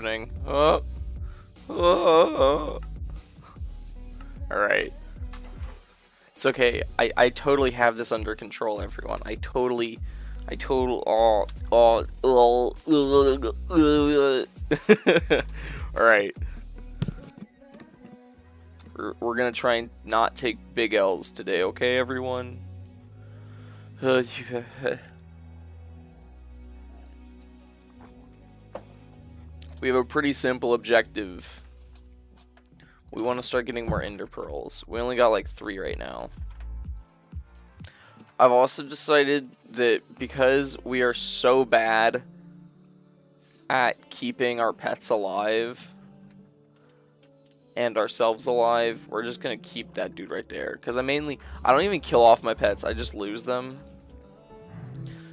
happening. Oh. Oh. Alright. It's okay. I totally have this under control, everyone. Alright. We're gonna try and not take big L's today, okay, everyone? We have a pretty simple objective. We want to start getting more ender pearls. We only got like 3 right now. I've also decided that because we are so bad at keeping our pets alive and ourselves alive, we're just gonna keep that dude right there. Because I don't even kill off my pets, I just lose them.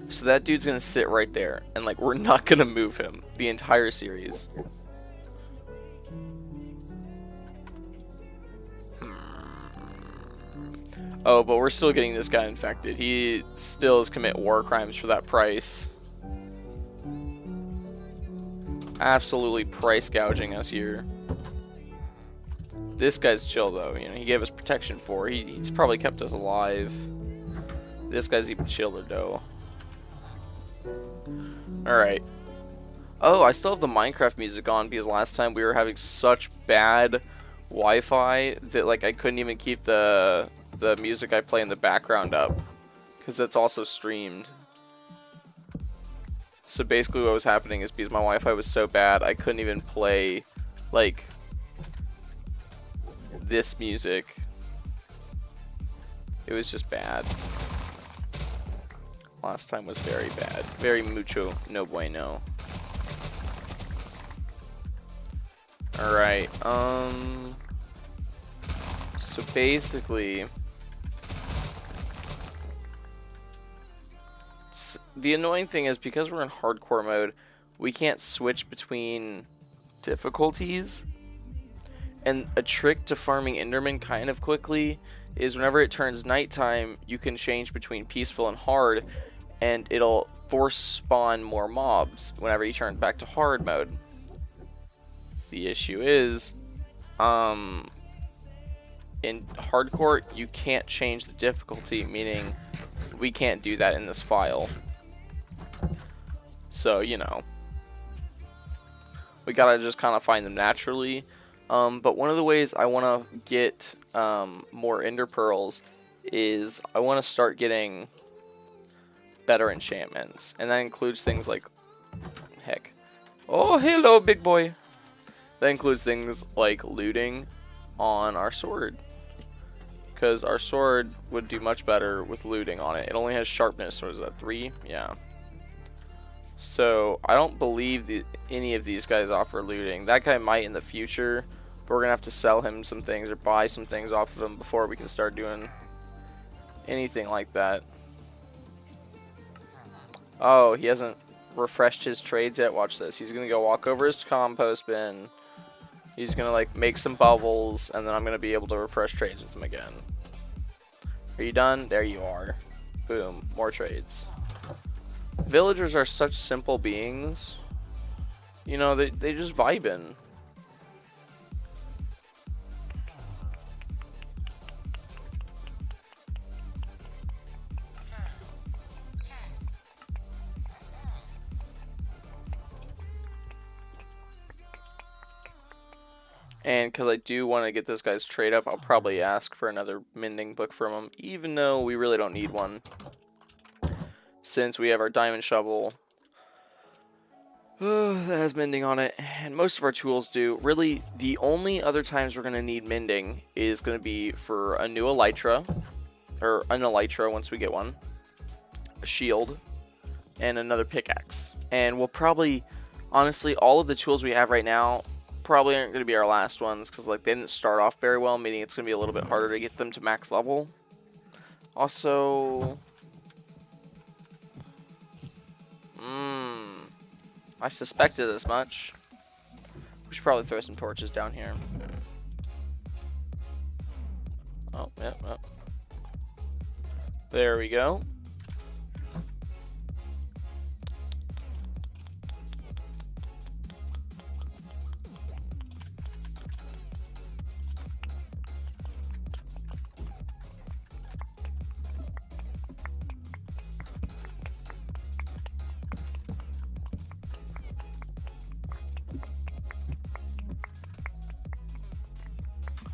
So that dude's gonna sit right there, and like we're not gonna move him the entire series. Oh, but we're still getting this guy infected. He still is commit war crimes for that price. Absolutely price gouging us here. This guy's chill though, you know, he gave us protection 4. He's probably kept us alive. This guy's even chiller though. Alright. Oh, I still have the Minecraft music on because last time we were having such bad Wi-Fi that like I couldn't even keep the music I play in the background up because that's also streamed. So basically what was happening is because my Wi-Fi was so bad I couldn't even play like this music. It was just bad. Last time was very bad. Very mucho no bueno. Alright, so basically the annoying thing is because we're in hardcore mode, we can't switch between difficulties. And a trick to farming Enderman kind of quickly is whenever it turns nighttime, you can change between peaceful and hard, and it'll force spawn more mobs whenever you turn back to hard mode. The issue is, in hardcore, you can't change the difficulty, meaning we can't do that in this file. So, you know, we gotta just kind of find them naturally. But one of the ways I want to get more ender pearls is I want to start getting better enchantments, and that includes things like, heck, oh hello big boy. That includes things like looting on our sword, because our sword would do much better with looting on it. It only has sharpness, what is that, 3? Yeah. So I don't believe any of these guys offer looting. That guy might in the future, but we're gonna have to sell him some things or buy some things off of him before we can start doing anything like that. Oh, he hasn't refreshed his trades yet. Watch this. He's gonna go walk over his compost bin. He's gonna like make some bubbles, and then I'm gonna be able to refresh trades with him again. Are you done? There you are. Boom. More trades. Villagers are such simple beings. You know, they just vibin'. And because I do want to get this guy's trade up, I'll probably ask for another mending book from him, even though we really don't need one. Since we have our diamond shovel that has mending on it, and most of our tools do. Really, the only other times we're going to need mending is going to be for a new elytra, or an elytra once we get one, a shield, and another pickaxe. And we'll probably, honestly, all of the tools we have right now probably aren't going to be our last ones, because like they didn't start off very well, meaning it's going to be a little bit harder to get them to max level. Also, I suspected as much. We should probably throw some torches down here. Oh, yeah, oh. There we go.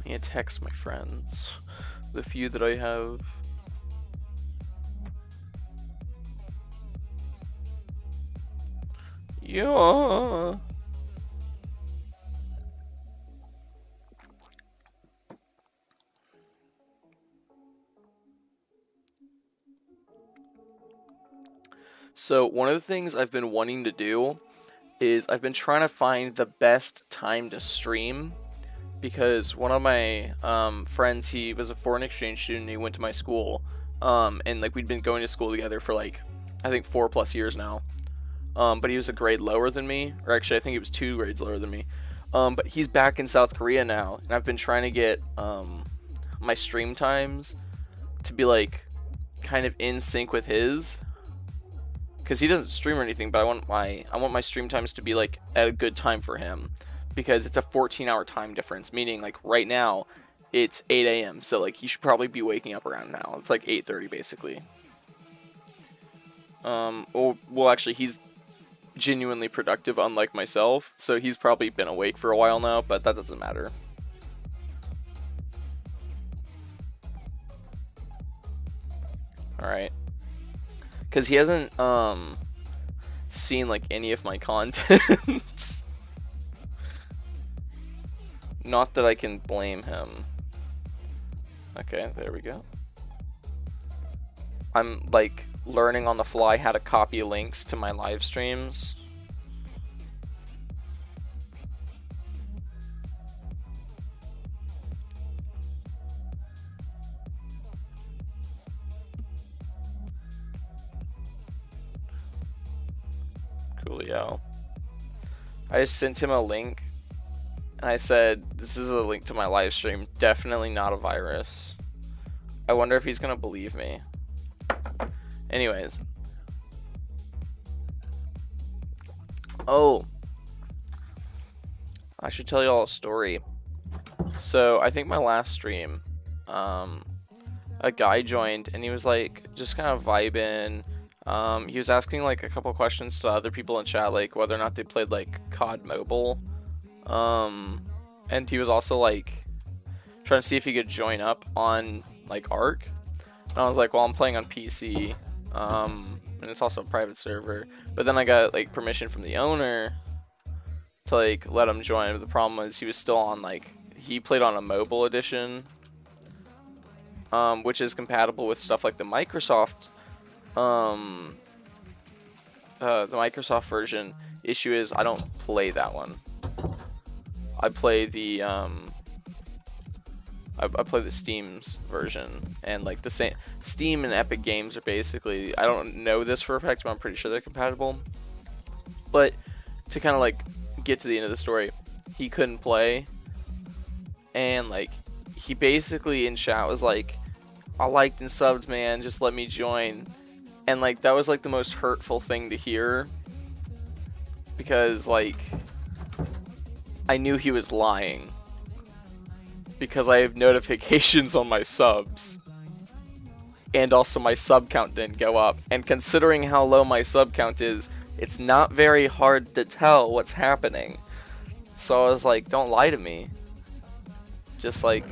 Let me text my friends. The few that I have. Yeah. So one of the things I've been wanting to do is I've been trying to find the best time to stream, because one of my friends, he was a foreign exchange student, he went to my school, and like we'd been going to school together for like I think 4+ years now, but he was a grade lower than me, or actually I think he was 2 grades lower than me, but he's back in South Korea now, and I've been trying to get my stream times to be like kind of in sync with his, because he doesn't stream or anything, but I want my stream times to be like at a good time for him, because it's a 14-hour time difference, meaning like right now it's 8 a.m. so like he should probably be waking up around now. It's like 8:30 basically. Well actually he's genuinely productive unlike myself, so he's probably been awake for a while now, but that doesn't matter. Alright. Because he hasn't seen like any of my content. Not that I can blame him. Okay, there we go. I'm like learning on the fly how to copy links to my live streams. Coolio. I just sent him a link, and I said, this is a link to my live stream, definitely not a virus. I wonder if he's gonna believe me. Anyways. Oh. I should tell you all a story. So, I think my last stream, a guy joined, and he was like, just kind of vibing. He was asking like a couple questions to other people in chat, like whether or not they played like COD Mobile. And he was also like trying to see if he could join up on like ARK. And I was like, well, I'm playing on PC, and it's also a private server. But then I got like permission from the owner to like let him join. But the problem was he was still on like, he played on a mobile edition, which is compatible with stuff like the Microsoft version. Issue is I don't play that one. I play the I play the Steam's version, and like the same Steam and Epic Games are basically, I don't know this for a fact, but I'm pretty sure they're compatible. But to kind of like get to the end of the story, he couldn't play, and like he basically in chat was like, I liked and subbed, man, just let me join. And like that was like the most hurtful thing to hear, because like I knew he was lying, because I have notifications on my subs, and also my sub count didn't go up, and considering how low my sub count is, it's not very hard to tell what's happening. So I was like, don't lie to me, just like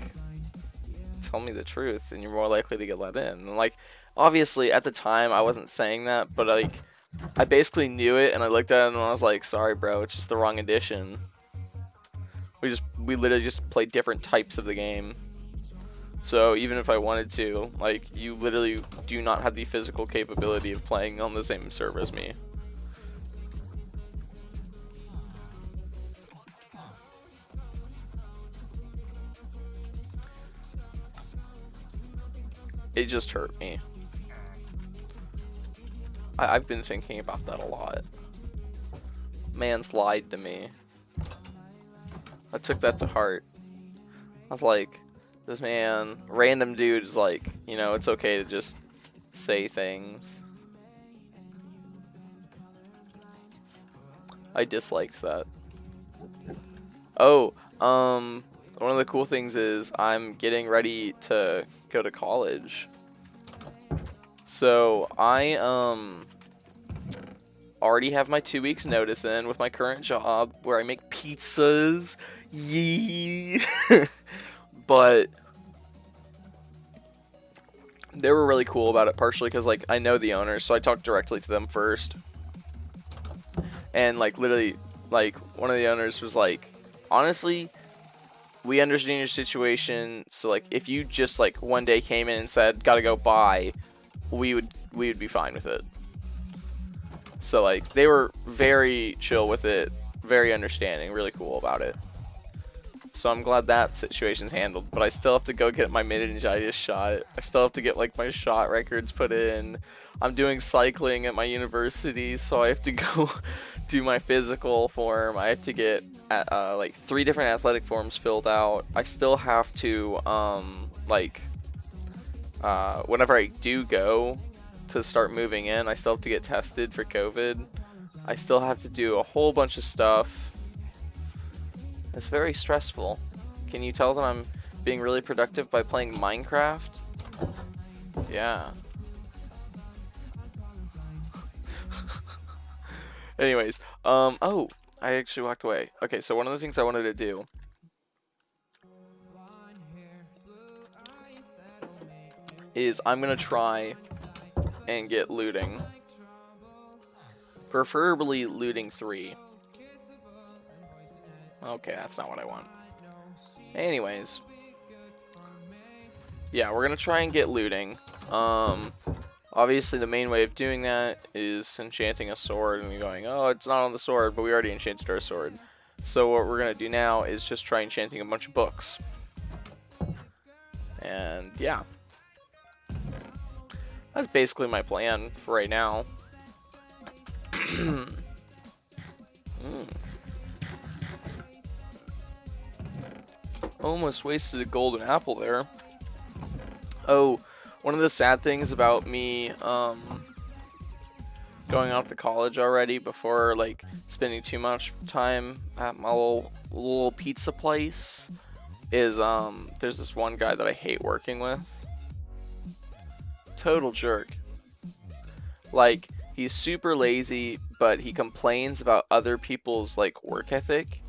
tell me the truth and you're more likely to get let in. And like obviously at the time I wasn't saying that, but like I basically knew it, and I looked at it and I was like, sorry bro, it's just the wrong edition. We literally just play different types of the game. So even if I wanted to, like, you literally do not have the physical capability of playing on the same server as me. It just hurt me. I've been thinking about that a lot. Man's lied to me. I took that to heart. I was like, this man, random dude is like, you know, it's okay to just say things. I disliked that. Oh, one of the cool things is I'm getting ready to go to college. So I already have my 2 weeks notice in with my current job where I make pizzas. Yee. but they were really cool about it, partially because like I know the owners, so I talked directly to them first. And like literally, like one of the owners was like, honestly, we understand your situation, so like if you just like one day came in and said gotta go buy, we would be fine with it. So like they were very chill with it, very understanding, really cool about it. So I'm glad that situation's handled, but I still have to go get my meningitis shot. I still have to get like my shot records put in. I'm doing cycling at my university, so I have to go do my physical form. I have to get like 3 different athletic forms filled out. I still have to whenever I do go to start moving in, I still have to get tested for COVID. I still have to do a whole bunch of stuff. It's very stressful. Can you tell that I'm being really productive by playing Minecraft? Yeah. Anyways, oh, I actually walked away. Okay, so one of the things I wanted to do is I'm gonna try and get looting. Preferably looting 3. Okay, that's not what I want. Anyways. Yeah, we're gonna try and get looting. Obviously the main way of doing that is enchanting a sword and going, oh, it's not on the sword, but we already enchanted our sword. So what we're gonna do now is just try enchanting a bunch of books. And yeah. That's basically my plan for right now. Almost wasted a golden apple there. Oh, one of the sad things about me going off to college already before like spending too much time at my little pizza place is there's this one guy that I hate working with. Total jerk. Like, he's super lazy, but he complains about other people's like work ethic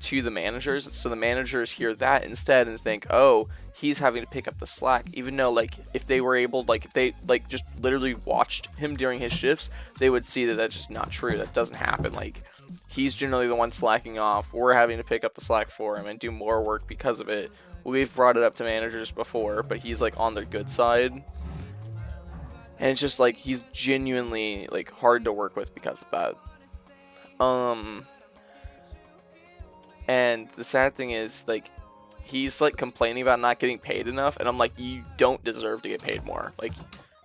to the managers, so the managers hear that instead and think, oh, he's having to pick up the slack, even though like if they were able, like if they like just literally watched him during his shifts, they would see that that's just not true. That doesn't happen. Like, he's generally the one slacking off. We're having to pick up the slack for him and do more work because of it. We've brought it up to managers before, but he's like on their good side, and it's just like he's genuinely like hard to work with because of that. And the sad thing is, like, he's like complaining about not getting paid enough, and I'm like, you don't deserve to get paid more. Like,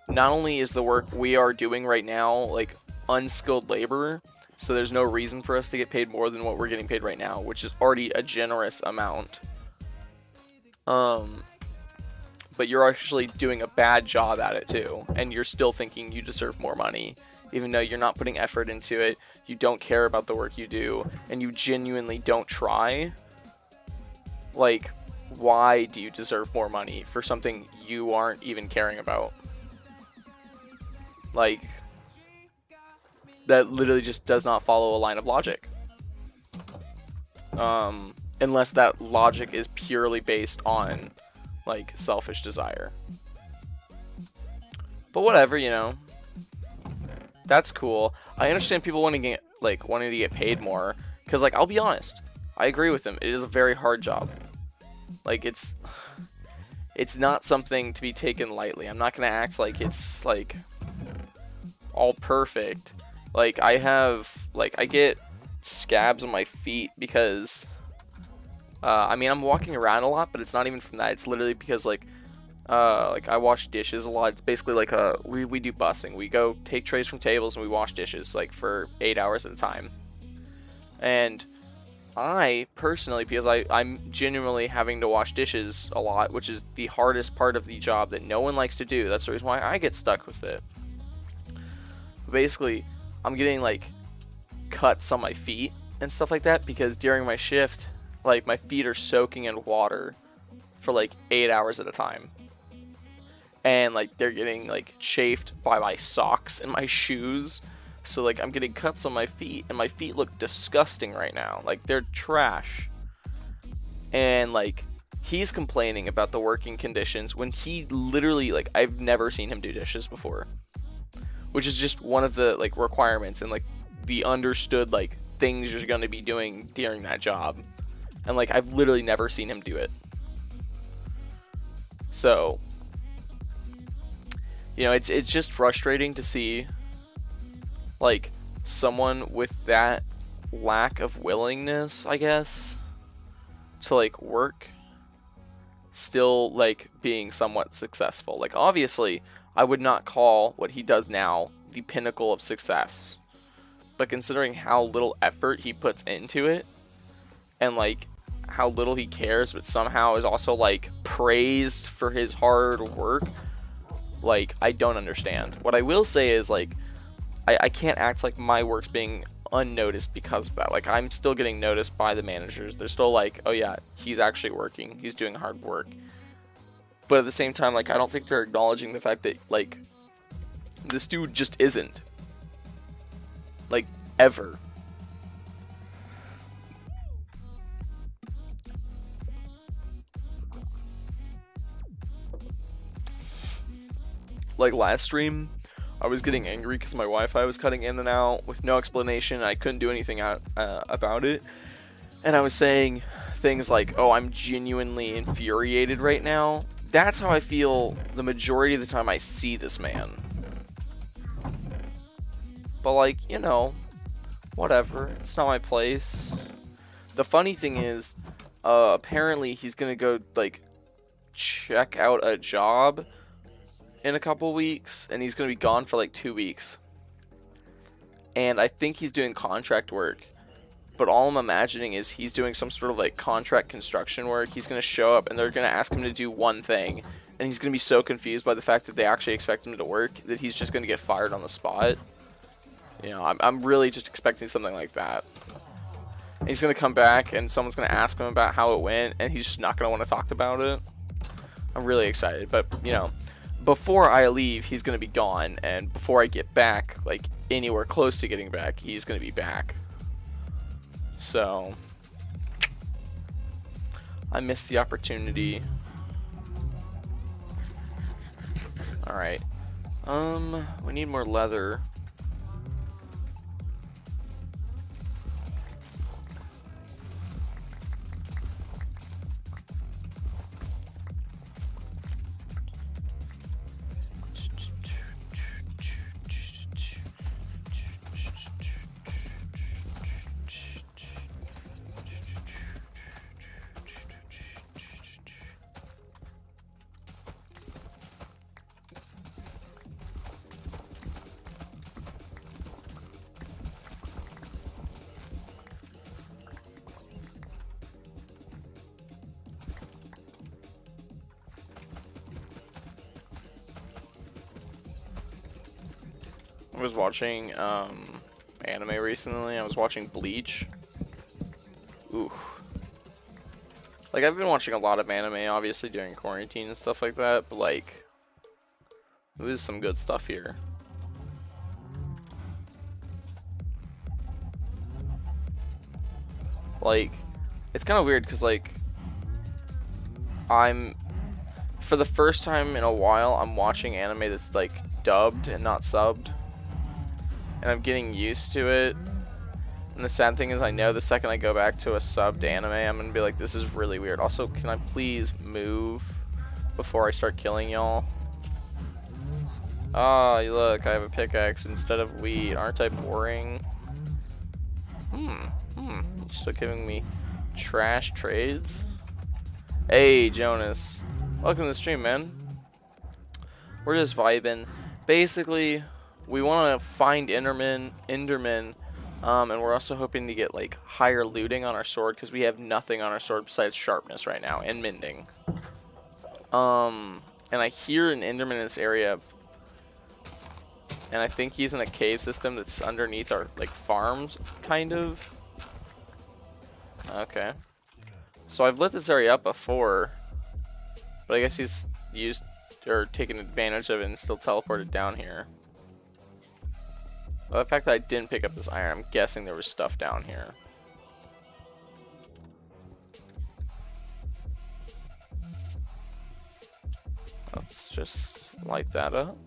not only is the work we are doing right now like unskilled labor, so there's no reason for us to get paid more than what we're getting paid right now, which is already a generous amount. But you're actually doing a bad job at it too, and you're still thinking you deserve more money, even though you're not putting effort into it, you don't care about the work you do, and you genuinely don't try. Like, why do you deserve more money for something you aren't even caring about? Like, that literally just does not follow a line of logic. Unless that logic is purely based on, like, selfish desire. But whatever, you know. That's cool. I understand people wanting to get paid more, because like, I'll be honest, I agree with them. It is a very hard job. Like, it's not something to be taken lightly. I'm not gonna act like it's like all perfect. Like, I get scabs on my feet because I mean, I'm walking around a lot, but it's not even from that. It's literally because like I wash dishes a lot. It's basically like we do bussing. We go take trays from tables and we wash dishes like for 8 hours at a time. And I personally, because I'm genuinely having to wash dishes a lot, which is the hardest part of the job that no one likes to do. That's the reason why I get stuck with it. But basically, I'm getting like cuts on my feet and stuff like that because during my shift, like, my feet are soaking in water for like 8 hours at a time. And like they're getting like chafed by my socks and my shoes, so like I'm getting cuts on my feet, and my feet look disgusting right now. Like, they're trash. And like He's complaining about the working conditions when he literally, like, I've never seen him do dishes before, which is just one of the, like, requirements and, like, the understood, like, things you're going to be doing during that job. And, like, I've literally never seen him do it. So, you know, it's just frustrating to see, like, someone with that lack of willingness, I guess, to, like, work, still, like, being somewhat successful. Like, obviously, I would not call what he does now the pinnacle of success. But considering how little effort he puts into it, and, like, how little he cares, but somehow is also, like, praised for his hard work, like, I don't understand. What I will say is, like, I can't act like my work's being unnoticed because of that. Like, I'm still getting noticed by the managers. They're still like, oh yeah, he's actually working. He's doing hard work. But at the same time, like, I don't think they're acknowledging the fact that, like, this dude just isn't. Like, ever. Like, last stream, I was getting angry because my Wi-Fi was cutting in and out with no explanation. I couldn't do anything about it. And I was saying things like, oh, I'm genuinely infuriated right now. That's how I feel the majority of the time I see this man. But, like, you know, whatever. It's not my place. The funny thing is, apparently he's gonna go, like, check out a job in a couple weeks, and he's gonna be gone for like 2 weeks. And I think he's doing contract work, but all I'm imagining is he's doing some sort of like contract construction work. He's gonna show up and they're gonna ask him to do one thing, and he's gonna be so confused by the fact that they actually expect him to work that he's just gonna get fired on the spot. You know, I'm really just expecting something like that. And he's gonna come back and someone's gonna ask him about how it went, and he's just not gonna want to talk about it. I'm really excited, but you know, before I leave, he's going to be gone, and before I get back, like, anywhere close to getting back, he's going to be back. So, I missed the opportunity. Alright. We need more leather. I was watching anime recently. I was watching Bleach. Ooh. Like, I've been watching a lot of anime, obviously, during quarantine and stuff like that, but, like, there's some good stuff here. Like, it's kind of weird because, like, for the first time in a while, I'm watching anime that's, like, dubbed and not subbed. And I'm getting used to it. And the sad thing is, I know the second I go back to a subbed anime, I'm gonna be like, this is really weird. Also, can I please move before I start killing y'all? Ah, look, I have a pickaxe instead of wheat. Aren't I boring? You're still giving me trash trades? Hey, Jonas. Welcome to the stream, man. We're just vibing. Basically, we want to find Enderman, and we're also hoping to get, like, higher looting on our sword, because we have nothing on our sword besides sharpness right now, and mending. And I hear an Enderman in this area, and I think he's in a cave system that's underneath our, like, farms, kind of. Okay. So I've lit this area up before, but I guess he's used, or taken advantage of it and still teleported down here. Well, the fact that I didn't pick up this iron, I'm guessing there was stuff down here. Let's just light that up.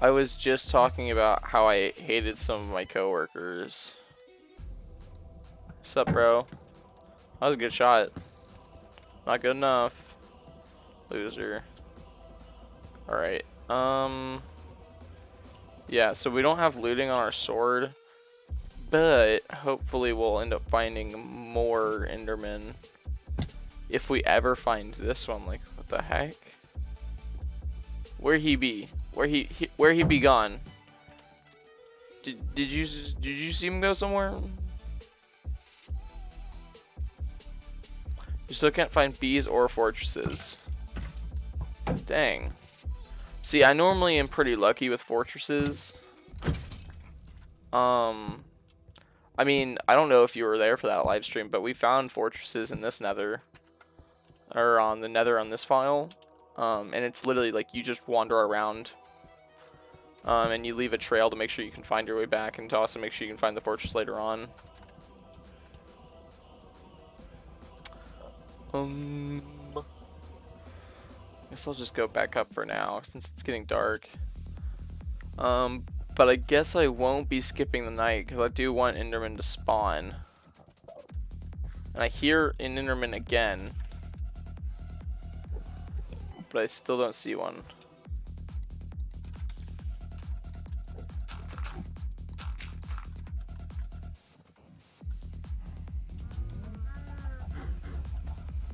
I was just talking about how I hated some of my coworkers. What's up, bro? That was a good shot. Not good enough. Loser. Alright. Yeah, so we don't have looting on our sword. But hopefully we'll end up finding more Endermen. If we ever find this one. Like, what the heck? Where he be? Where he be gone? Did you see him go somewhere? You still can't find bees or fortresses. Dang. See, I normally am pretty lucky with fortresses. I mean, I don't know if you were there for that live stream, but we found fortresses in this nether. Or on the nether on this file. And it's literally like you just wander around. And you leave a trail to make sure you can find your way back, and to also make sure you can find the fortress later on. Guess I'll just go back up for now since it's getting dark. But I guess I won't be skipping the night because I do want Enderman to spawn. And I hear an Enderman again, but I still don't see one.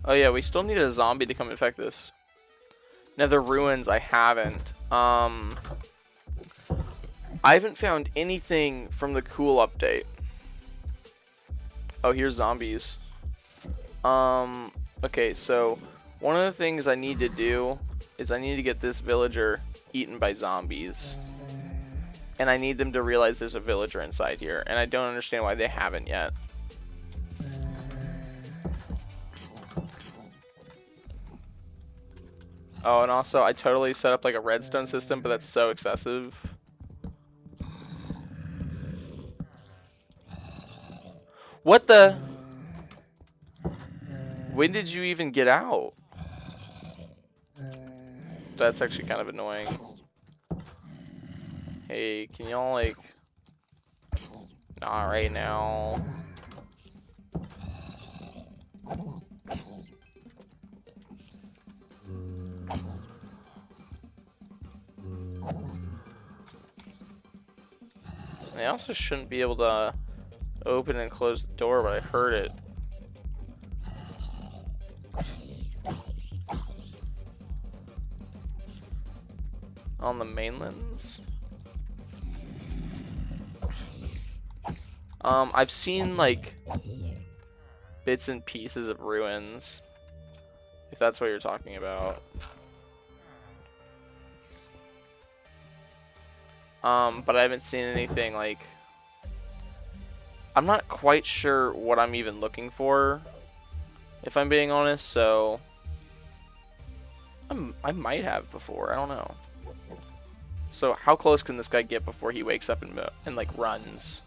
Oh yeah, we still need a zombie to come infect this. Nether ruins, I haven't. I haven't found anything from the cool update. Oh, here's zombies. Okay, so one of the things I need to do is I need to get this villager eaten by zombies. And I need them to realize there's a villager inside here, and I don't understand why they haven't yet. Oh, and also I totally set up like a redstone system, but that's so excessive. What the? When did you even get out? That's actually kind of annoying. Hey, can y'all like... Not right now. I also shouldn't be able to open and close the door, but I heard it. On the mainlands? I've seen like bits and pieces of ruins, if that's what you're talking about. But I haven't seen anything like... I'm not quite sure what I'm even looking for, if I'm being honest, so... I might have before, I don't know. So how close can this guy get before he wakes up and like runs?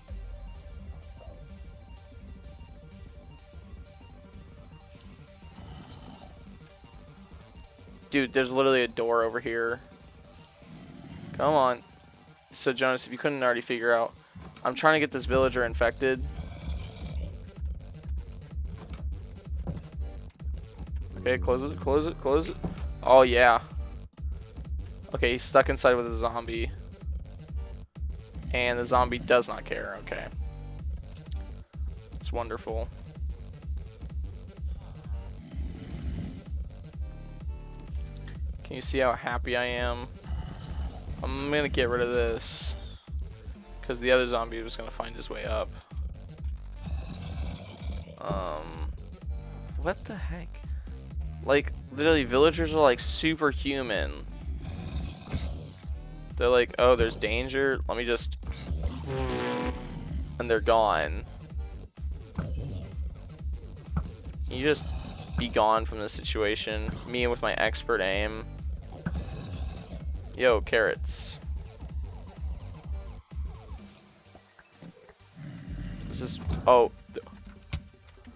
Dude, there's literally a door over here. Come on. So Jonas, if you couldn't already figure out, I'm trying to get this villager infected. Okay, close it, close it, close it. Oh yeah. Okay, he's stuck inside with a zombie. And the zombie does not care, okay. It's wonderful. Can you see how happy I am? I'm gonna get rid of this, because the other zombie was gonna find his way up. What the heck? Like, literally, villagers are like superhuman. They're like, oh, there's danger, let me just... And they're gone. Can you just be gone from this situation? Me with my expert aim. Yo, carrots. This is... Oh.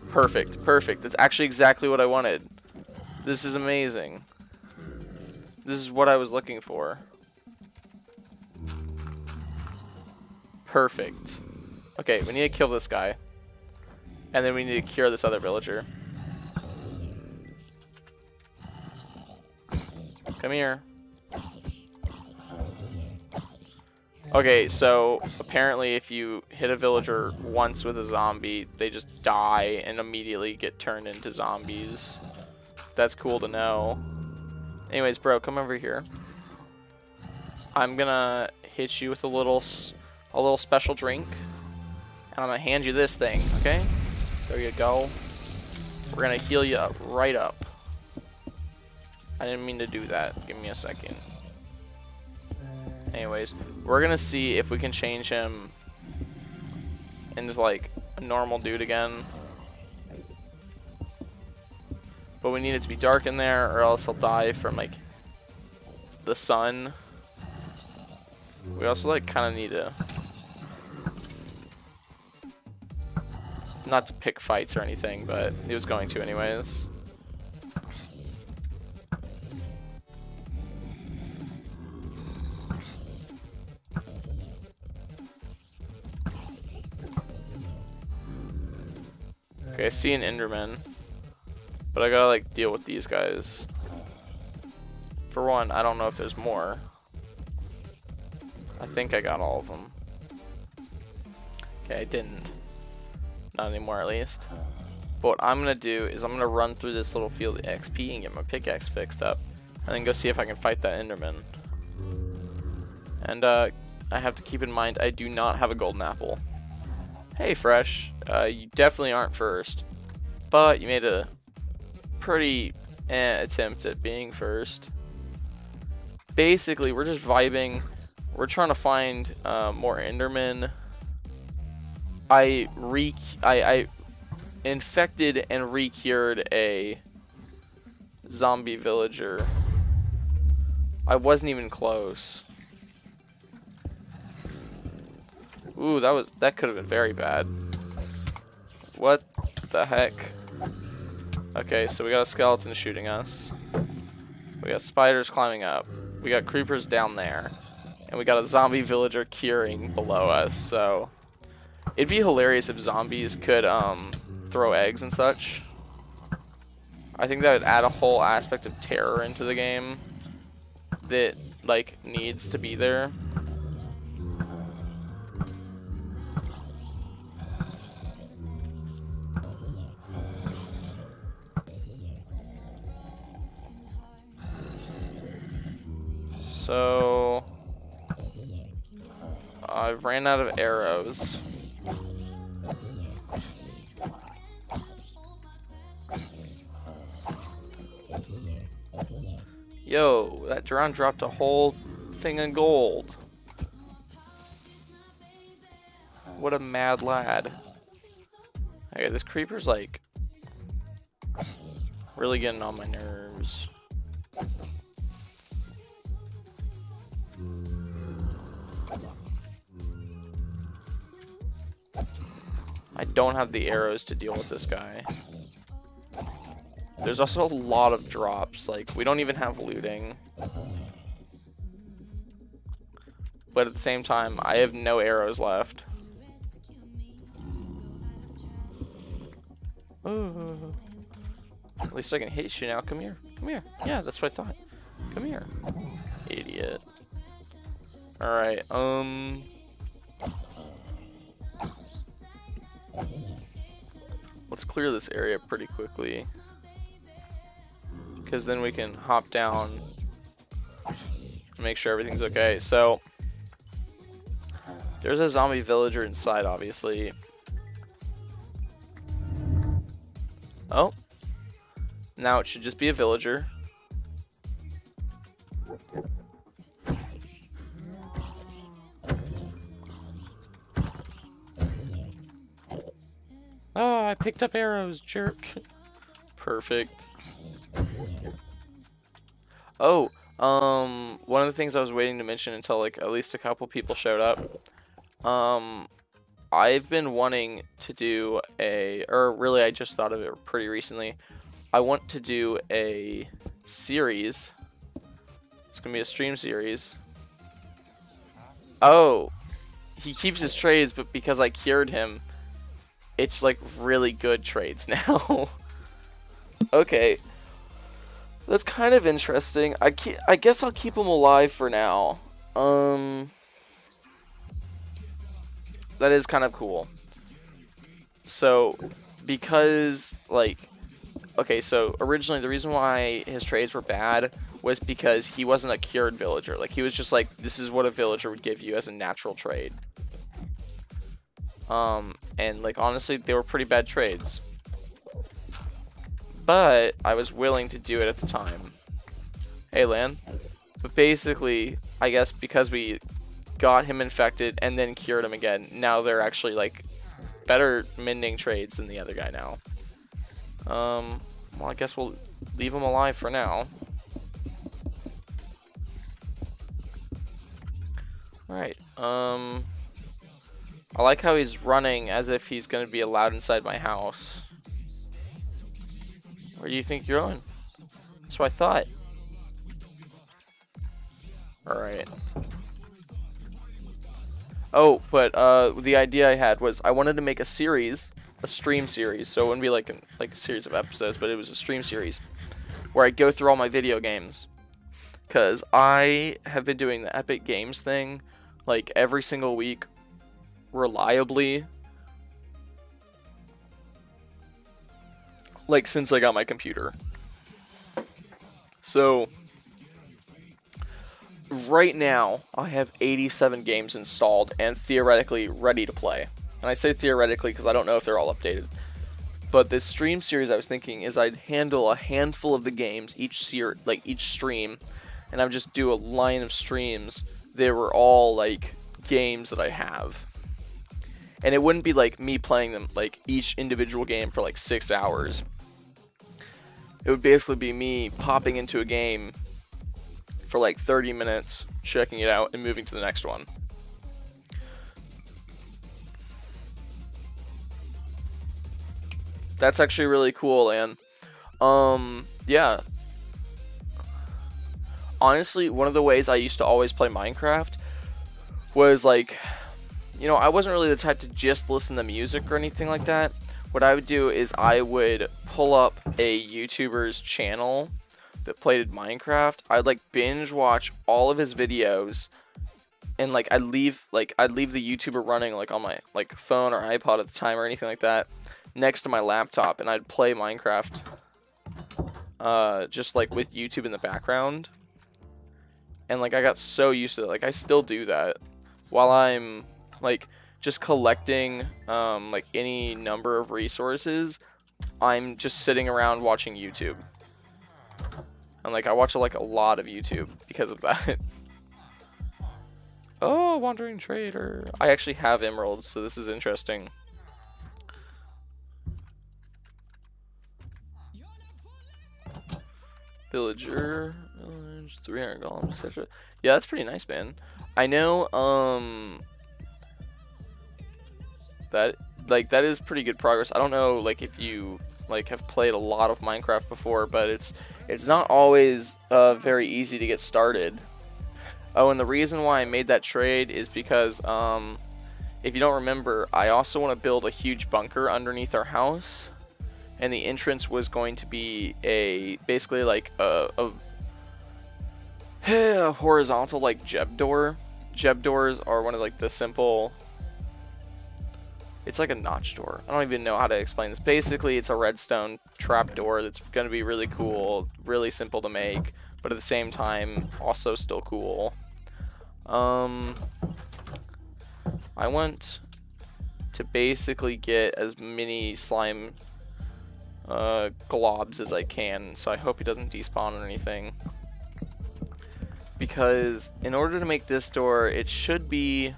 Perfect, perfect. That's actually exactly what I wanted. This is amazing. This is what I was looking for. Perfect. Okay, we need to kill this guy. And then we need to cure this other villager. Come here. Okay, so apparently if you hit a villager once with a zombie, they just die and immediately get turned into zombies. That's cool to know. Anyways, bro, come over here. I'm gonna hit you with a little special drink, and I'm gonna hand you this thing. Okay, there you go. We're gonna heal you up, right up. I didn't mean to do that. Give me a second. Anyways, we're gonna see if we can change him into like a normal dude again. But we need it to be dark in there, or else he'll die from like the sun. We also like kind of need to not to pick fights or anything, but he was going to anyways. Okay, I see an Enderman, but I gotta like deal with these guys. For one, I don't know if there's more. I think I got all of them. Okay, I didn't. Not anymore, at least. But what I'm gonna do is I'm gonna run through this little field of XP and get my pickaxe fixed up, and then go see if I can fight that Enderman. And I have to keep in mind I do not have a golden apple. Hey, Fresh. You definitely aren't first, but you made a pretty attempt at being first. Basically, we're just vibing. We're trying to find more Endermen. I infected and re-cured a zombie villager. I wasn't even close. Ooh, that could have been very bad. What the heck? Okay, so we got a skeleton shooting us. We got spiders climbing up. We got creepers down there. And we got a zombie villager curing below us, so it'd be hilarious if zombies could throw eggs and such. I think that would add a whole aspect of terror into the game that like needs to be there. So I've ran out of arrows. Yo, that drone dropped a whole thing of gold. What a mad lad. Okay, this creeper's like really getting on my nerves. I don't have the arrows to deal with this guy. There's also a lot of drops. Like, we don't even have looting. But at the same time, I have no arrows left. Ooh. At least I can hit you now. Come here. Come here. Yeah, that's what I thought. Come here. Idiot. Alright, let's clear this area pretty quickly, because then we can hop down and make sure everything's okay. So there's a zombie villager inside, obviously. Oh, now it should just be a villager. Oh, I picked up arrows, jerk. Perfect. Oh, one of the things I was waiting to mention until like at least a couple people showed up. I've been wanting to do or really I just thought of it pretty recently. I want to do a series gonna be a stream series. Oh, he keeps his trades, but because I cured him, it's like really good trades now. Okay, that's kind of interesting. I guess I'll keep him alive for now. That is kind of cool. So, because like, okay, so originally the reason why his trades were bad was because he wasn't a cured villager. Like, he was just like, this is what a villager would give you as a natural trade. And like, honestly, they were pretty bad trades. But I was willing to do it at the time. Hey, Lan. But basically, I guess because we got him infected and then cured him again, now they're actually like better mending trades than the other guy now. Well, I guess we'll leave him alive for now. Alright, I like how he's running as if he's gonna be allowed inside my house. Where do you think you're going? That's what I thought. Alright. Oh, but the idea I had was I wanted to make a series, a stream series. So it wouldn't be like a series of episodes, but it was a stream series where I go through all my video games. Cause I have been doing the Epic Games thing like every single week, reliably, like since I got my computer. So right now I have 87 games installed and theoretically ready to play. And I say theoretically because I don't know if they're all updated. But this stream series, I was thinking, is I'd handle a handful of the games each stream, and I would just do a line of streams. They were all like games that I have. And it wouldn't be like me playing them like each individual game for like 6 hours. It would basically be me popping into a game for like 30 minutes, checking it out, and moving to the next one. That's actually really cool, and yeah. Honestly, one of the ways I used to always play Minecraft was like, you know, I wasn't really the type to just listen to music or anything like that. What I would do is I would pull up a YouTuber's channel that played Minecraft. I'd like binge watch all of his videos, and like I'd leave the YouTuber running like on my like phone or iPod at the time or anything like that next to my laptop, and I'd play Minecraft just like with YouTube in the background. And like I got so used to it. Like I still do that while I'm like just collecting like any number of resources. I'm just sitting around watching YouTube. And like I watch like a lot of YouTube because of that. Oh, Wandering Trader. I actually have emeralds, so this is interesting. Villager, village, 300 golems, etc. Yeah, that's pretty nice, man. I know, that is pretty good progress. I don't know, like, if you like have played a lot of Minecraft before, but it's not always very easy to get started. Oh, and the reason why I made that trade is because, if you don't remember, I also want to build a huge bunker underneath our house. And the entrance was going to be basically like a horizontal like Jeb door. Jeb doors are one of like the simple. It's like a notch door. I don't even know how to explain this. Basically, it's a redstone trap door that's going to be really cool, really simple to make, but at the same time also still cool. I want to basically get as many slime globs as I can, so I hope he doesn't despawn or anything, because in order to make this door, it should be,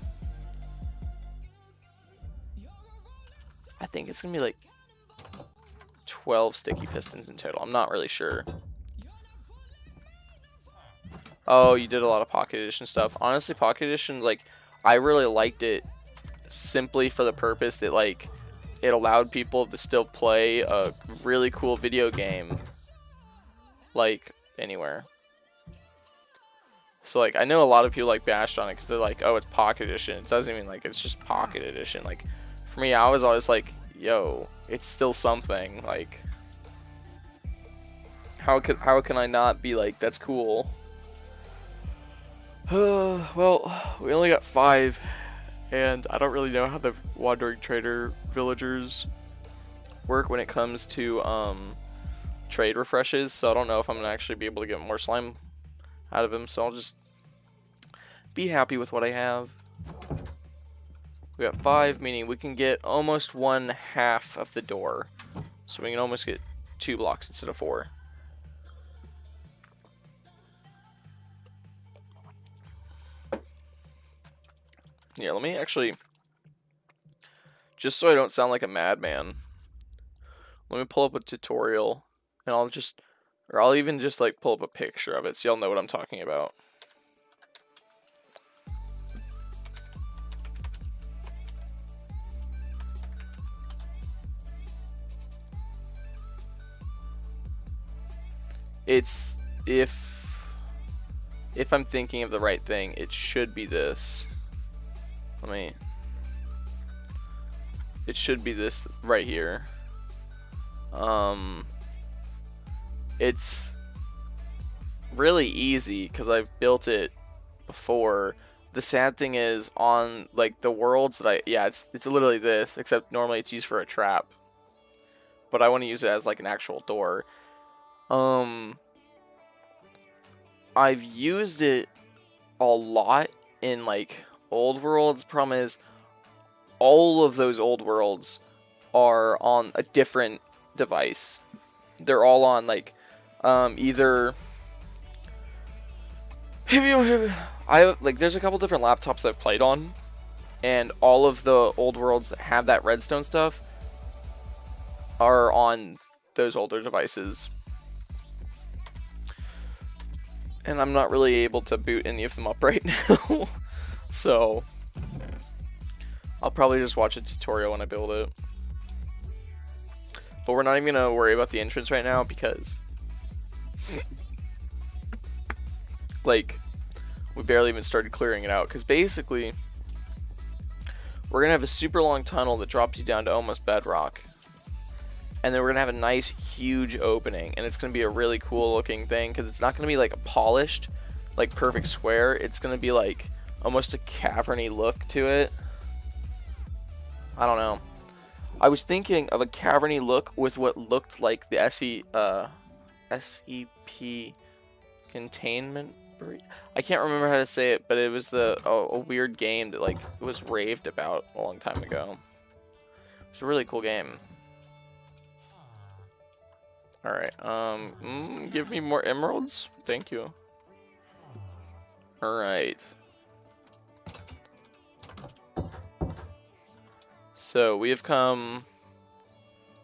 I think it's gonna be like 12 sticky pistons in total. I'm not really sure. Oh, you did a lot of Pocket Edition stuff. Honestly, Pocket Edition, like, I really liked it simply for the purpose that like it allowed people to still play a really cool video game, like, anywhere. So like I know a lot of people like bashed on it because they're like, oh, it's Pocket Edition. It doesn't mean like it's just Pocket Edition. Like for me, I was always like, yo, it's still something. Like how can I not be like, that's cool? Well, we only got 5, and I don't really know how the Wandering Trader villagers work when it comes to trade refreshes, so I don't know if I'm gonna actually be able to get more slime out of him, so I'll just be happy with what I have. We got 5, meaning we can get almost 1/2 of the door, so we can almost get 2 blocks instead of 4. Yeah, let me actually, just so I don't sound like a madman, let me pull up a tutorial, and I'll even just like pull up a picture of it so y'all know what I'm talking about. It's, if I'm thinking of the right thing, it should be this. It should be this right here. It's really easy because I've built it before. The sad thing is, on like the worlds that it's literally this, except normally it's used for a trap, but I want to use it as like an actual door. I've used it a lot in like old worlds. Problem is, all of those old worlds are on a different device. They're all on like either there's a couple different laptops I've played on, and all of the old worlds that have that redstone stuff are on those older devices. And I'm not really able to boot any of them up right now. So I'll probably just watch a tutorial when I build it. But we're not even gonna worry about the entrance right now because like we barely even started clearing it out, because basically we're gonna have a super long tunnel that drops you down to almost bedrock, and then we're gonna have a nice huge opening, and it's gonna be a really cool looking thing because it's not gonna be like a polished like perfect square. It's gonna be like almost a cavern-y look to it. I don't know. I was thinking of a cavern-y look with what looked like the SCP containment. I can't remember how to say it, but it was a weird game that like was raved about a long time ago. It's a really cool game. All right. Give me more emeralds. Thank you. All right. So we have come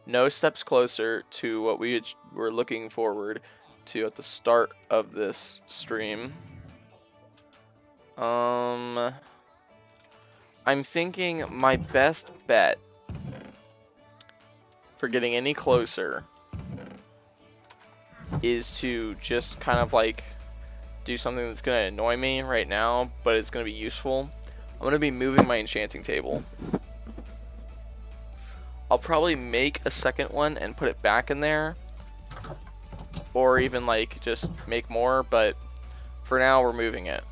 no steps closer to what we were looking forward to at the start of this stream. I'm thinking my best bet for getting any closer is to just kind of like do something that's gonna annoy me right now, but it's gonna be useful. I'm gonna be moving my enchanting table. I'll probably make a second one and put it back in there, or even like just make more, but for now we're moving it.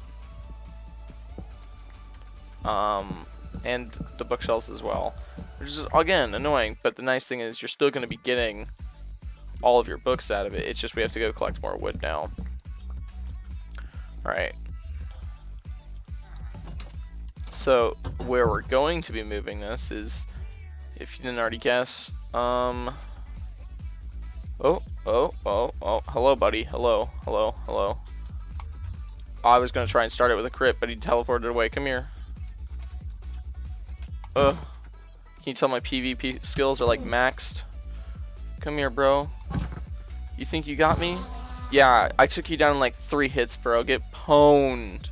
And the bookshelves as well, which is again annoying, but the nice thing is you're still going to be getting all of your books out of it. It's just we have to go collect more wood now. Alright, so where we're going to be moving this is, if you didn't already guess, oh, hello buddy, hello. I was gonna try and start it with a crit, but he teleported away. Come here. Can you tell my PvP skills are like maxed? Come here, bro. You think you got me? Yeah, I took you down in like 3 hits, bro. Get pwned.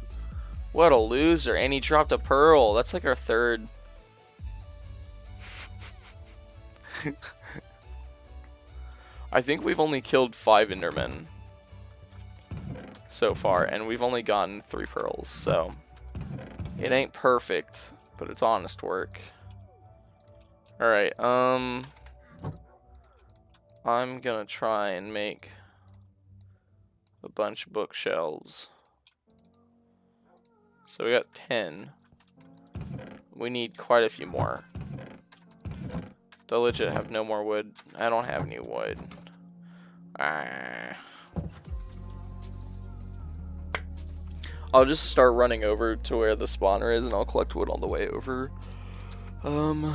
What a loser. And he dropped a pearl. That's like our 3rd. I think we've only killed 5 Endermen. so far, and we've only gotten 3 pearls, so it ain't perfect, but it's honest work. Alright, I'm gonna try and make a bunch of bookshelves. So we got 10. We need quite a few more. Do I legit have no more wood? I don't have any wood. I'll just start running over to where the spawner is, and I'll collect wood all the way over. And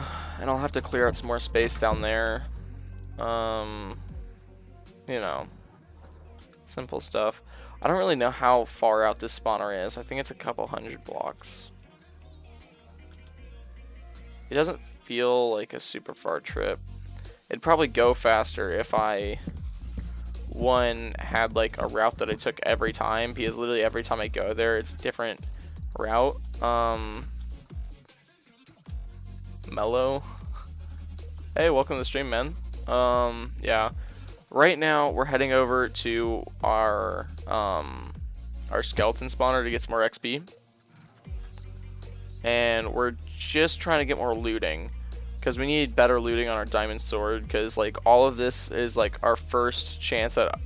I'll have to clear out some more space down there. You know, simple stuff. I don't really know how far out this spawner is. I think it's a couple 100 blocks. It doesn't feel like a super far trip. It'd probably go faster if I had like a route that I took every time, because literally every time I go there it's a different route. Mellow. Hey, welcome to the stream, man. Yeah. Right now we're heading over to our skeleton spawner to get some more XP. And we're just trying to get more looting, because we need better looting on our diamond sword, because like all of this is like our first chance at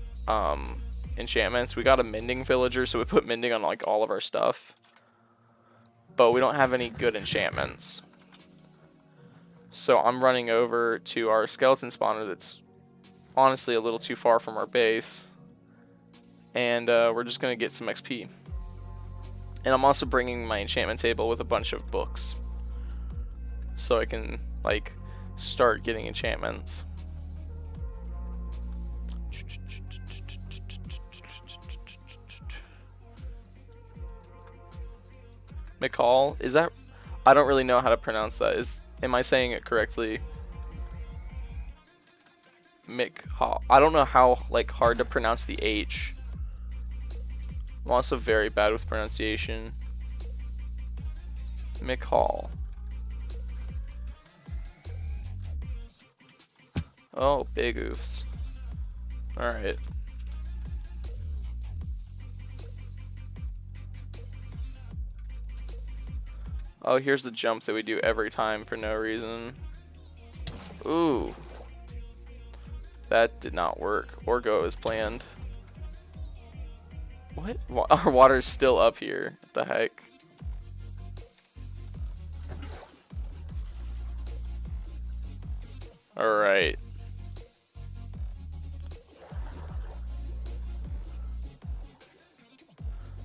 enchantments. We got a mending villager, so we put mending on like all of our stuff, but we don't have any good enchantments. So I'm running over to our skeleton spawner that's honestly a little too far from our base, and we're just gonna get some XP. And I'm also bringing my enchantment table with a bunch of books, so I can like start getting enchantments. McCall, is that? I don't really know how to pronounce that. Am I saying it correctly? McCall. I don't know how like hard to pronounce the H. I'm also very bad with pronunciation. McCall. Oh, big oofs. Alright. Oh, here's the jump that we do every time for no reason. Ooh. That did not work or go as planned. What? Our water's still up here. What the heck? Alright.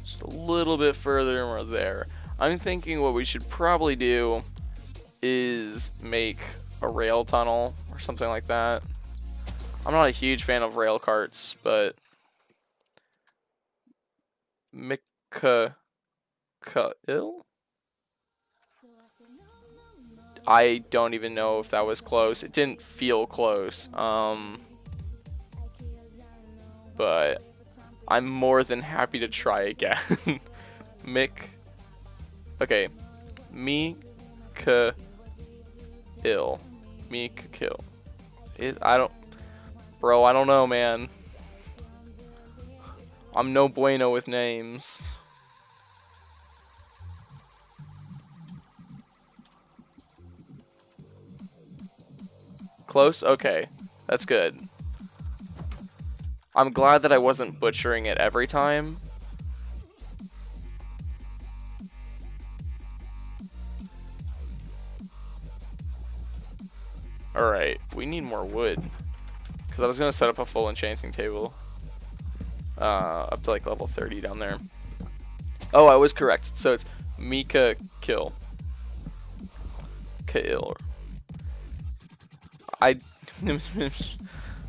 Just a little bit further and we're there. I'm thinking what we should probably do is make a rail tunnel or something like that. I'm not a huge fan of rail carts, but Mikael? I don't even know if that was close. It didn't feel close. But I'm more than happy to try again. Okay. Mikael. Bro, I don't know, man. I'm no bueno with names. Close? Okay. That's good. I'm glad that I wasn't butchering it every time. Alright, we need more wood. Because I was going to set up a full enchanting table. Up to like level 30 down there. Oh, I was correct. So it's Mikael.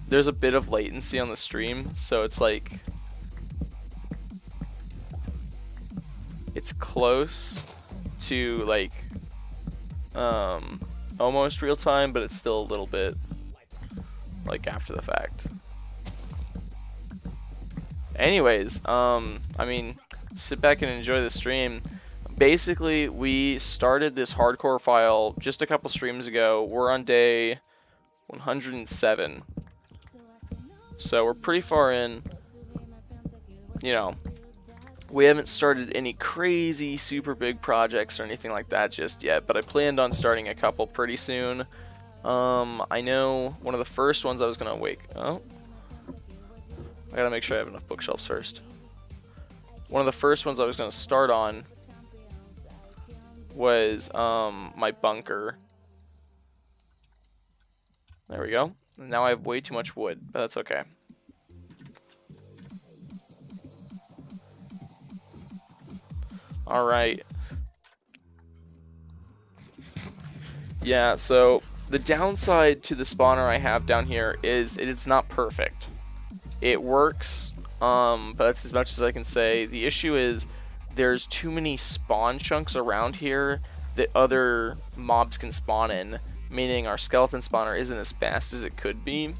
There's a bit of latency on the stream, so it's like it's close to like almost real time, but it's still a little bit like after the fact. Anyways, I mean, sit back and enjoy the stream. Basically, we started this hardcore file just a couple streams ago. We're on day 107. So we're pretty far in. You know, We haven't started any crazy super big projects or anything like that just yet, but I planned on starting a couple pretty soon. I know one of the first ones I was gonna I gotta make sure I have enough bookshelves first. One of the first ones I was gonna start on was my bunker. There we go. Now I have way too much wood, but that's okay. Alright. Yeah, so the downside to the spawner I have down here is it's not perfect. It works, but that's as much as I can say. The issue is there's too many spawn chunks around here that other mobs can spawn in, meaning our skeleton spawner isn't as fast as it could be.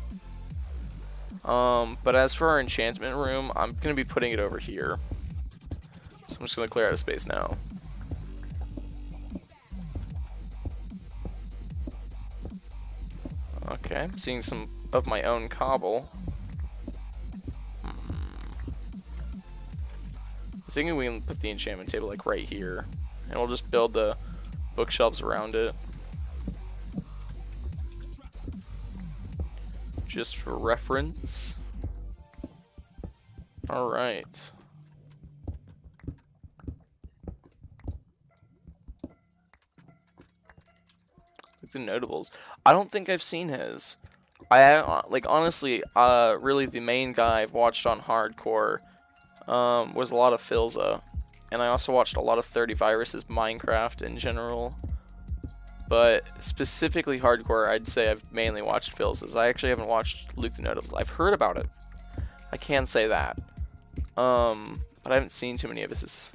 But as for our enchantment room, I'm going to be putting it over here. So I'm just going to clear out of space now. Okay, I'm seeing some of my own cobble. I'm thinking we can put the enchantment table like right here, and we'll just build the bookshelves around it. Just for reference. Alright. The notables. I don't think I've seen his. Like honestly, really the main guy I've watched on hardcore was a lot of Philza, and I also watched a lot of 30 Virus's Minecraft in general. But specifically hardcore, I'd say I've mainly watched Philza's. I actually haven't watched Luke the Notables. I've heard about it. I can say that. But I haven't seen too many of his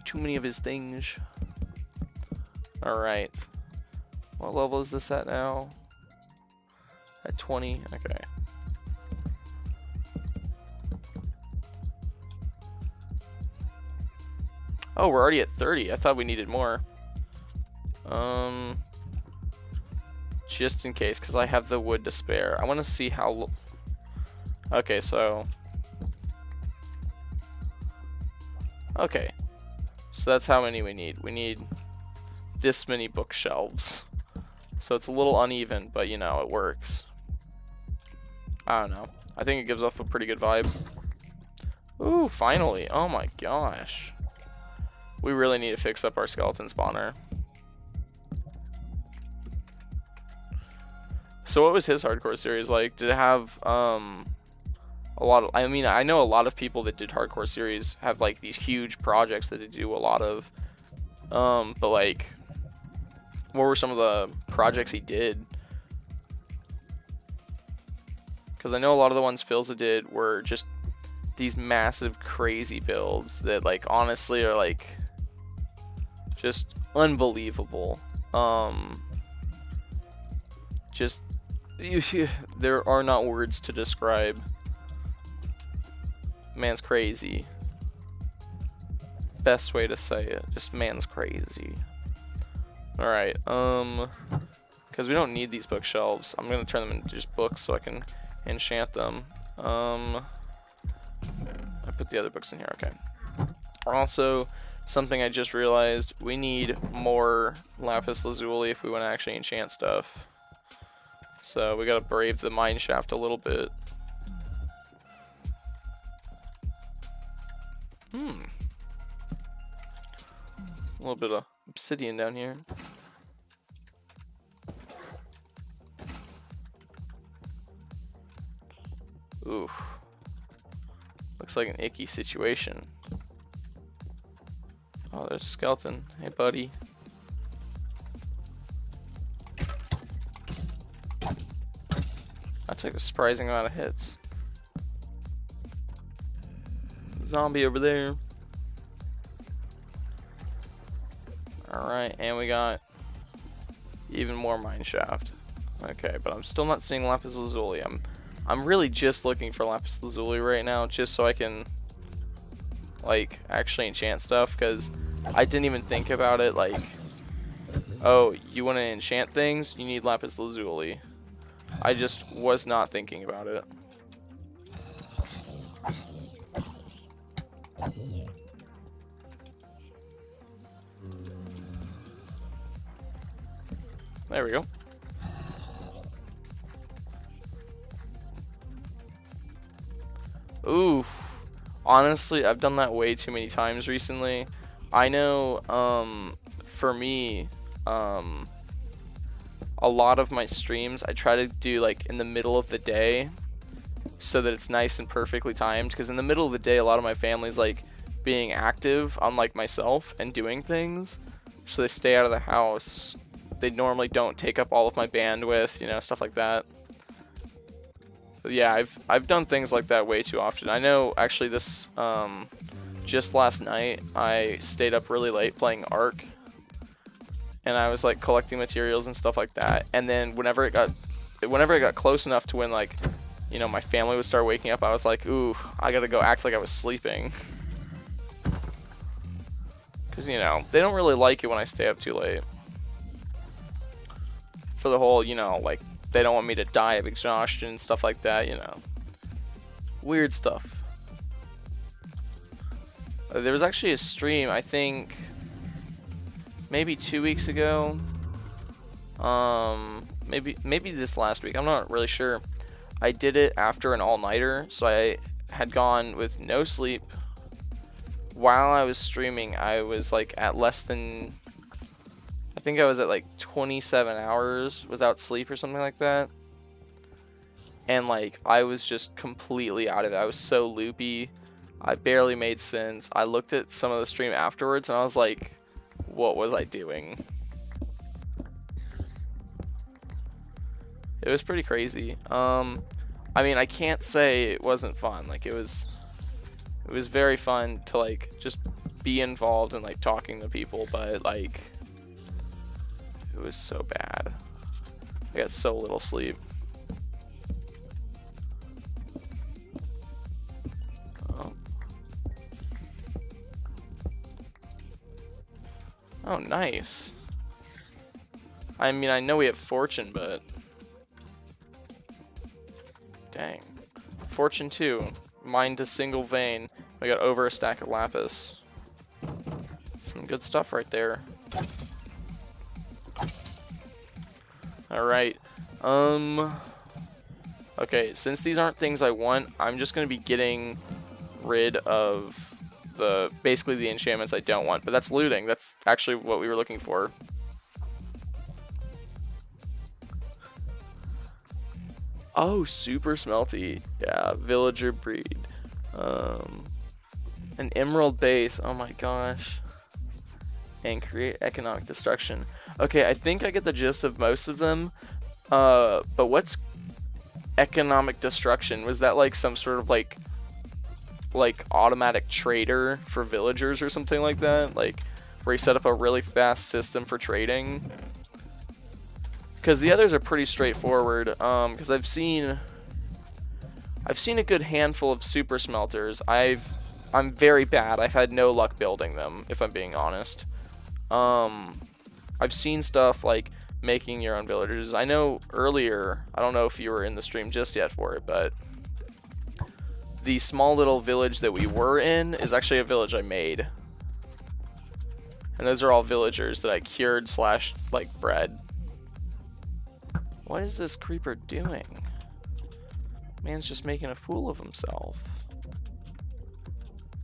too many of his things. Alright. What level is this at now? At 20? Okay. Oh, we're already at 30. I thought we needed more. Just in case, because I have the wood to spare. I want to see how... Okay, so... Okay. So that's how many we need. We need this many bookshelves. So it's a little uneven, but you know, it works. I don't know. I think it gives off a pretty good vibe. Ooh, finally. Oh my gosh. We really need to fix up our skeleton spawner. So what was his hardcore series like? Did it have a lot of... I mean, I know a lot of people that did hardcore series have like these huge projects that they do a lot of. But like, what were some of the projects he did? Because I know a lot of the ones Philza did were just these massive crazy builds that like honestly are like just unbelievable. Just there are not words to describe. Man's crazy. Best way to say it. Just man's crazy. Alright, because we don't need these bookshelves, I'm gonna turn them into just books so I can enchant them. I put the other books in here, okay. Also, something I just realized, we need more lapis lazuli if we want to actually enchant stuff. So we gotta brave the mine shaft a little bit. A little bit of obsidian down here. Oof. Looks like an icky situation. Oh, there's a skeleton. Hey, buddy. I took a surprising amount of hits. Zombie over there. Alright, and we got even more mine shaft. Okay, but I'm still not seeing lapis lazuli. I'm really just looking for lapis lazuli right now, just so I can like actually enchant stuff, because I didn't even think about it. Like, oh, you want to enchant things? You need lapis lazuli. I just was not thinking about it. There we go. Ooh. Honestly, I've done that way too many times recently. I know, for me, a lot of my streams, I try to do like in the middle of the day so that it's nice and perfectly timed. Because in the middle of the day, a lot of my family's like being active, unlike myself, and doing things. So they stay out of the house. They normally don't take up all of my bandwidth, you know, stuff like that. But yeah, I've done things like that way too often. I know actually this just last night I stayed up really late playing Ark, and I was like collecting materials and stuff like that. And then whenever it got close enough to when, like, you know, my family would start waking up, I was like, ooh, I gotta go act like I was sleeping. Because, you know, they don't really like it when I stay up too late. For the whole, you know, like, they don't want me to die of exhaustion and stuff like that, you know. Weird stuff. There was actually a stream, I think, maybe 2 weeks ago. Maybe this last week. I'm not really sure. I did it after an all-nighter, so I had gone with no sleep. While I was streaming, I was like at less than, I think I was at like 27 hours without sleep or something like that. And like, I was just completely out of it. I was so loopy. I barely made sense. I looked at some of the stream afterwards and I was like, what was I doing? It was pretty crazy. I mean, I can't say it wasn't fun. Like, it was very fun to like just be involved in like talking to people, but like, it was so bad. I got so little sleep. Oh, nice. I mean, I know we have fortune, but dang. Fortune 2. Mine to single vein. We got over a stack of lapis. Some good stuff right there. Alright. Okay, since these aren't things I want, I'm just gonna be getting rid of basically the enchantments I don't want. But that's looting. That's actually what we were looking for. Oh, super smelty. Yeah, villager breed. An emerald base. Oh my gosh. And create economic destruction. Okay, I think I get the gist of most of them. But what's economic destruction? Was that like some sort of like automatic trader for villagers or something like that? Like where you set up a really fast system for trading? Because the others are pretty straightforward. Because I've seen a good handful of super smelters. I'm very bad. I've had no luck building them, if I'm being honest. I've seen stuff like making your own villagers. I know earlier, I don't know if you were in the stream just yet for it, but the small little village that we were in is actually a village I made. And those are all villagers that I cured / like bred. What is this creeper doing? Man's just making a fool of himself.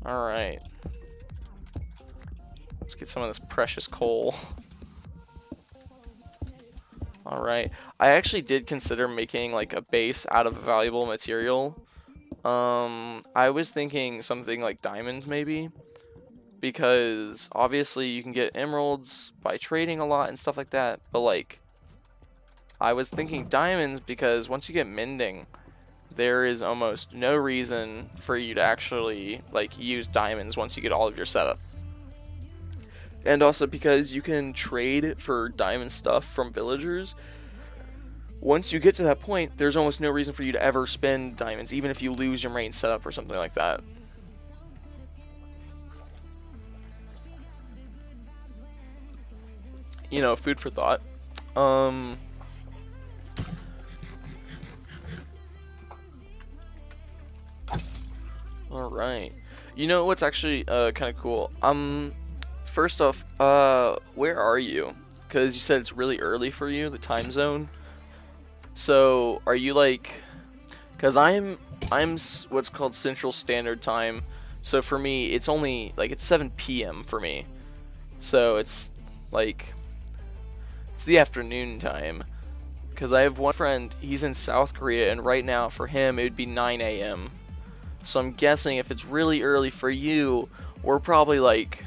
Alright. Let's get some of this precious coal. Alright. I actually did consider making like a base out of a valuable material. I was thinking something like diamonds maybe. Because obviously you can get emeralds by trading a lot and stuff like that. But like, I was thinking diamonds because once you get mending, there is almost no reason for you to actually like use diamonds once you get all of your setup. And also because you can trade for diamond stuff from villagers. Once you get to that point, there's almost no reason for you to ever spend diamonds, even if you lose your main setup or something like that. You know, food for thought. Alright. You know what's actually kind of cool? First off, where are you? Because you said it's really early for you, the time zone. So are you like? Because what's called Central Standard Time. So for me, it's only like it's 7 p.m. for me. So it's like it's the afternoon time. Because I have one friend, he's in South Korea, and right now for him it would be 9 a.m. So I'm guessing if it's really early for you, we're probably like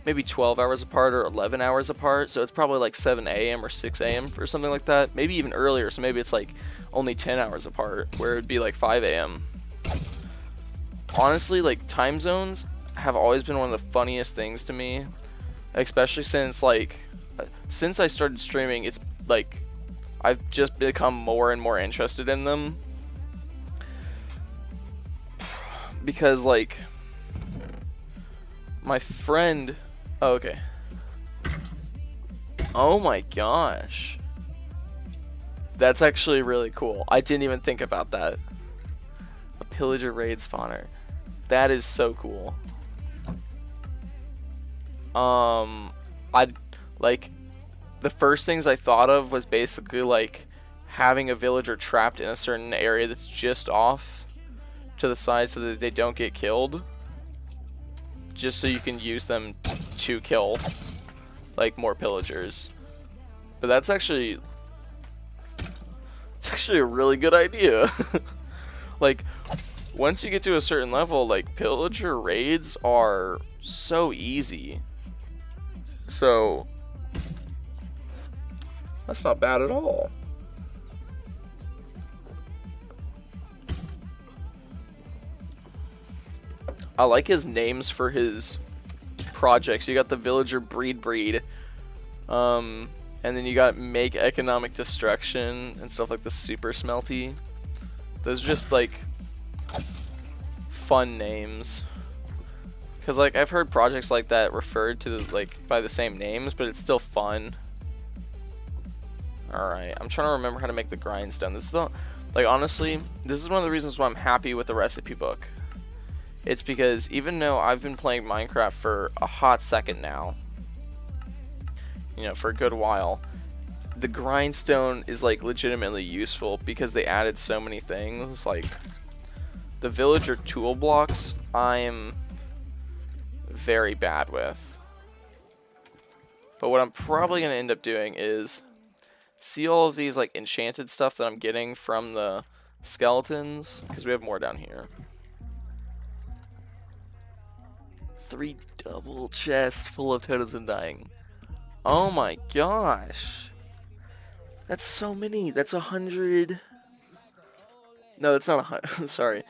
maybe 12 hours apart or 11 hours apart. So it's probably like 7 a.m. or 6 a.m. or something like that. Maybe even earlier. So maybe it's like only 10 hours apart, where it'd be like 5 a.m. Honestly, like time zones have always been one of the funniest things to me, especially since I started streaming. It's like I've just become more and more interested in them. Because, like, my friend... Oh, okay. Oh my gosh. That's actually really cool. I didn't even think about that. A pillager raid spawner. That is so cool. The first things I thought of was basically, like, having a villager trapped in a certain area that's just off to the side so that they don't get killed, just so you can use them to kill like more pillagers. But it's actually a really good idea. Like once you get to a certain level, like pillager raids are so easy, so that's not bad at all. I like his names for his projects. You got the villager breed, and then you got make economic destruction and stuff like the super smelty. Those are just like fun names. Cause like I've heard projects like that referred to like by the same names, but it's still fun. All right, I'm trying to remember how to make the grindstone. This is honestly, this is one of the reasons why I'm happy with the recipe book. It's because even though I've been playing Minecraft for a hot second now, you know, for a good while, the grindstone is like legitimately useful because they added so many things. Like the villager tool blocks, I'm very bad with. But what I'm probably going to end up doing is see all of these like enchanted stuff that I'm getting from the skeletons, because we have more down here. 3 double chests full of totems and dying. Oh my gosh. That's so many. That's 100. No, that's not 100. Sorry.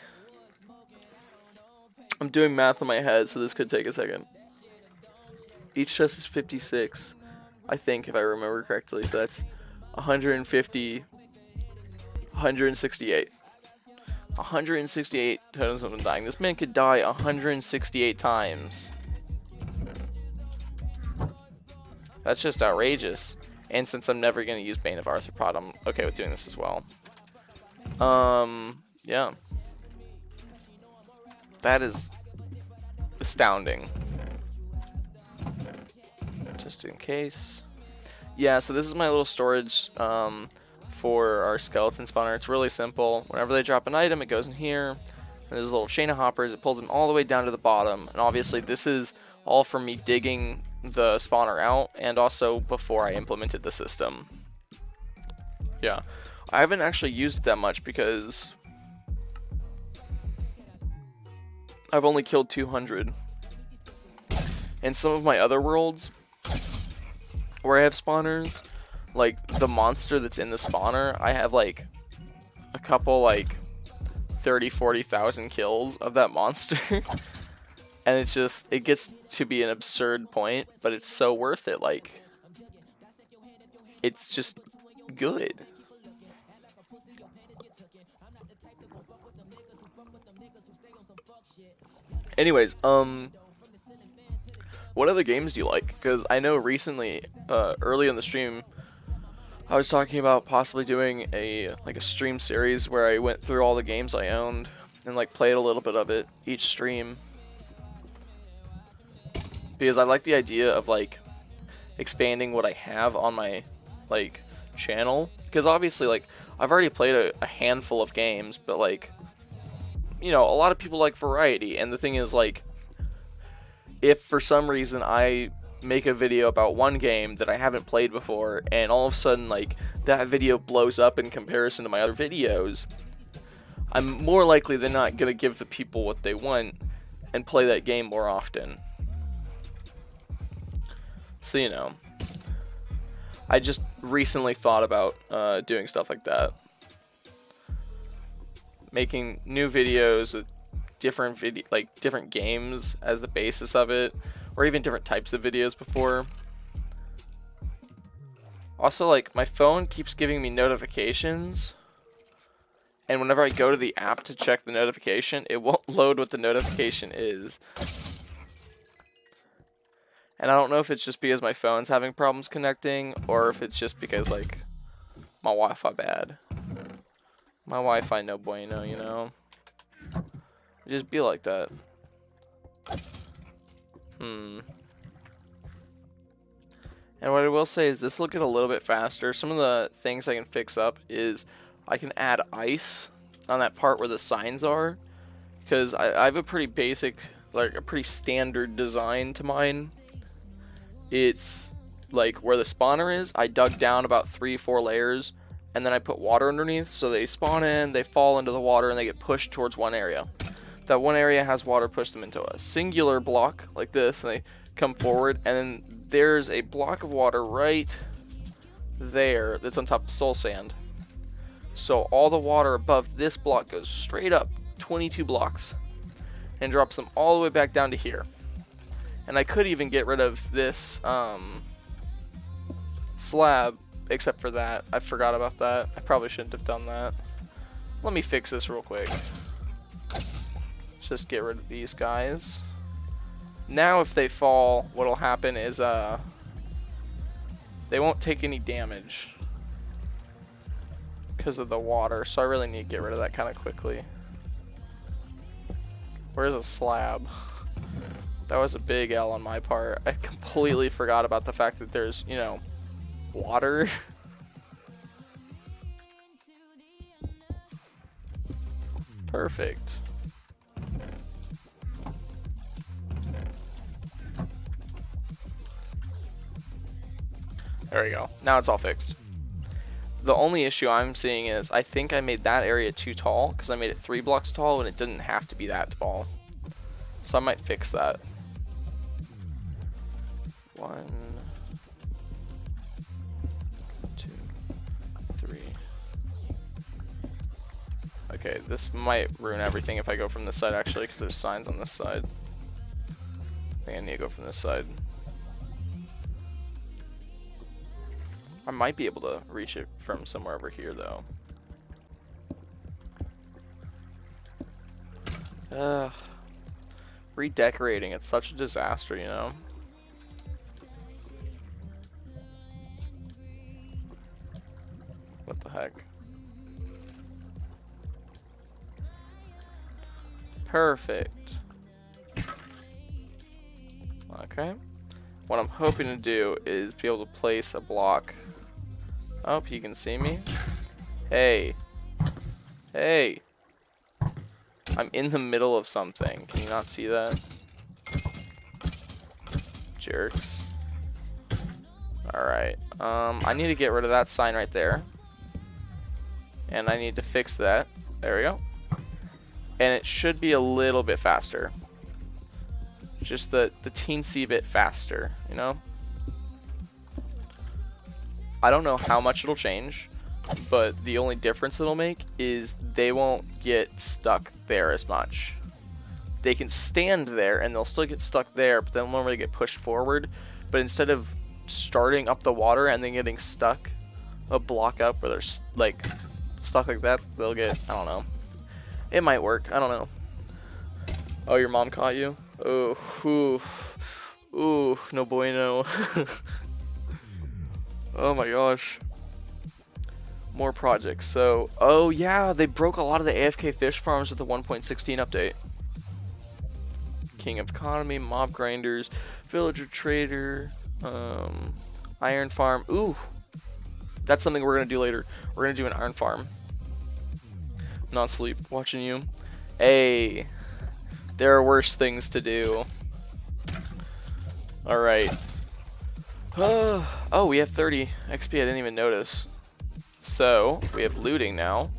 I'm doing math in my head, so this could take a second. Each chest is 56, I think, if I remember correctly. So that's 150, 168. 168 totems of dying. This man could die 168 times. That's just outrageous. And since I'm never going to use Bane of Arthropod, I'm okay with doing this as well. Yeah. That is astounding. Just in case. Yeah, so this is my little storage for our skeleton spawner. It's really simple. Whenever they drop an item, it goes in here. And there's a little chain of hoppers. It pulls them all the way down to the bottom. And obviously this is all from me digging the spawner out and also before I implemented the system. Yeah. I haven't actually used it that much because I've only killed 200. In some of my other worlds where I have spawners, like the monster that's in the spawner, I have like a couple like 30,000-40,000 kills of that monster. And it's just, it gets to be an absurd point, but it's so worth it. Like, it's just good. Anyways, what other games do you like? Because I know recently, early in the stream, I was talking about possibly doing a stream series where I went through all the games I owned and like played a little bit of it each stream, because I like the idea of like expanding what I have on my like channel, because obviously like I've already played a handful of games, but like, you know, a lot of people like variety, and the thing is like, if for some reason I make a video about one game that I haven't played before, and all of a sudden like that video blows up in comparison to my other videos, I'm more likely than not gonna give the people what they want and play that game more often. So, you know, I just recently thought about doing stuff like that, making new videos with different different games as the basis of it, or even different types of videos before. Also, like, my phone keeps giving me notifications, and whenever I go to the app to check the notification, it won't load what the notification is. And I don't know if it's just because my phone's having problems connecting, or if it's just because, like, my Wi-Fi bad. My Wi-Fi no bueno, you know? It just be like that. And what I will say is this will get a little bit faster. Some of the things I can fix up is I can add ice on that part where the signs are, because I have a pretty basic, like a pretty standard design to mine. It's like where the spawner is, I dug down about 3-4 layers, and then I put water underneath, so they spawn in, they fall into the water, and they get pushed towards one area. That one area has water push them into a singular block like this, and they come forward, and then there's a block of water right there that's on top of soul sand. So all the water above this block goes straight up 22 blocks and drops them all the way back down to here. And I could even get rid of this slab, except for that. I forgot about that. I probably shouldn't have done that. Let me fix this real quick. Just get rid of these guys. Now if they fall, what'll happen is they won't take any damage because of the water, so I really need to get rid of that kind of quickly. Where's a slab? That was a big L on my part. I completely forgot about the fact that there's, you know, water. Perfect. There we go. Now it's all fixed. The only issue I'm seeing is I think I made that area too tall, because I made it 3 blocks tall and it didn't have to be that tall. So I might fix that. 1, 2, 3. Okay, this might ruin everything if I go from this side actually, because there's signs on this side. I think I need to go from this side. I might be able to reach it from somewhere over here, though. Redecorating, it's such a disaster, you know? What the heck? Perfect. Okay. What I'm hoping to do is be able to place a block. Oh, you can see me. Hey. Hey. I'm in the middle of something. Can you not see that? Jerks. Alright. I need to get rid of that sign right there. And I need to fix that. There we go. And it should be a little bit faster. Just the teensy bit faster, you know? I don't know how much it'll change, but the only difference it'll make is they won't get stuck there as much. They can stand there and they'll still get stuck there, but they'll normally get pushed forward. But instead of starting up the water and then getting stuck a block up where they're like stuck like that, they'll get, I don't know. It might work, I don't know. Oh, your mom caught you? Oh, ooh, no bueno. Oh my gosh. More projects. So, oh yeah, they broke a lot of the AFK fish farms with the 1.16 update. King of Economy, Mob Grinders, Villager Trader, Iron Farm. Ooh, that's something we're gonna do later. We're gonna do an Iron Farm. Not sleep, watching you. Hey, there are worse things to do. All right. Oh, we have 30 XP. I didn't even notice. So we have looting now.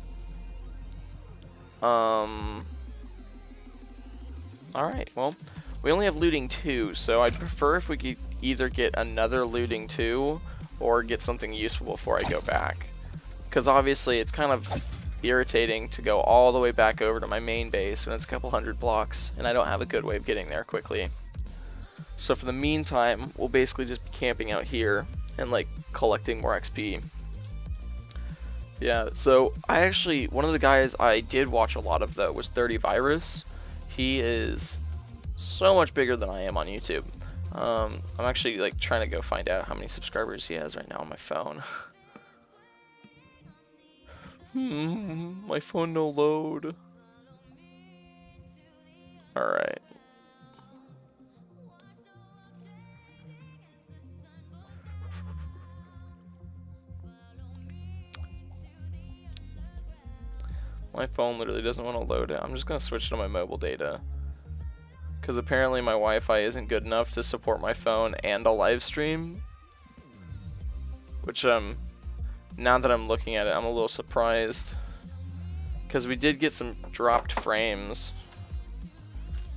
Alright, well, we only have looting 2, so I'd prefer if we could either get another looting 2 or get something useful before I go back. Because obviously it's kind of irritating to go all the way back over to my main base when it's a couple hundred blocks, and I don't have a good way of getting there quickly. So for the meantime, we'll basically just be camping out here and like collecting more XP. Yeah, so one of the guys I did watch a lot of though was 30 Virus. He is so much bigger than I am on YouTube. I'm actually like trying to go find out how many subscribers he has right now on my phone. My phone no load. Alright. My phone literally doesn't want to load it. I'm just going to switch to my mobile data. Because apparently my Wi-Fi isn't good enough to support my phone and a live stream. Which, now that I'm looking at it, I'm a little surprised. Because we did get some dropped frames.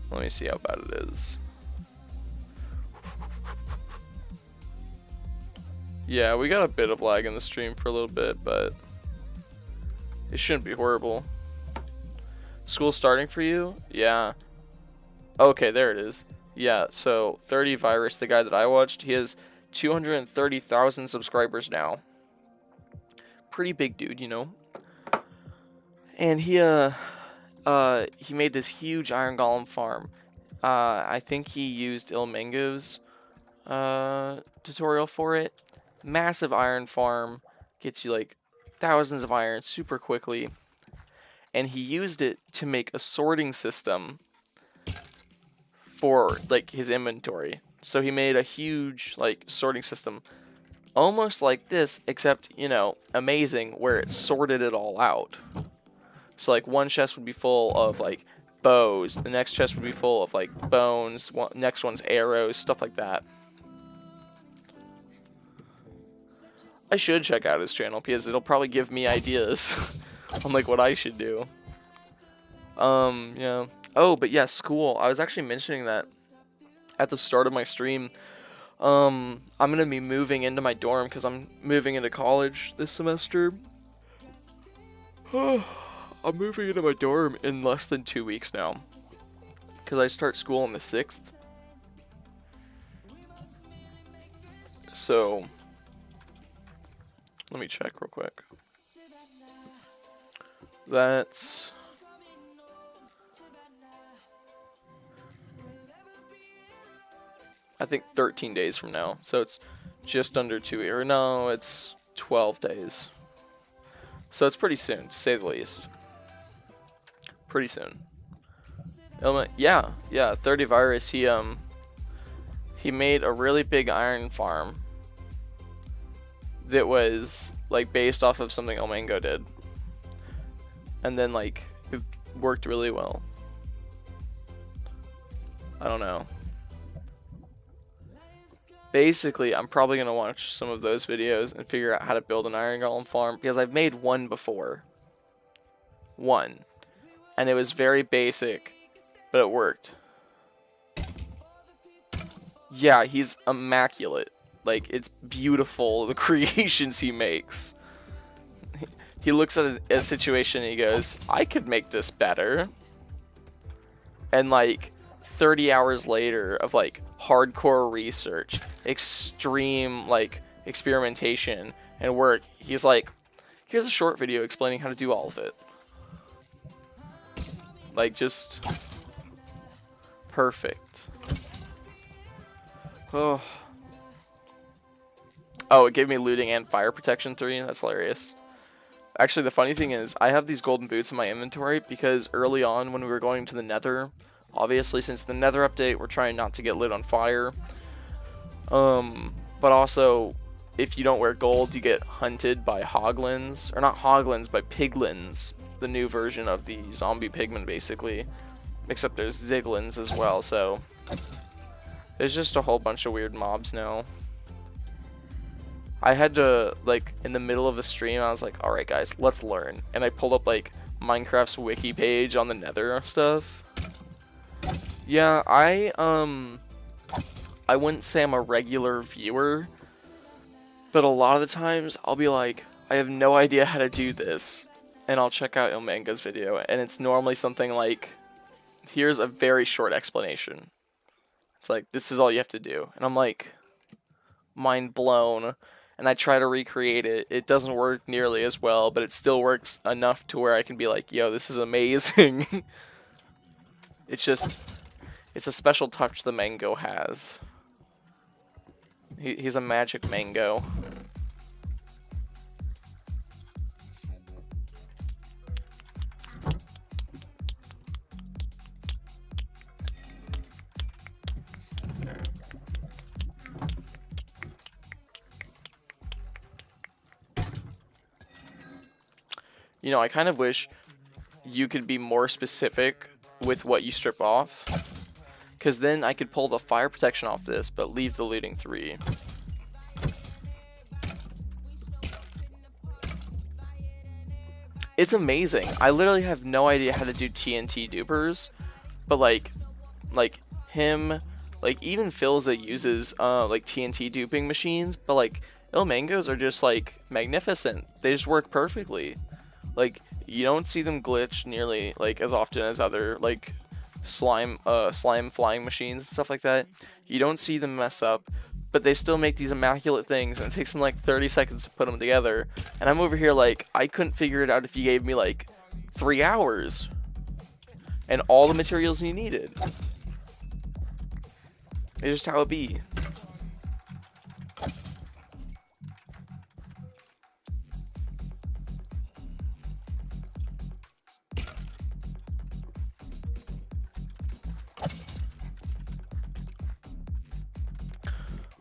Let me see how bad it is. Yeah, we got a bit of lag in the stream for a little bit, but it shouldn't be horrible. School starting for you? Yeah. Okay, there it is. Yeah, so 30 Virus, the guy that I watched, he has 230,000 subscribers now. Pretty big dude, you know. And he made this huge Iron Golem farm. I think he used Ilmango's tutorial for it. Massive iron farm, gets you like thousands of iron super quickly, and he used it to make a sorting system for like his inventory. So he made a huge like sorting system, almost like this, except, you know, amazing, where it sorted it all out. So like one chest would be full of like bows, the next chest would be full of like bones, next one's arrows, stuff like that. I should check out his channel because it'll probably give me ideas on like what I should do. Yeah. Oh, but yeah, school. I was actually mentioning that at the start of my stream. I'm gonna be moving into my dorm because I'm moving into college this semester. I'm moving into my dorm in less than 2 weeks now because I start school on the 6th. So let me check real quick. That's I think 13 days from now. So it's just under 2 years. Or no, it's 12 days. So it's pretty soon, to say the least. Pretty soon. Yeah, 30 Virus, he made a really big iron farm that was like based off of something Ilmango did, and then like it worked really well. I don't know. Basically, I'm probably gonna watch some of those videos and figure out how to build an iron golem farm, because I've made one before. One. And it was very basic, but it worked. Yeah, he's immaculate. Like, it's beautiful, the creations he makes. He looks at a situation and he goes, I could make this better. And like 30 hours later of like hardcore research, extreme like experimentation and work, he's like, here's a short video explaining how to do all of it. Like, just perfect. Oh, it gave me looting and fire protection 3. That's hilarious. Actually, the funny thing is, I have these golden boots in my inventory because early on when we were going to the Nether, obviously since the Nether update, we're trying not to get lit on fire. But also, if you don't wear gold, you get hunted by hoglins, or not hoglins, but piglins, the new version of the zombie pigmen, basically. Except there's ziglins as well, so there's just a whole bunch of weird mobs now. I had to, like, in the middle of a stream, I was like, alright guys, let's learn. And I pulled up, like, Minecraft's wiki page on the Nether stuff. Yeah, I wouldn't say I'm a regular viewer, but a lot of the times I'll be like, I have no idea how to do this, and I'll check out Ilmanga's video, and it's normally something like, here's a very short explanation. It's like, this is all you have to do, and I'm like, mind blown, and I try to recreate it. It doesn't work nearly as well, but it still works enough to where I can be like, yo, this is amazing. It's just, it's a special touch the mango has. He's a magic mango. You know, I kind of wish you could be more specific with what you strip off, because then I could pull the fire protection off this, but leave the looting 3. It's amazing. I literally have no idea how to do TNT dupers, but like him, like even Philza uses like TNT duping machines, but like Ilmangos are just like magnificent. They just work perfectly. Like you don't see them glitch nearly like as often as other like slime flying machines and stuff like that. You don't see them mess up, but they still make these immaculate things, and it takes them like 30 seconds to put them together. And I'm over here like, I couldn't figure it out if you gave me like 3 hours and all the materials you needed. It's just how it be.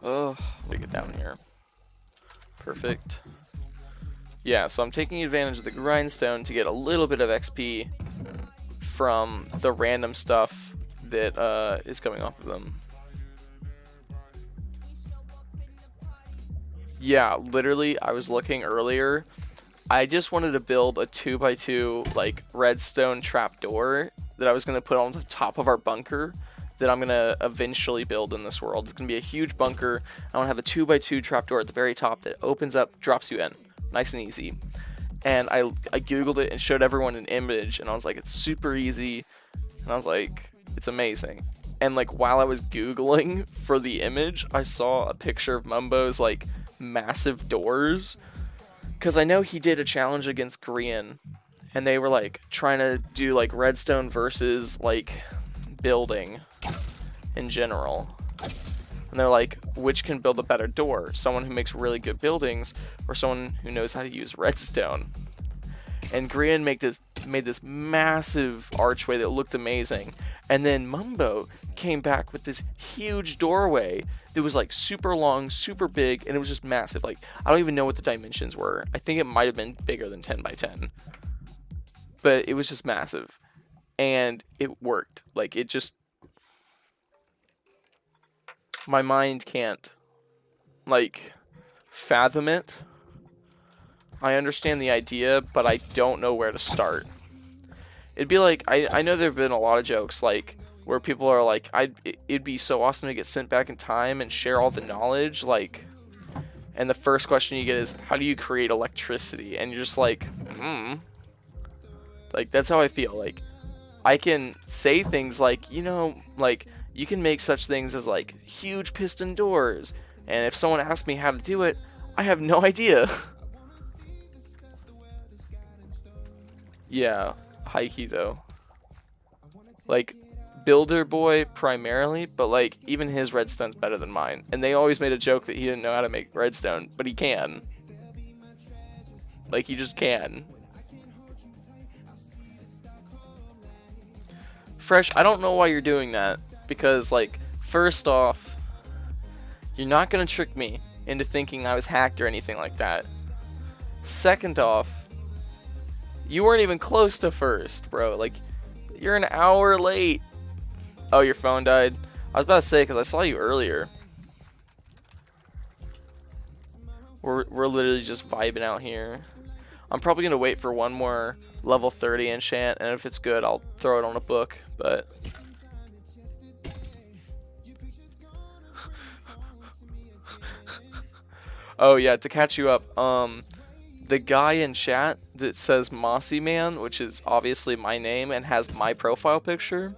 Oh, let me get down here. Perfect. Yeah, so I'm taking advantage of the grindstone to get a little bit of XP from the random stuff that is coming off of them. Yeah, literally, I was looking earlier. I just wanted to build a 2x2 like redstone trapdoor that I was going to put on the top of our bunker that I'm going to eventually build in this world. It's going to be a huge bunker. I want to have a 2x2 trapdoor at the very top that opens up, drops you in. Nice and easy. And I googled it and showed everyone an image, and I was like, it's super easy. And I was like, it's amazing. And like while I was googling for the image, I saw a picture of Mumbo's like massive doors, because I know he did a challenge against Korean, and they were like trying to do like redstone versus like building in general, and they're like, which can build a better door, someone who makes really good buildings or someone who knows how to use redstone? And Korean made this massive archway that looked amazing, and then Mumbo came back with this huge doorway that was like super long, super big, and it was just massive. Like, I don't even know what the dimensions were. I think it might have been bigger than 10 by 10, but it was just massive, and it worked. Like, it just, my mind can't like fathom it. I understand the idea, but I don't know where to start. It'd be like, I know there have been a lot of jokes like where people are like, it'd be so awesome to get sent back in time and share all the knowledge, like, and the first question you get is, how do you create electricity? And you're just like, like, that's how I feel. Like, I can say things like, you know, like, you can make such things as like huge piston doors, and if someone asks me how to do it, I have no idea. Yeah, high-key though. Like, Builder Boy primarily, but like, even his redstone's better than mine. And they always made a joke that he didn't know how to make redstone, but he can. Like, you just can. Fresh, I don't know why you're doing that. Because, like, first off, you're not gonna trick me into thinking I was hacked or anything like that. Second off, you weren't even close to first, bro. Like, you're an hour late. Oh, your phone died? I was about to say, because I saw you earlier. We're literally just vibing out here. I'm probably going to wait for one more level 30 enchant, and if it's good, I'll throw it on a book, but... Oh, yeah, to catch you up, the guy in chat that says Mossy Man, which is obviously my name and has my profile picture,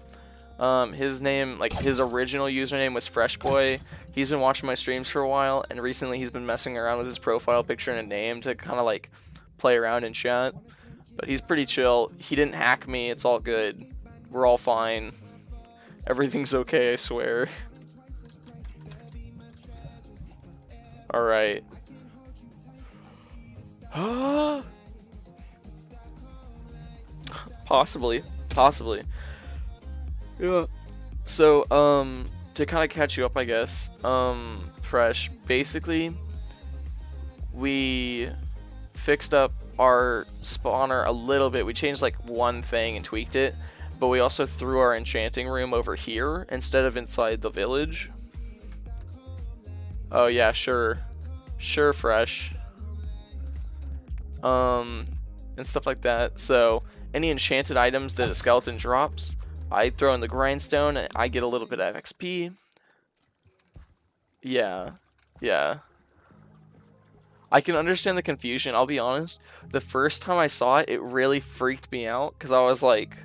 his name, like, his original username was Freshboy. He's been watching my streams for a while, and recently he's been messing around with his profile picture and a name to kind of, like, play around in chat. But he's pretty chill. He didn't hack me. It's all good. We're all fine. Everything's okay, I swear. Alright. Possibly. Yeah. So, to kind of catch you up, I guess, Fresh, basically, we fixed up our spawner a little bit. We changed, like, one thing and tweaked it, but we also threw our enchanting room over here instead of inside the village. Oh, yeah, sure. Sure, Fresh. And stuff like that. So, any enchanted items that a skeleton drops, I throw in the grindstone and I get a little bit of XP. Yeah. I can understand the confusion, I'll be honest. The first time I saw it, it really freaked me out, because I was like,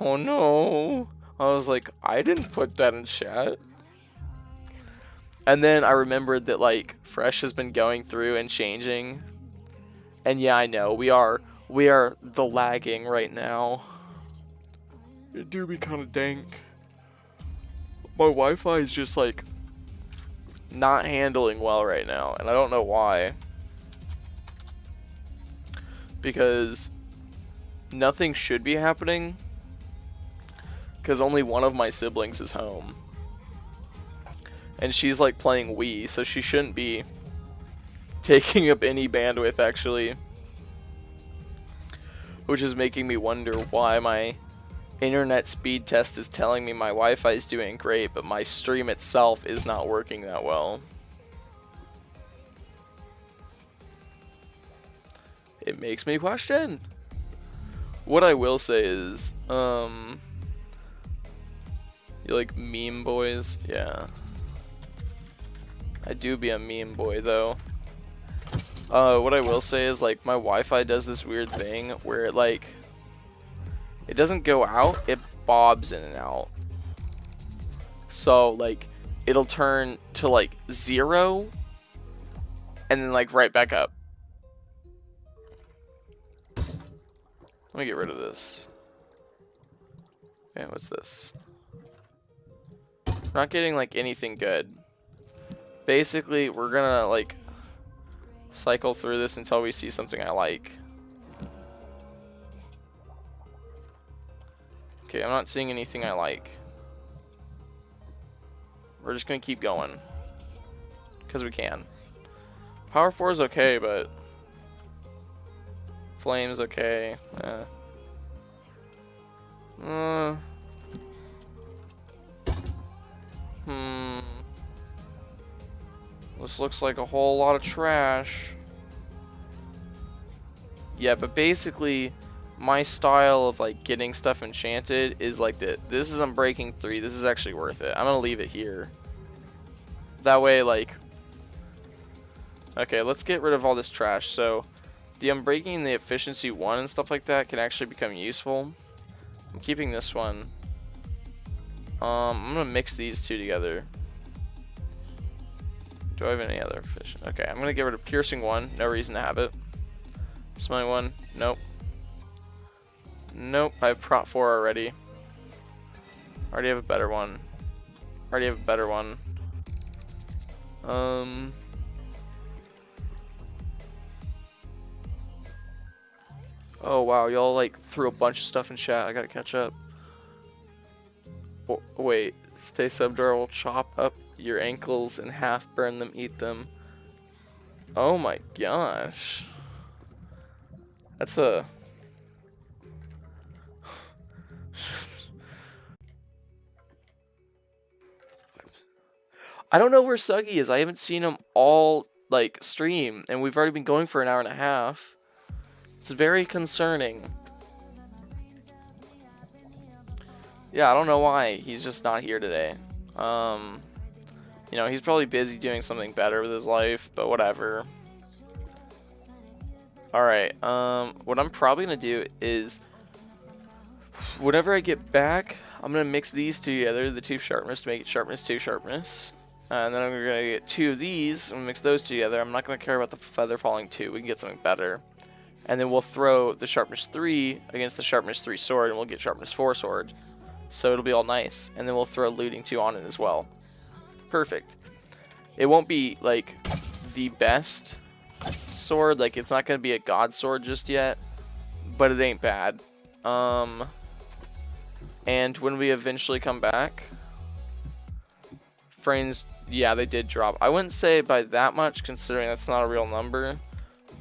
oh no. I was like, I didn't put that in chat. And then I remembered that, like, Fresh has been going through and changing. And yeah, I know, we are the lagging right now. It do be kind of dank. My Wi-Fi is just, like, not handling well right now, and I don't know why. Because nothing should be happening, because only one of my siblings is home. And she's, like, playing Wii, so she shouldn't be taking up any bandwidth, actually. Which is making me wonder why my internet speed test is telling me my Wi-Fi is doing great, but my stream itself is not working that well. It makes me question. What I will say is, you like meme boys? Yeah. I do be a meme boy, though. What I will say is, like, my Wi-Fi does this weird thing where it, like, it doesn't go out, it bobs in and out. So, like, it'll turn to, like, 0, and then, like, right back up. Let me get rid of this. Okay, what's this? Not getting, like, anything good. Basically, we're gonna, like, cycle through this until we see something I like. Okay, I'm not seeing anything I like. We're just gonna keep going. Because we can. Power 4 is okay, but... Flame's okay. This looks like a whole lot of trash. Yeah, but basically, my style of, like, getting stuff enchanted is like that. This is Unbreaking 3. This is actually worth it. I'm gonna leave it here. That way, like... Okay, let's get rid of all this trash. So, the Unbreaking and the Efficiency 1 and stuff like that can actually become useful. I'm keeping this one. I'm gonna mix these two together. Do I have any other fish? Okay, I'm gonna get rid of Piercing 1. No reason to have it. Smelling 1. Nope. Nope. I have Prot 4 already. Already have a better one. Already have a better one. Oh wow, y'all like threw a bunch of stuff in chat. I gotta catch up. Wait, stay subdural. Will chop up your ankles in half, burn them, eat them. Oh my gosh. That's a... I don't know where Suggy is. I haven't seen him all, like, stream, and we've already been going for an hour and a half. It's very concerning. Yeah, I don't know why he's just not here today. You know, he's probably busy doing something better with his life, but whatever. Alright, what I'm probably gonna do is, whenever I get back, I'm gonna mix these two together, the 2 sharpness, to make it sharpness 2 sharpness. And then I'm gonna get 2 of these and mix those together. I'm not gonna care about the feather falling 2. We can get something better. And then we'll throw the sharpness 3 against the sharpness 3 sword, and we'll get sharpness 4 sword. So it'll be all nice. And then we'll throw looting 2 on it as well. Perfect. It won't be like the best sword. Like, it's not gonna be a god sword just yet, but it ain't bad. And when we eventually come back, frames, yeah, they did drop. I wouldn't say by that much, considering that's not a real number,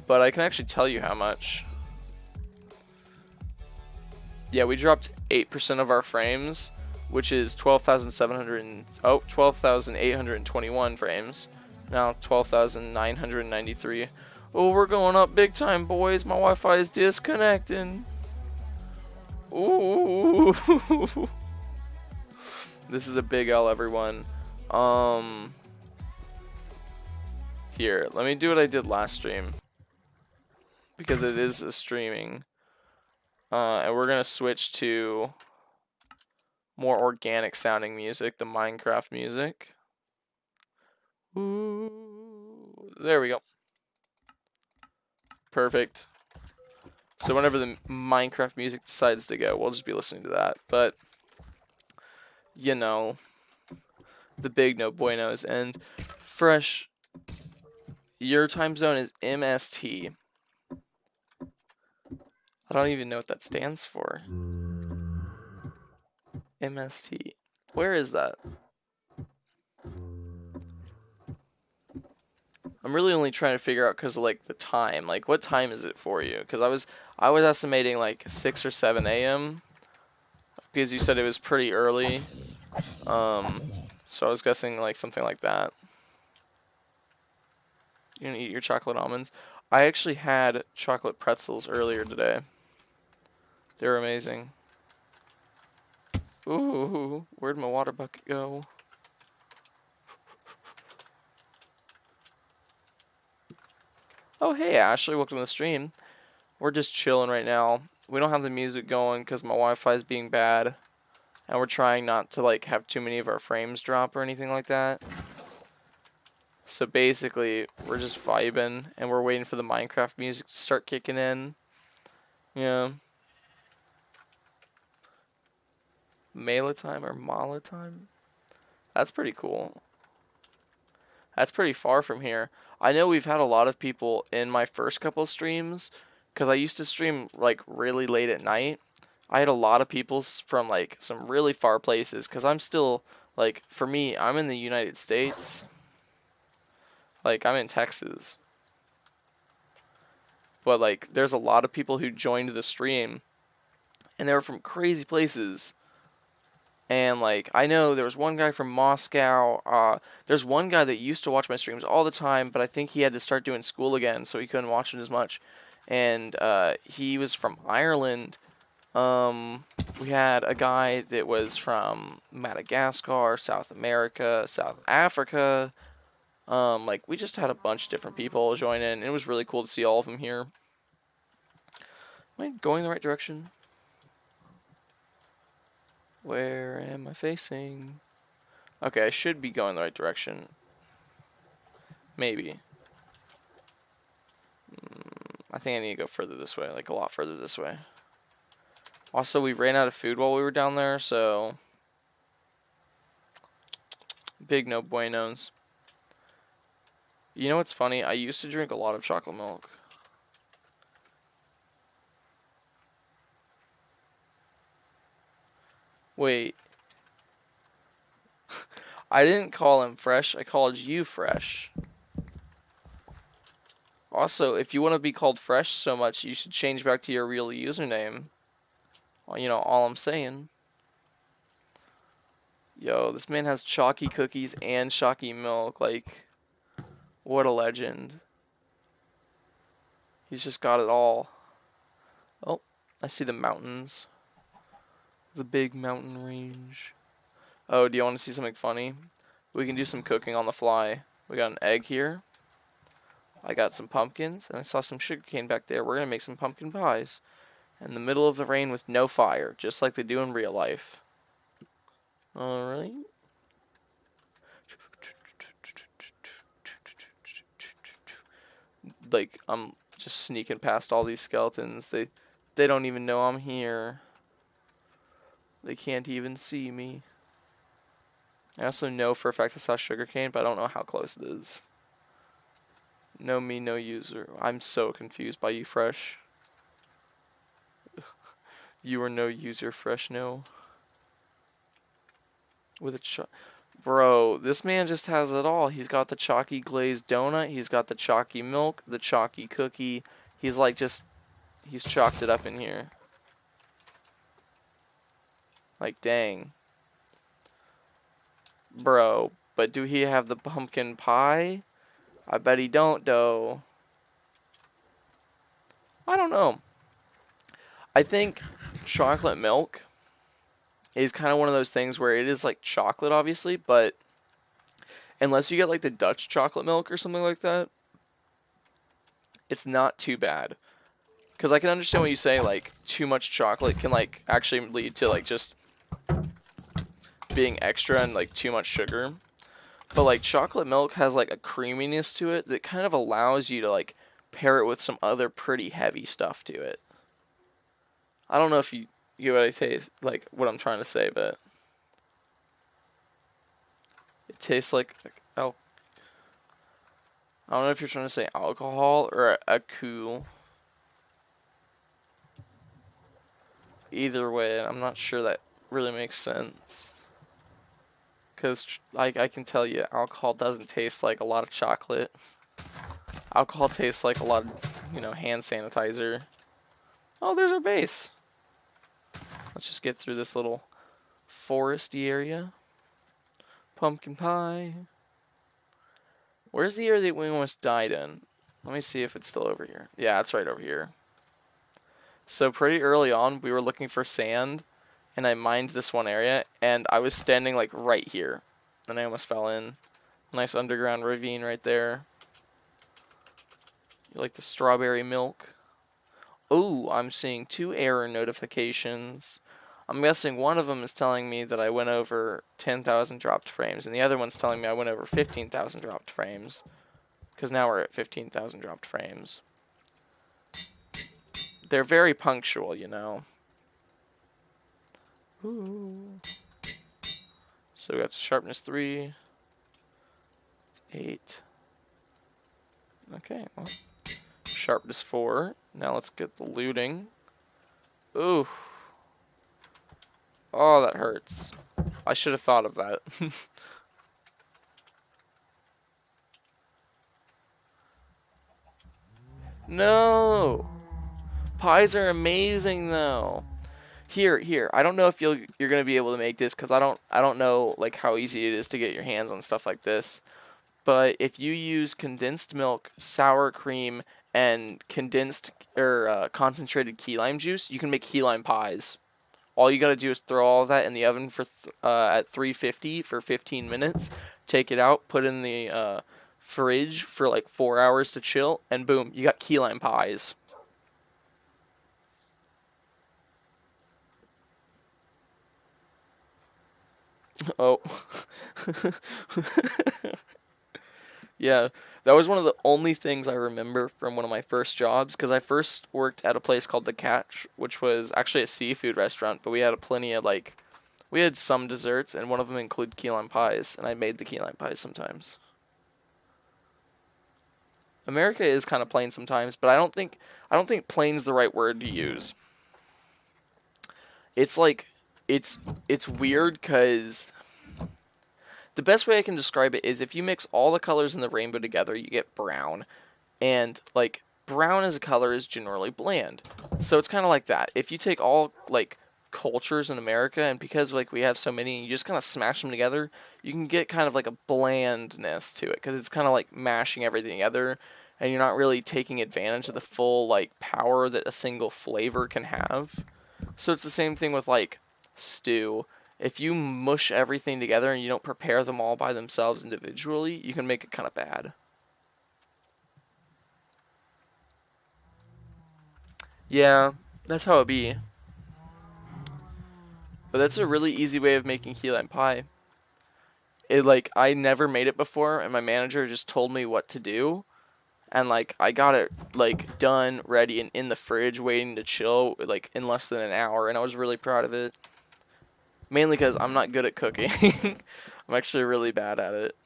but I can actually tell you how much. Yeah, we dropped 8% of our frames, which is 12,821 frames. Now 12,993. Oh, we're going up big time, boys. My Wi-Fi is disconnecting. Ooh. This is a big L, everyone. Here, let me do what I did last stream, because it is a streaming. And we're gonna switch to more organic sounding music, the Minecraft music. Ooh, there we go. Perfect. So whenever the Minecraft music decides to go, we'll just be listening to that. But, you know, the big no buenos. And Fresh, your time zone is MST. I don't even know what that stands for. MST. Where is that? I'm really only trying to figure out because of like the time. Like, what time is it for you? Because I was estimating like 6 or 7 a.m. because you said it was pretty early. So I was guessing like something like that. You gonna eat your chocolate almonds? I actually had chocolate pretzels earlier today. They're amazing. Ooh, where'd my water bucket go? Oh, hey, Ashley, welcome to the stream. We're just chilling right now. We don't have the music going because my Wi-Fi is being bad. And we're trying not to, like, have too many of our frames drop or anything like that. So basically, we're just vibing, and we're waiting for the Minecraft music to start kicking in. Yeah. Mela time or Mala time? That's pretty cool. That's pretty far from here. I know we've had a lot of people in my first couple streams, because I used to stream like really late at night. I had a lot of people from like some really far places, because I'm still, like, for me, I'm in the United States. Like, I'm in Texas. But like, there's a lot of people who joined the stream, and they were from crazy places. And like, I know there was one guy from Moscow. There's one guy that used to watch my streams all the time, but I think he had to start doing school again, so he couldn't watch it as much. And he was from Ireland. We had a guy that was from Madagascar, South America, South Africa. Like, we just had a bunch of different people join in. It was really cool to see all of them here. Am I going the right direction? Where am I facing? Okay, I should be going the right direction. Maybe. I think I need to go further this way, like a lot further this way. Also, we ran out of food while we were down there, so big no buenos. You know what's funny? I used to drink a lot of chocolate milk. Wait. I didn't call him fresh. I called you fresh. Also, if you want to be called fresh so much, you should change back to your real username. Well, you know, all I'm saying. Yo, this man has chalky cookies and chalky milk. Like, what a legend. He's just got it all. Oh, I see the mountains. The big mountain range. Oh, do you want to see something funny? We can do some cooking on the fly. We got an egg here. I got some pumpkins, and I saw some sugarcane back there. We're going to make some pumpkin pies. In the middle of the rain with no fire, just like they do in real life. Alright. Like, I'm just sneaking past all these skeletons. They don't even know I'm here. They can't even see me. I also know for a fact I saw sugarcane, but I don't know how close it is. No me, no user. I'm so confused by you, Fresh. You are no user, Fresh, no. With a Bro, this man just has it all. He's got the chalky glazed donut. He's got the chalky milk, the chalky cookie. He's like he's chalked it up in here. Like, dang. Bro, but do he have the pumpkin pie? I bet he don't, though. I don't know. I think chocolate milk is kind of one of those things where it is like chocolate, obviously, but unless you get like the Dutch chocolate milk or something like that, it's not too bad. Because I can understand what you say, like, too much chocolate can, like, actually lead to, like, just being extra and, like, too much sugar. But, like, chocolate milk has, like, a creaminess to it that kind of allows you to, like, pair it with some other pretty heavy stuff to it. I don't know if you get what I say, like, what I'm trying to say, but it tastes like I don't know if you're trying to say alcohol or a cool. Either way, I'm not sure that really makes sense. Because I can tell you, alcohol doesn't taste like a lot of chocolate. Alcohol tastes like a lot of, you know, hand sanitizer. Oh, there's our base. Let's just get through this little foresty area. Pumpkin pie. Where's the area that we almost died in? Let me see if it's still over here. Yeah, it's right over here. So pretty early on, we were looking for sand, and I mined this one area, and I was standing like right here, and I almost fell in. Nice underground ravine right there. You like the strawberry milk? Oh, I'm seeing 2 error notifications. I'm guessing one of them is telling me that I went over 10,000 dropped frames, and the other one's telling me I went over 15,000 dropped frames. Because now we're at 15,000 dropped frames. They're very punctual, you know. Ooh. So we got sharpness 3. 8. Okay, well. Sharpness 4. Now let's get the looting. Ooh. Oh, that hurts. I should have thought of that. No! Pies are amazing though. Here. I don't know if you're gonna be able to make this because I don't know like how easy it is to get your hands on stuff like this. But if you use condensed milk, sour cream, and condensed or concentrated key lime juice, you can make key lime pies. All you gotta do is throw all of that in the oven for at 350 for 15 minutes. Take it out, put it in the fridge for like 4 hours to chill, and boom, you got key lime pies. Oh. Yeah, that was one of the only things I remember from one of my first jobs, because I first worked at a place called The Catch, which was actually a seafood restaurant, but we had plenty of, like, we had some desserts, and one of them included key lime pies, and I made the key lime pies sometimes. America is kind of plain sometimes, but I don't think plain's the right word to use. It's like it's weird because the best way I can describe it is if you mix all the colors in the rainbow together, you get brown. And like brown as a color is generally bland. So it's kind of like that. If you take all like cultures in America, and because like we have so many, you just kind of smash them together, you can get kind of like a blandness to it because it's kind of like mashing everything together, and you're not really taking advantage of the full like power that a single flavor can have. So it's the same thing with like stew. If you mush everything together and you don't prepare them all by themselves individually, you can make it kind of bad. Yeah, that's how it be. But that's a really easy way of making key lime pie. It like I never made it before, and my manager just told me what to do, and like I got it like done, ready, and in the fridge, waiting to chill like in less than an hour, and I was really proud of it. Mainly because I'm not good at cooking. I'm actually really bad at it.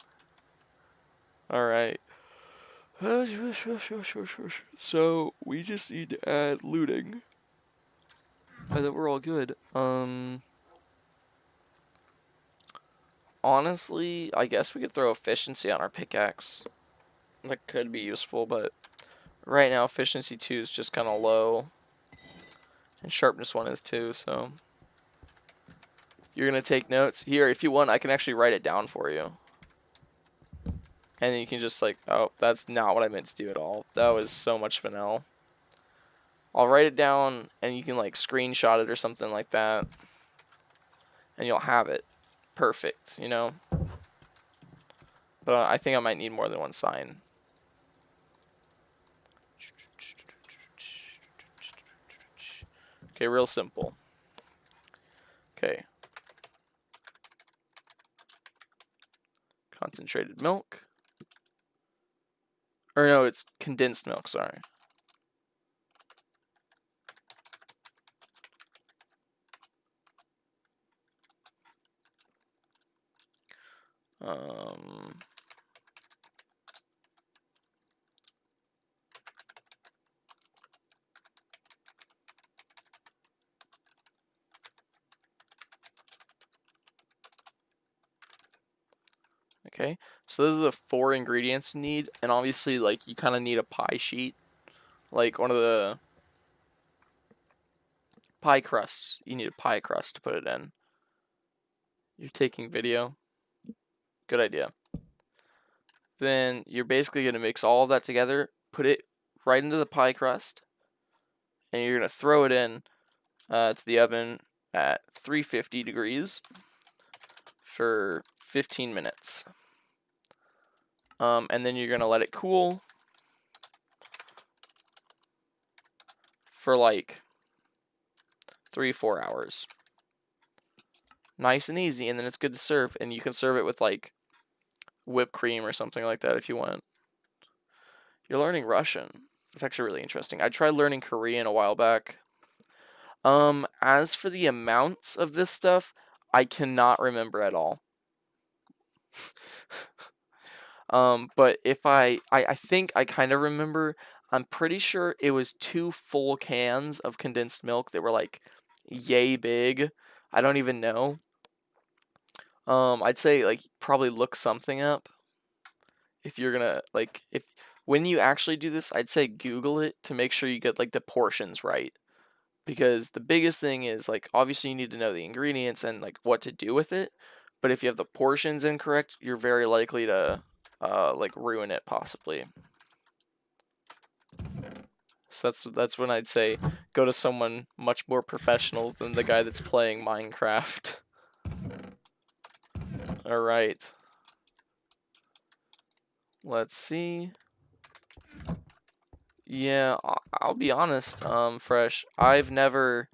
All right. So we just need to add looting. I think we're all good. Honestly, I guess we could throw efficiency on our pickaxe. That could be useful, but right now efficiency 2 is just kind of low. And sharpness 1 is too, so. You're going to take notes. Here, if you want, I can actually write it down for you. And then you can just like, oh, that's not what I meant to do at all. That was so much vanilla. I'll write it down, and you can like screenshot it or something like that. And you'll have it. Perfect, you know? But I think I might need more than one sign. Okay, real simple. Okay. Concentrated milk. Or no, it's condensed milk, sorry. Okay, so those are the 4 ingredients you need, and obviously, like, you kind of need a pie sheet, like one of the pie crusts. You need a pie crust to put it in. You're taking video. Good idea. Then you're basically going to mix all of that together, put it right into the pie crust, and you're going to throw it in to the oven at 350 degrees for 15 minutes. And then you're going to let it cool for like 3-4 hours. Nice and easy, and then it's good to serve, and you can serve it with like whipped cream or something like that if you want. You're learning Russian. It's actually really interesting. I tried learning Korean a while back. As for the amounts of this stuff, I cannot remember at all. But if I think I kind of remember. I'm pretty sure it was 2 full cans of condensed milk that were like yay big. I don't even know. I'd say like probably look something up if you're gonna like if when you actually do this, I'd say Google it to make sure you get like the portions right. Because the biggest thing is like obviously you need to know the ingredients and like what to do with it. But if you have the portions incorrect, you're very likely to like ruin it possibly. So that's when I'd say go to someone much more professional than the guy that's playing Minecraft. All right. Let's see. Yeah, I'll be honest, Fresh. I've never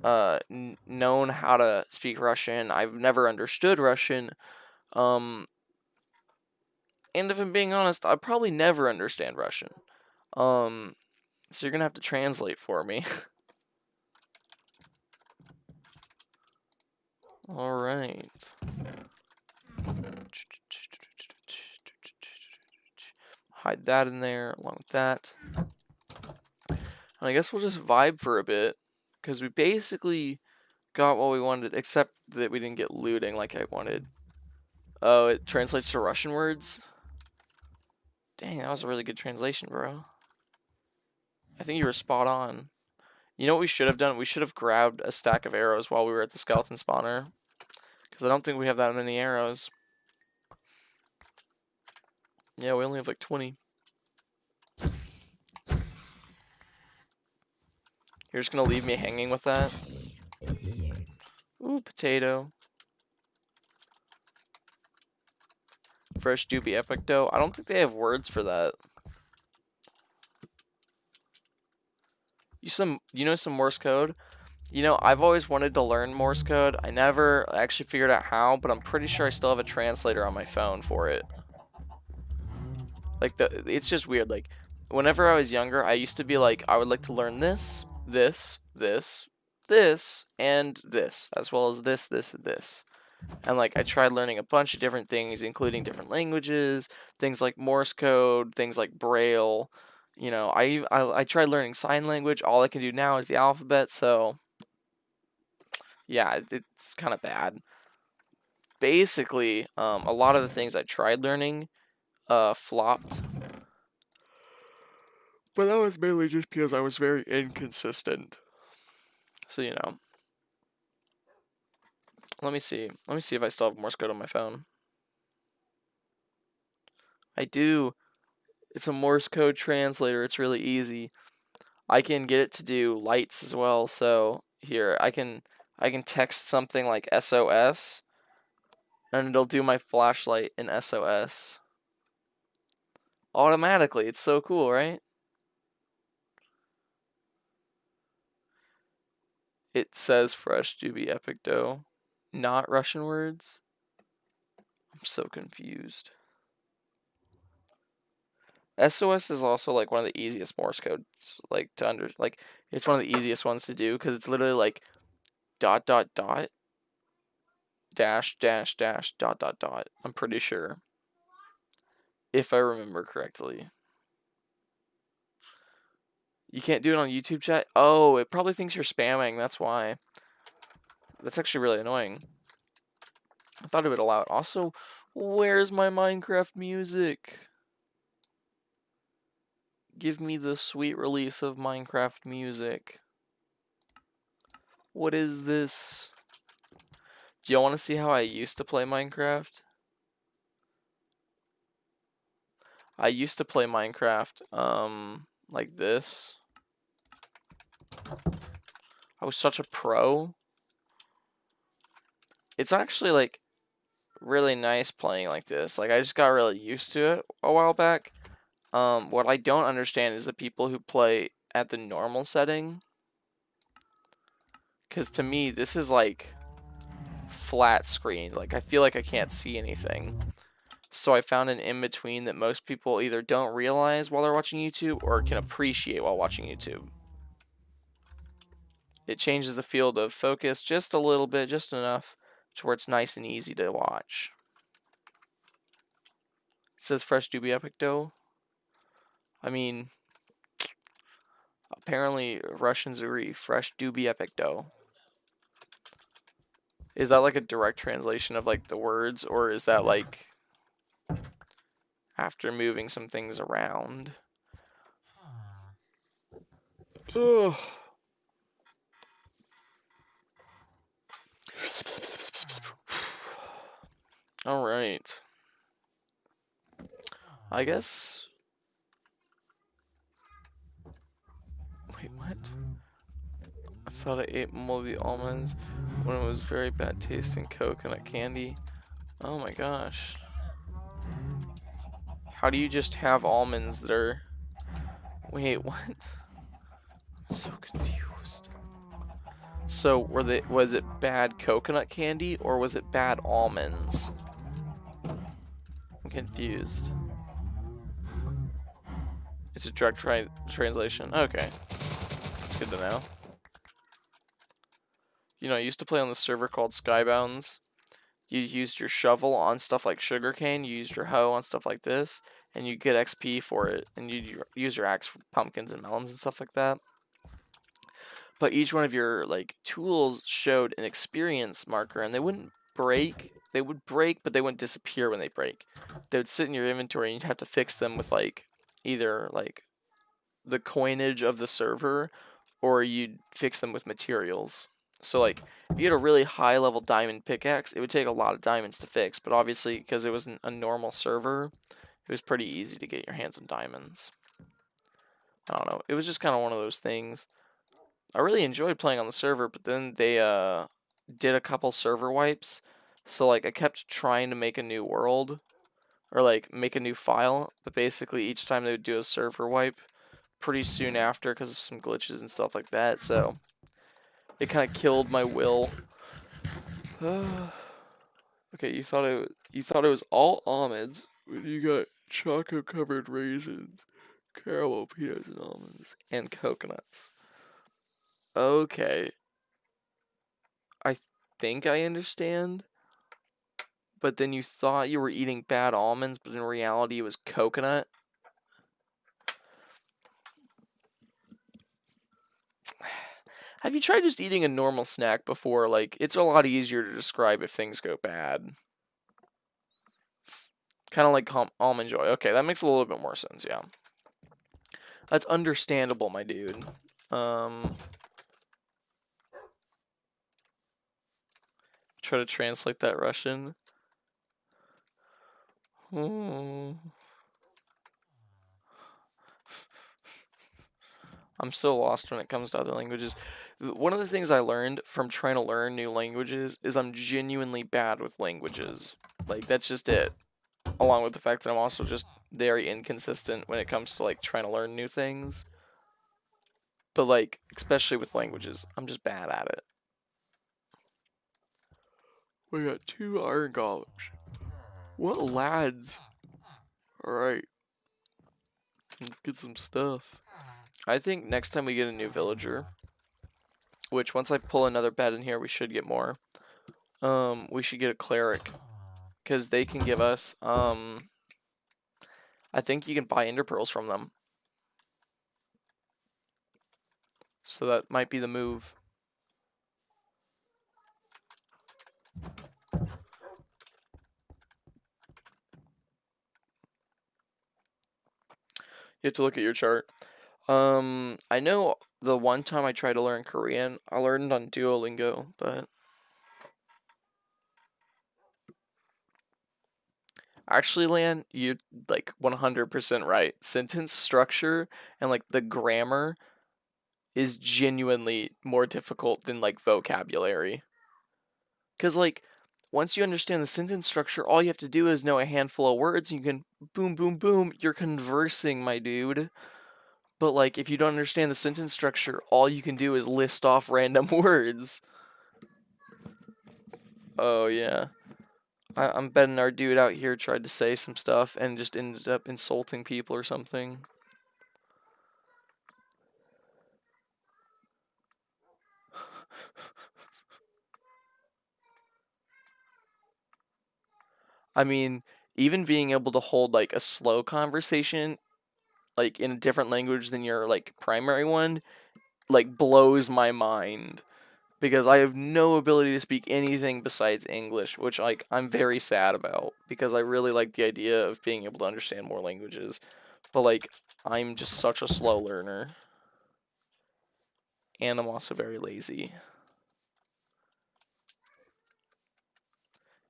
known how to speak Russian. I've never understood Russian. And if I'm being honest, I probably never understand Russian. So you're gonna have to translate for me. All right. Hide that in there along with that. And I guess we'll just vibe for a bit because we basically got what we wanted, except that we didn't get looting like I wanted. Oh, it translates to Russian words? Dang, that was a really good translation, bro. I think you were spot on. You know what we should have done? We should have grabbed a stack of arrows while we were at the skeleton spawner. Because I don't think we have that many arrows. Yeah, we only have like 20. You're just gonna leave me hanging with that? Ooh, potato. Fresh doobie epic dough. I don't think they have words for that. You know some Morse code? You know, I've always wanted to learn Morse code. I never actually figured out how, but I'm pretty sure I still have a translator on my phone for it. Like it's just weird. Like whenever I was younger, I used to be like, I would like to learn this, this, this, this, and this, as well as this, this, and this. And like I tried learning a bunch of different things, including different languages, things like Morse code, things like Braille. You know, I tried learning sign language. All I can do now is the alphabet. So yeah, it's kind of bad. Basically, a lot of the things I tried learning flopped. But that was mainly just because I was very inconsistent. So, you know. Let me see. Let me see if I still have Morse code on my phone. I do. It's a Morse code translator. It's really easy. I can get it to do lights as well. So, here, I can text something like SOS and it'll do my flashlight in SOS. Automatically. It's so cool, right? It says fresh doobie epic dough. Not Russian words. I'm so confused. SOS is also like one of the easiest Morse codes it's one of the easiest ones to do because it's literally like dot dot dot dash dash dash dot dot dot. I'm pretty sure. If I remember correctly. You can't do it on YouTube chat? Oh, it probably thinks you're spamming, that's why. That's actually really annoying. I thought it would allow it. Also, where's my Minecraft music? Give me the sweet release of Minecraft music. What is this? Do y'all want to see how I used to play Minecraft? I used to play Minecraft, like this. I was such a pro. It's actually, like, really nice playing like this. Like, I just got really used to it a while back. What I don't understand is the people who play at the normal setting. Because to me, this is, like, flat screen. Like, I feel like I can't see anything. So I found an in-between that most people either don't realize while they're watching YouTube or can appreciate while watching YouTube. It changes the field of focus just a little bit, just enough, to where it's nice and easy to watch. It says fresh doobie epic dough. I mean, apparently Russians agree. Fresh doobie epic dough. Is that like a direct translation of like the words, or is that like after moving some things around? Ugh. All right. I guess. Wait, what? I thought I ate moldy almonds when it was very bad tasting coconut candy. Oh my gosh. How do you just have almonds that are... Wait, what? I'm so confused. So, was it bad coconut candy or was it bad almonds? I'm confused. It's a direct translation. Okay. That's good to know. You know, I used to play on the server called Skybounds. You used your shovel on stuff like sugarcane, you used your hoe on stuff like this, and you get XP for it, and you use your axe for pumpkins and melons and stuff like that. but each one of your like tools showed an experience marker, and they wouldn't break. They would break, but they wouldn't disappear when they break. They would sit in your inventory, and you'd have to fix them with like either like the coinage of the server, or you'd fix them with materials. So like if you had a really high level diamond pickaxe, it would take a lot of diamonds to fix, but obviously because it was a normal server, it was pretty easy to get your hands on diamonds. I don't know. It was just kind of one of those things. I really enjoyed playing on the server, but then they did a couple server wipes. So like I kept trying to make a new world or like make a new file, but basically each time they would do a server wipe pretty soon after because of some glitches and stuff like that. So it kind of killed my will. Okay, you thought it was all almonds, but you got chocolate covered raisins, caramel peanuts and almonds, and coconuts. Okay. I think I understand. But then you thought you were eating bad almonds, but in reality it was coconut. Have you tried just eating a normal snack before? Like, it's a lot easier to describe if things go bad. Kind of like Almond Joy. Okay, that makes a little bit more sense, yeah. That's understandable, my dude. Try to translate that Russian. I'm so lost when it comes to other languages. One of the things I learned from trying to learn new languages is I'm genuinely bad with languages. Like, that's just it. Along with the fact that I'm also just very inconsistent when it comes to, like, trying to learn new things. But, like, especially with languages, I'm just bad at it. We got 2 iron golems. What lads? Alright. Let's get some stuff. I think next time we get a new villager, which once I pull another bed in here, we should get more. We should get a cleric. Because they can give us, I think you can buy ender pearls from them. So that might be the move. You have to look at your chart. I know the one time I tried to learn Korean, I learned on Duolingo, but actually, Lan, you're like 100% right. Sentence structure and like the grammar is genuinely more difficult than like vocabulary. Because like once you understand the sentence structure, all you have to do is know a handful of words. And you can boom, boom, boom. You're conversing, my dude. But like if you don't understand the sentence structure, all you can do is list off random words. Oh yeah. I'm betting our dude out here tried to say some stuff and just ended up insulting people or something. I mean, even being able to hold like a slow conversation like in a different language than your like primary one like blows my mind because I have no ability to speak anything besides English, which like I'm very sad about because I really like the idea of being able to understand more languages. But like I'm just such a slow learner. And I'm also very lazy.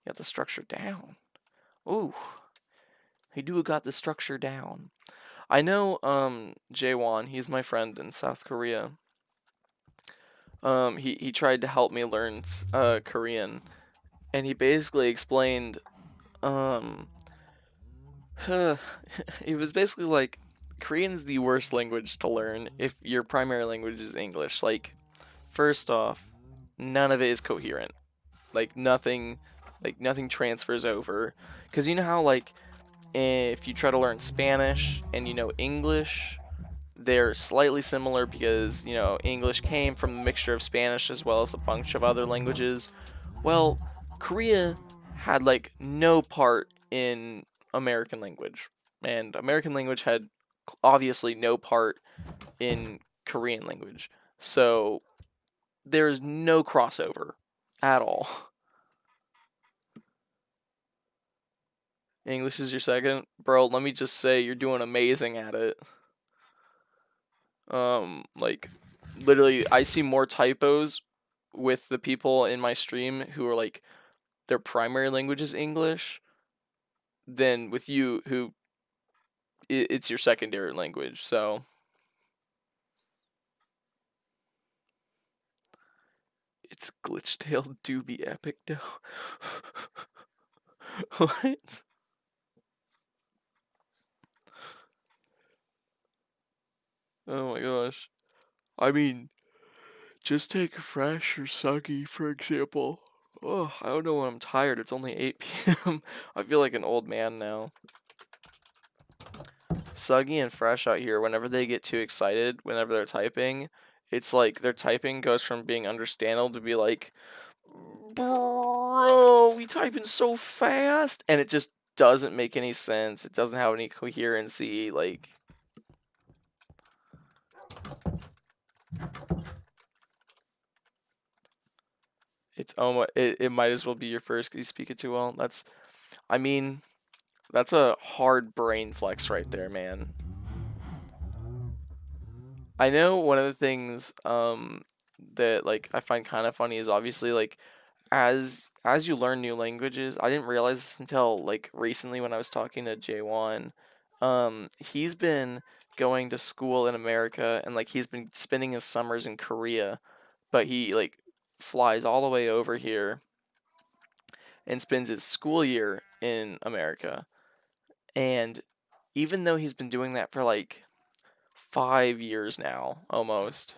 Got the structure down. Ooh. He do got the structure down. I know Jaewon, he's my friend in South Korea. He tried to help me learn Korean, and he basically explained it was basically like Korean's the worst language to learn if your primary language is English. Like first off, none of it is coherent. Like nothing transfers over. Cuz you know how like if you try to learn Spanish and you know English, they're slightly similar because, you know, English came from a mixture of Spanish as well as a bunch of other languages. Well, Korea had like no part in American language, and American language had obviously no part in Korean language. So there is no crossover at all. English is your second? Bro, let me just say you're doing amazing at it. Like, literally, I see more typos with the people in my stream who are like, their primary language is English than with you who it's your secondary language. So it's Glitchtail Doobie Epic though. What? Oh my gosh. I mean, just take Fresh or Suggy for example. Oh, I don't know when I'm tired. It's only 8 p.m. I feel like an old man now. Suggy and Fresh out here, whenever they get too excited, whenever they're typing, it's like their typing goes from being understandable to be like, bro, we typing so fast, and it just doesn't make any sense. It doesn't have any coherency. Like, it's almost it might as well be your first because you speak it too well. I mean, that's a hard brain flex right there, man. I know one of the things that like I find kind of funny is obviously like as you learn new languages, I didn't realize this until like recently when I was talking to J1. He's been going to school in America and like he's been spending his summers in Korea, but he like flies all the way over here and spends his school year in America. And even though he's been doing that for like 5 years now, almost,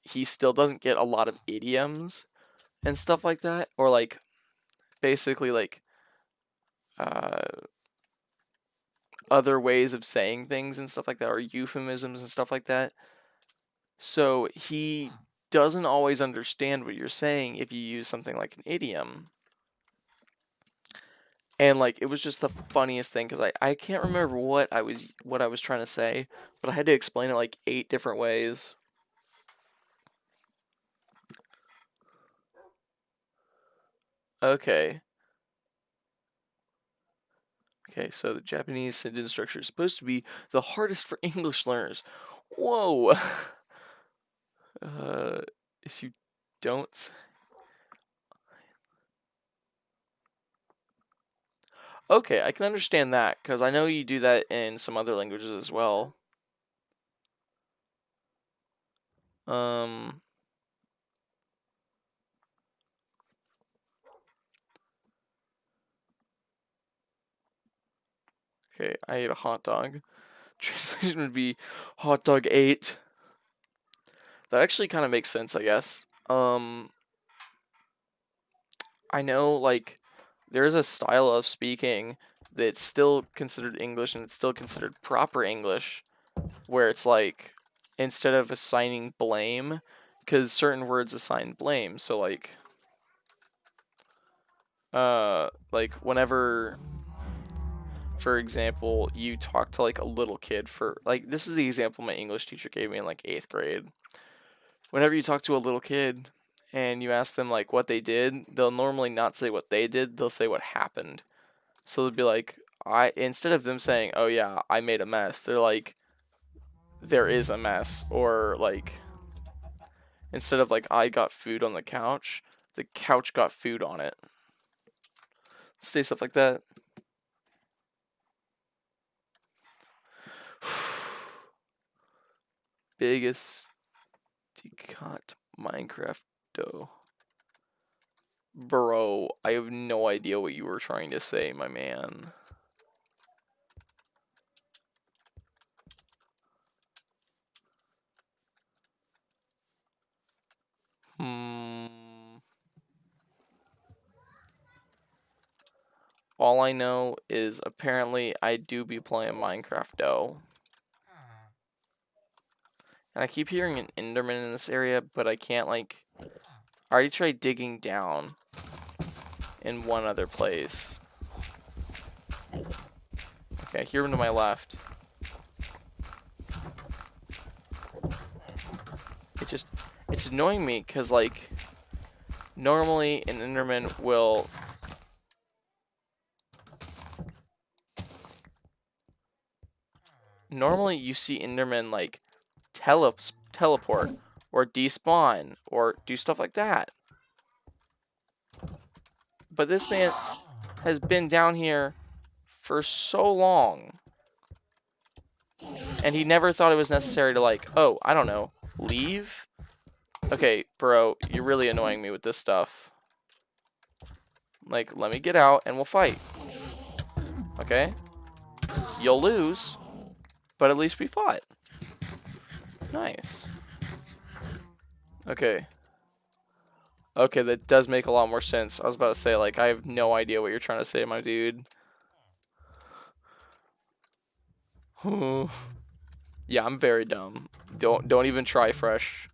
he still doesn't get a lot of idioms and stuff like that, or like basically like uh, other ways of saying things and stuff like that, or euphemisms and stuff like that. So he doesn't always understand what you're saying if you use something like an idiom. And like it was just the funniest thing because I can't remember what I was trying to say, but I had to explain it like 8 different ways. Okay. Okay, so the Japanese sentence structure is supposed to be the hardest for English learners. Whoa. If you don't. Okay, I can understand that because I know you do that in some other languages as well. Um. Okay, I ate a hot dog. Translation would be hot dog ate. That actually kind of makes sense, I guess. I know, like, there's a style of speaking that's still considered English and it's still considered proper English, where it's like, instead of assigning blame, because certain words assign blame, so like whenever, for example, you talk to like a little kid for, like, this is the example my English teacher gave me in like 8th grade. Whenever you talk to a little kid and you ask them like what they did, they'll normally not say what they did, they'll say what happened. So they'll be like, instead of them saying, "Oh yeah, I made a mess," they're like, "There is a mess," or like, instead of like, "I got food on the couch got food on it." Say stuff like that. Biggest decot Minecraft dough. Bro, I have no idea what you were trying to say, my man. All I know is apparently I do be playing Minecraft though. And I keep hearing an Enderman in this area, but I can't like... I already tried digging down in one other place. Okay, I hear him to my left. It's annoying me because, like, normally an Enderman will... Normally you see Enderman, like, teleport or despawn or do stuff like that. But this man has been down here for so long. And he never thought it was necessary to, like, oh, I don't know, leave? Okay, bro, you're really annoying me with this stuff. Like, let me get out and we'll fight. Okay? You'll lose, but at least we fought. Nice. Okay. Okay, that does make a lot more sense. I was about to say, like, I have no idea what you're trying to say, my dude. Yeah, I'm very dumb. Don't even try fresh.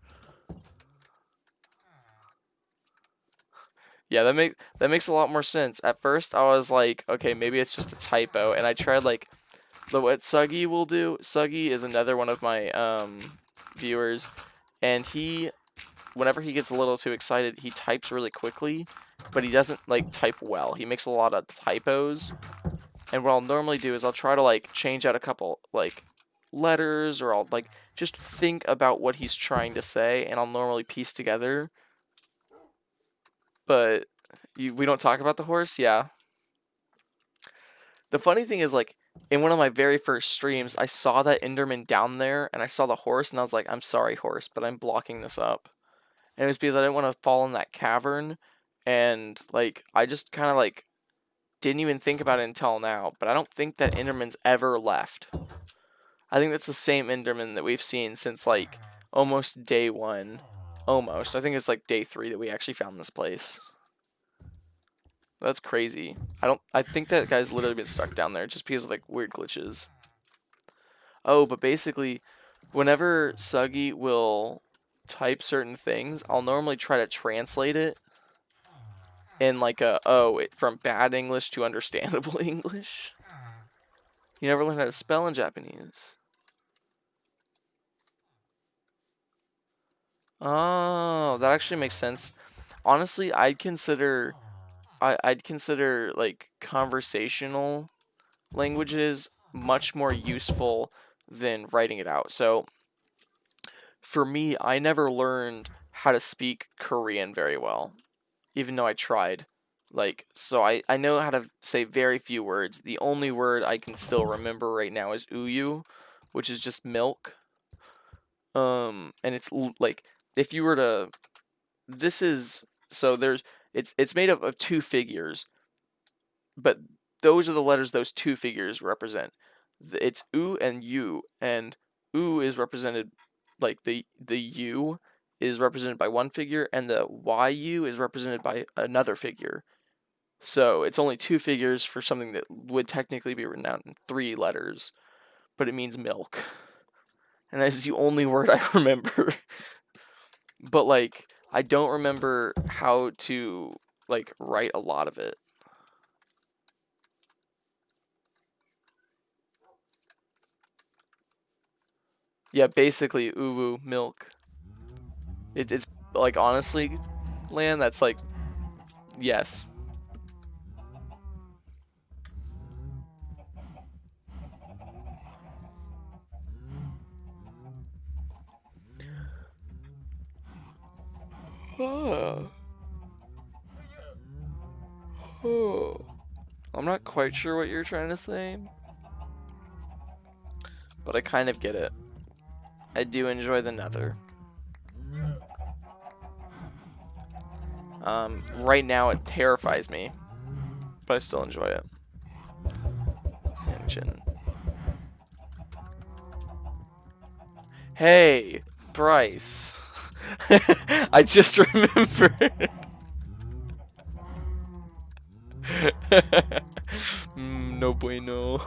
Yeah, that makes a lot more sense. At first, I was like, okay, maybe it's just a typo, and I tried like what Suggy will do. Suggy is another one of my viewers, and whenever he gets a little too excited, he types really quickly, but he doesn't like type well. He makes a lot of typos, and what I'll normally do is I'll try to like change out a couple like letters, or I'll like just think about what he's trying to say, and I'll normally piece together. But we don't talk about the horse, yeah. The funny thing is, like, in one of my very first streams, I saw that Enderman down there, and I saw the horse, and I was like, I'm sorry, horse, but I'm blocking this up. And it was because I didn't want to fall in that cavern, and, like, I just kind of, like, didn't even think about it until now, but I don't think that Enderman's ever left. I think that's the same Enderman that we've seen since, like, almost day 1. Almost. I think it's, like, day 3 that we actually found this place. That's crazy. I think that guy's literally been stuck down there just because of, like, weird glitches. Oh, but basically, whenever Suggy will type certain things, I'll normally try to translate it in, like, from bad English to understandable English. You never learn how to spell in Japanese. Oh, that actually makes sense. Honestly, I'd consider like conversational languages much more useful than writing it out. So for me, I never learned how to speak Korean very well, even though I tried. Like, so I know how to say very few words. The only word I can still remember right now is uyu, which is just milk. And it's like, if you were to, this is, so it's made up of 2 figures, but those are the letters those 2 figures represent. It's U and U, and U is represented, like, the U is represented by one figure, and the YU is represented by another figure. So it's only 2 figures for something that would technically be written out in 3 letters, but it means milk. And that is the only word I remember. But, like, I don't remember how to, like, write a lot of it. Yeah, basically, uwu, milk. It's, like, honestly, Lan, that's, like, yes. I'm not quite sure what you're trying to say, but I kind of get it. I do enjoy the Nether. Right now it terrifies me, but I still enjoy it. Engine. Hey, Bryce. I just remembered. No bueno.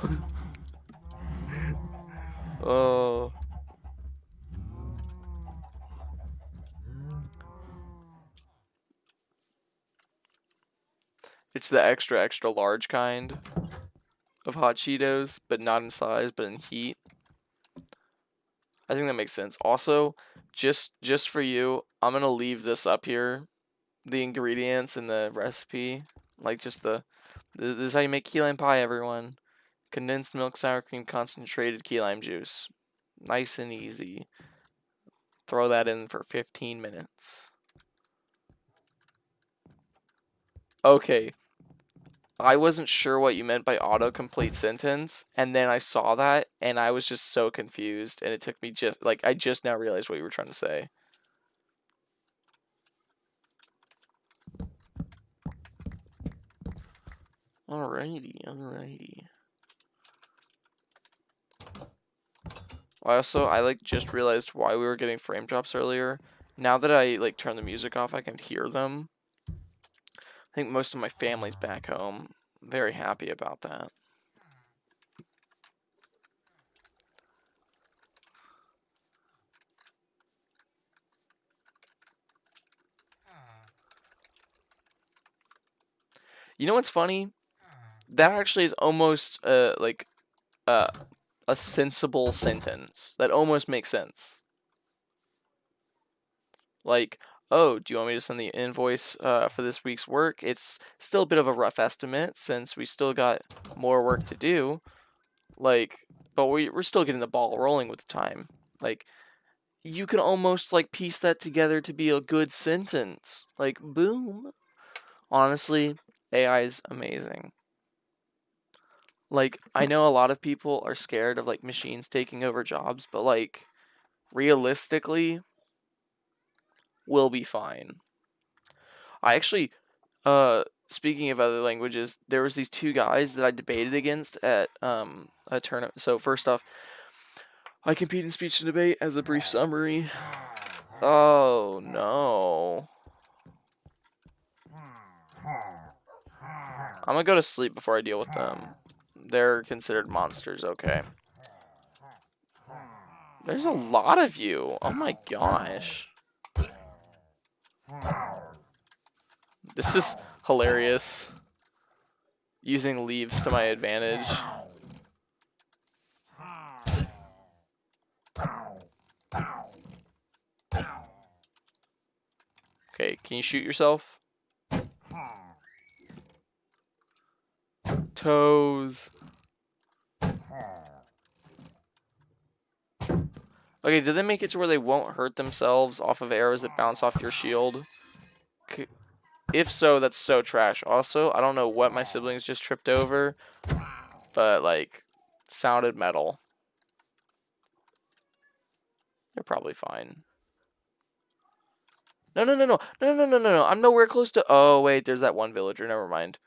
Oh. It's the extra, extra large kind of hot Cheetos, but not in size, but in heat. I think that makes sense. Also, just for you, I'm gonna leave this up here, the ingredients and the recipe, like just this is how you make key lime pie, everyone. Condensed milk, sour cream, concentrated key lime juice. Nice and easy. Throw that in for 15 minutes. Okay. I wasn't sure what you meant by autocomplete sentence, and then I saw that, and I was just so confused, and it took me I just now realized what you were trying to say. Alrighty. I just realized why we were getting frame drops earlier. Now that I turn the music off, I can hear them. I think most of my family's back home. I'm very happy about that. You know what's funny? That actually is almost a sensible sentence. That almost makes sense. Like, oh, do you want me to send the invoice for this week's work? It's still a bit of a rough estimate since we still got more work to do. But we're still getting the ball rolling with the time. You can almost piece that together to be a good sentence. Boom. Honestly, AI is amazing. I know a lot of people are scared of machines taking over jobs, but realistically, we'll be fine. I actually, speaking of other languages, there was these two guys that I debated against at a tournament. So first off, I compete in speech and debate. As a brief summary. Oh no. I'm gonna go to sleep before I deal with them. They're considered monsters, okay. There's a lot of you. Oh my gosh. This is hilarious. Using leaves to my advantage. Okay, can you shoot yourself? Toes. Okay, did they make it to where they won't hurt themselves off of arrows that bounce off your shield? If so, that's so trash. Also, I don't know what my siblings just tripped over, but sounded metal. They're probably fine. No. I'm nowhere close to... Oh, wait, there's that one villager. Never mind.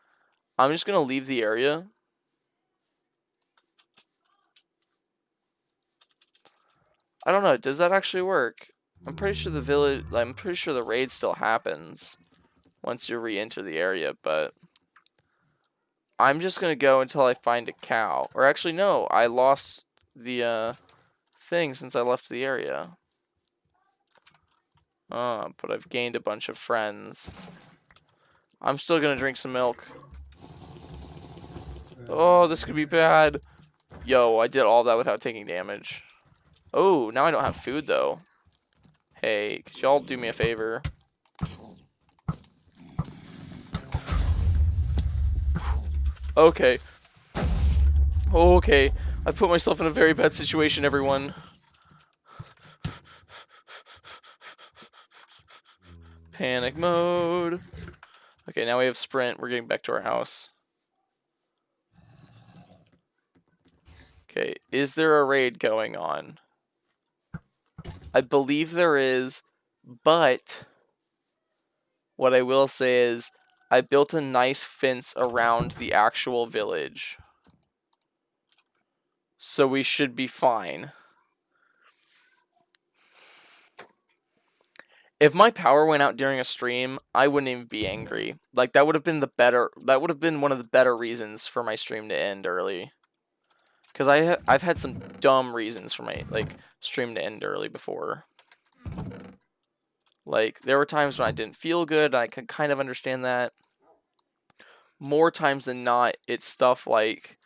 I'm just gonna leave the area. I don't know. Does that actually work? I'm pretty sure the raid still happens once you re-enter the area, but I'm just gonna go until I find a cow. Or actually, no, I lost the thing since I left the area. But I've gained a bunch of friends. I'm still gonna drink some milk. Oh, this could be bad. Yo, I did all that without taking damage. Oh, now I don't have food, though. Hey, could y'all do me a favor? Okay. Okay. I put myself in a very bad situation, everyone. Panic mode. Okay, now we have sprint. We're getting back to our house. Okay, is there a raid going on? I believe there is, but what I will say is I built a nice fence around the actual village. So we should be fine. If my power went out during a stream, I wouldn't even be angry. That would have been one of the better reasons for my stream to end early. Because I've had some dumb reasons for my stream to end early before. There were times when I didn't feel good, and I can kind of understand that. More times than not, it's stuff like,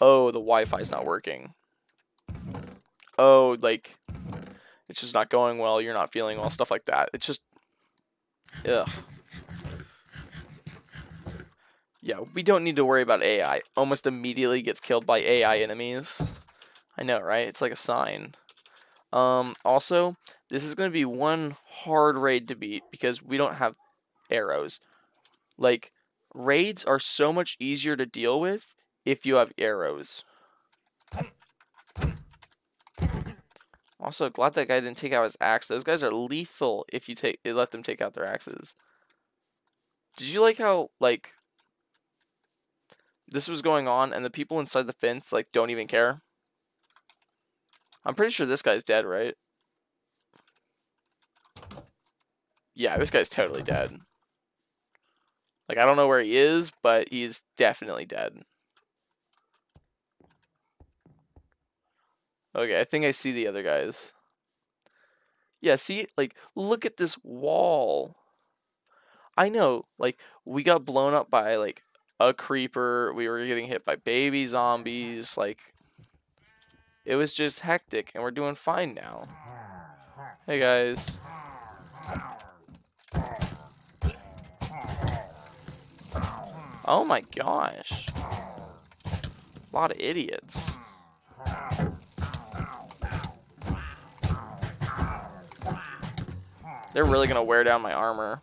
oh, the Wi-Fi's not working. Oh, it's just not going well, you're not feeling well, stuff like that. It's just, ugh. Yeah, we don't need to worry about AI. Almost immediately gets killed by AI enemies. I know, right? It's like a sign. Also, this is going to be one hard raid to beat because we don't have arrows. Like, raids are so much easier to deal with if you have arrows. Also, glad that guy didn't take out his axe. Those guys are lethal if you let them take out their axes. Did you like how, like, this was going on and the people inside the fence, like, don't even care? I'm pretty sure this guy's dead, right? Yeah, this guy's totally dead. Like, I don't know where he is, but he's definitely dead. Okay, I think I see the other guys. Yeah, see? Like, look at this wall. I know, like, we got blown up by, like, a creeper. We were getting hit by baby zombies. Like, it was just hectic, and we're doing fine now. Hey, guys. Oh my gosh. A lot of idiots. They're really gonna wear down my armor.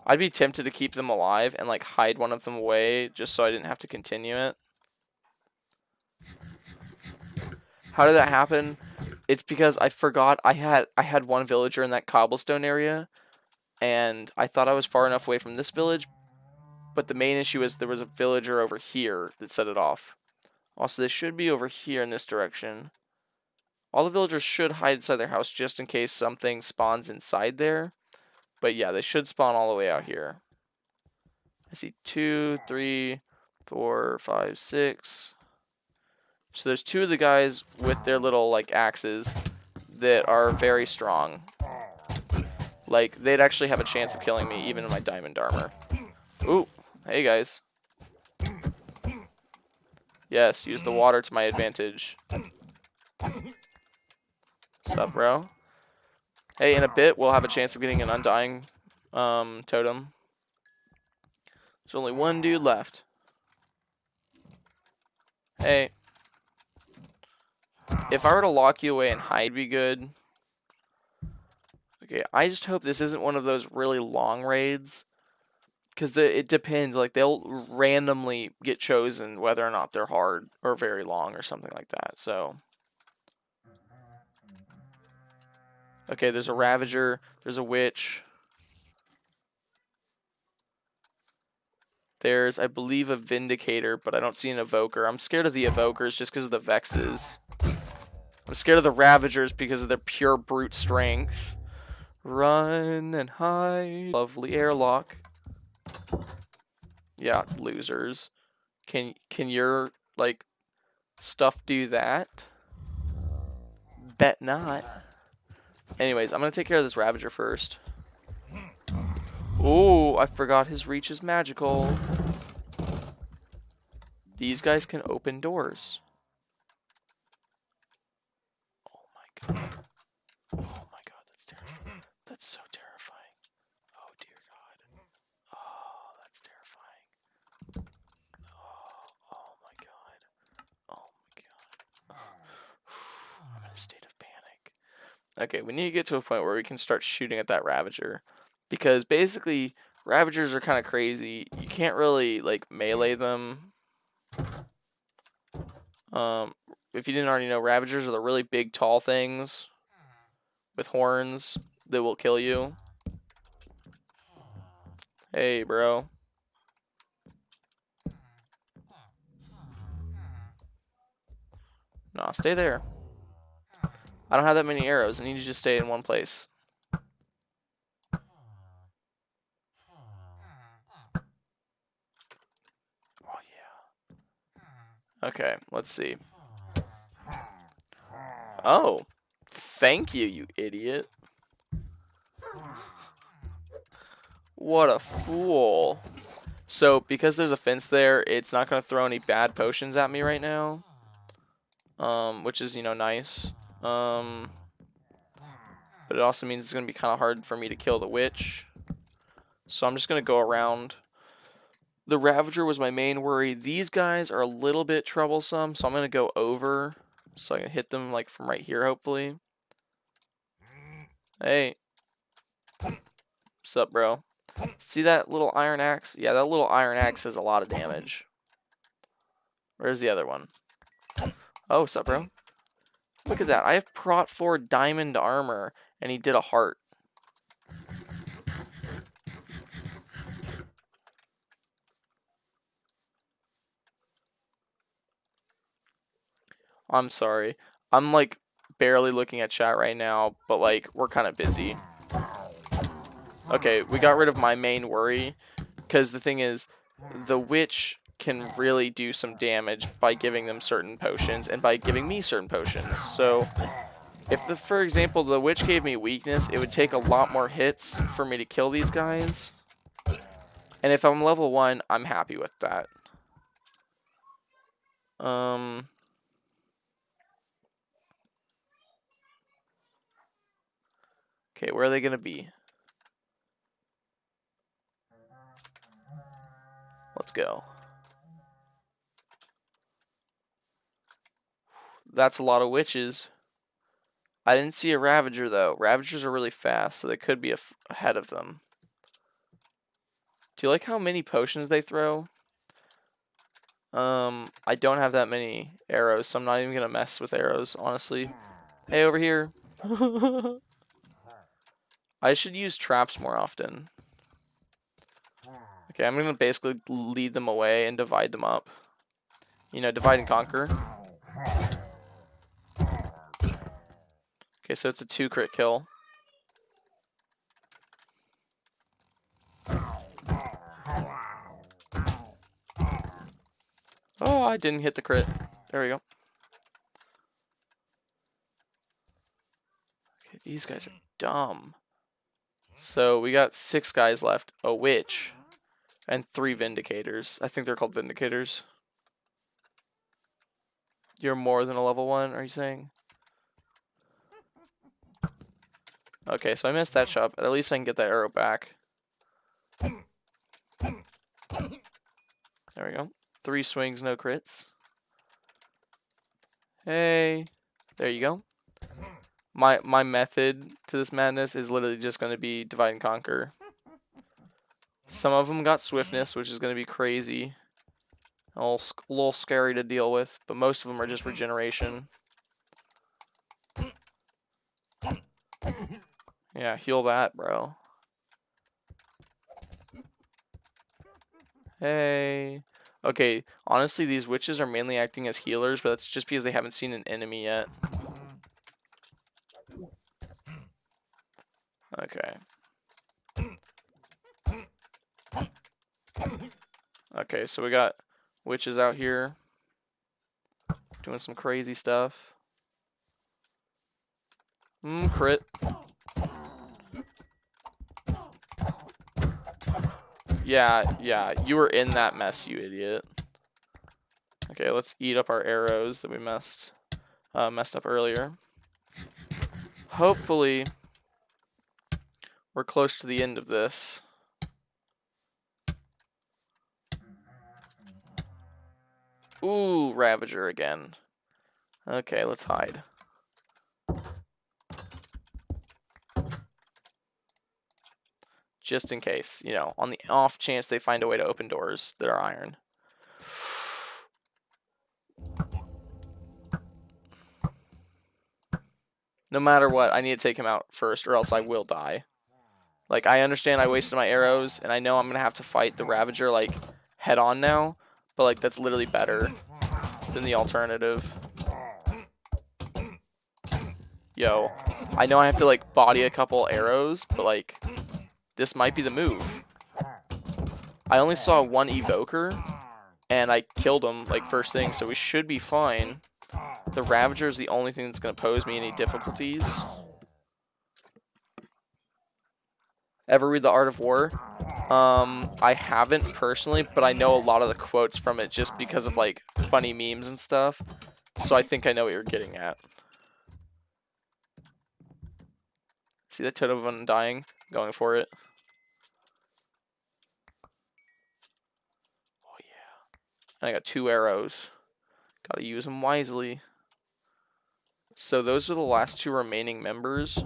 I'd be tempted to keep them alive and like hide one of them away just so I didn't have to continue it. How did that happen? It's because I forgot I had one villager in that cobblestone area, and I thought I was far enough away from this village, but the main issue is there was a villager over here that set it off. Also, they should be over here in this direction. All the villagers should hide inside their house just in case something spawns inside there. But yeah, they should spawn all the way out here. I see 2, 3, 4, 5, 6. So there's 2 of the guys with their little like axes that are very strong. Like, they'd actually have a chance of killing me even in my diamond armor. Ooh, hey guys. Yes, use the water to my advantage. What's up, bro? Hey, in a bit, we'll have a chance of getting an undying totem. There's only one dude left. Hey. If I were to lock you away and hide, be good. Okay, I just hope this isn't one of those really long raids. Because it depends. Like, they'll randomly get chosen whether or not they're hard or very long or something like that. So... Okay, there's a Ravager, there's a Witch. There's, I believe, a Vindicator, but I don't see an Evoker. I'm scared of the Evokers just because of the Vexes. I'm scared of the Ravagers because of their pure brute strength. Run and hide. Lovely airlock. Yeah, losers. Can your, like, stuff do that? Bet not. Anyways, I'm going to take care of this Ravager first. Oh, I forgot his reach is magical. These guys can open doors. Oh my god. Oh my god, that's terrifying. That's so terrifying. Oh dear god. Oh, that's terrifying. Oh my god. Oh my god. I'm in a state of panic. Okay, we need to get to a point where we can start shooting at that Ravager. Because basically, Ravagers are kind of crazy. You can't really, like, melee them. If you didn't already know, Ravagers are the really big, tall things with horns that will kill you. Hey, bro. Nah, stay there. I don't have that many arrows. I need you to just stay in one place. Oh, yeah. Okay, let's see. Oh, thank you, you idiot. What a fool. So, because there's a fence there, it's not going to throw any bad potions at me right now. which is, you know, nice. But it also means it's going to be kind of hard for me to kill the witch. So I'm just going to go around. The Ravager was my main worry. These guys are a little bit troublesome, so I'm going to go over so I can hit them like from right here, hopefully. Hey. What's up, bro? See that little iron axe? Yeah, that little iron axe does a lot of damage. Where's the other one? Oh, what's up, bro? Look at that. I have Prot 4 diamond armor, and he did a heart. I'm sorry. I'm like barely looking at chat right now, but like we're kind of busy. Okay, we got rid of my main worry, because the thing is, the witch can really do some damage by giving them certain potions and by giving me certain potions. So if, for example, the witch gave me weakness, it would take a lot more hits for me to kill these guys. And if I'm level 1, I'm happy with that. Okay, where are they going to be? Let's go. That's a lot of witches. I didn't see a Ravager, though. Ravagers are really fast, so they could be ahead of them. Do you like how many potions they throw? I don't have that many arrows, so I'm not even going to mess with arrows, honestly. Hey, over here. I should use traps more often. Okay, I'm going to basically lead them away and divide them up. You know, divide and conquer. Okay, so it's a 2 crit kill. Oh, I didn't hit the crit. There we go. Okay, these guys are dumb. So we got 6 guys left. A witch. And 3 Vindicators. I think they're called Vindicators. You're more than a level 1, are you saying? Okay, so I missed that shot, but at least I can get that arrow back. There we go. 3 swings, no crits. Hey. There you go. My method to this madness is literally just going to be divide and conquer. Some of them got swiftness, which is going to be crazy. A little scary to deal with, but most of them are just regeneration. Yeah, heal that, bro. Hey. Okay, honestly, these witches are mainly acting as healers, but that's just because they haven't seen an enemy yet. Okay. Okay, so we got witches out here doing some crazy stuff. Crit. Yeah, you were in that mess, you idiot. Okay, let's eat up our arrows that we messed up earlier. Hopefully, we're close to the end of this. Ooh, Ravager again. Okay, let's hide. Just in case, you know, on the off chance they find a way to open doors that are iron. No matter what, I need to take him out first or else I will die. Like, I understand I wasted my arrows, and I know I'm going to have to fight the Ravager, like, head on now. But, like, that's literally better than the alternative. Yo, I know I have to, like, body a couple arrows, but, like, this might be the move. I only saw 1 evoker, and I killed him, like, first thing, so we should be fine. The Ravager is the only thing that's going to pose me any difficulties. Ever read The Art of War? I haven't personally, but I know a lot of the quotes from it just because of, like, funny memes and stuff. So I think I know what you're getting at. See that totem of undying? Going for it. Oh yeah. And I got 2 arrows. Gotta use them wisely. So those are the last 2 remaining members.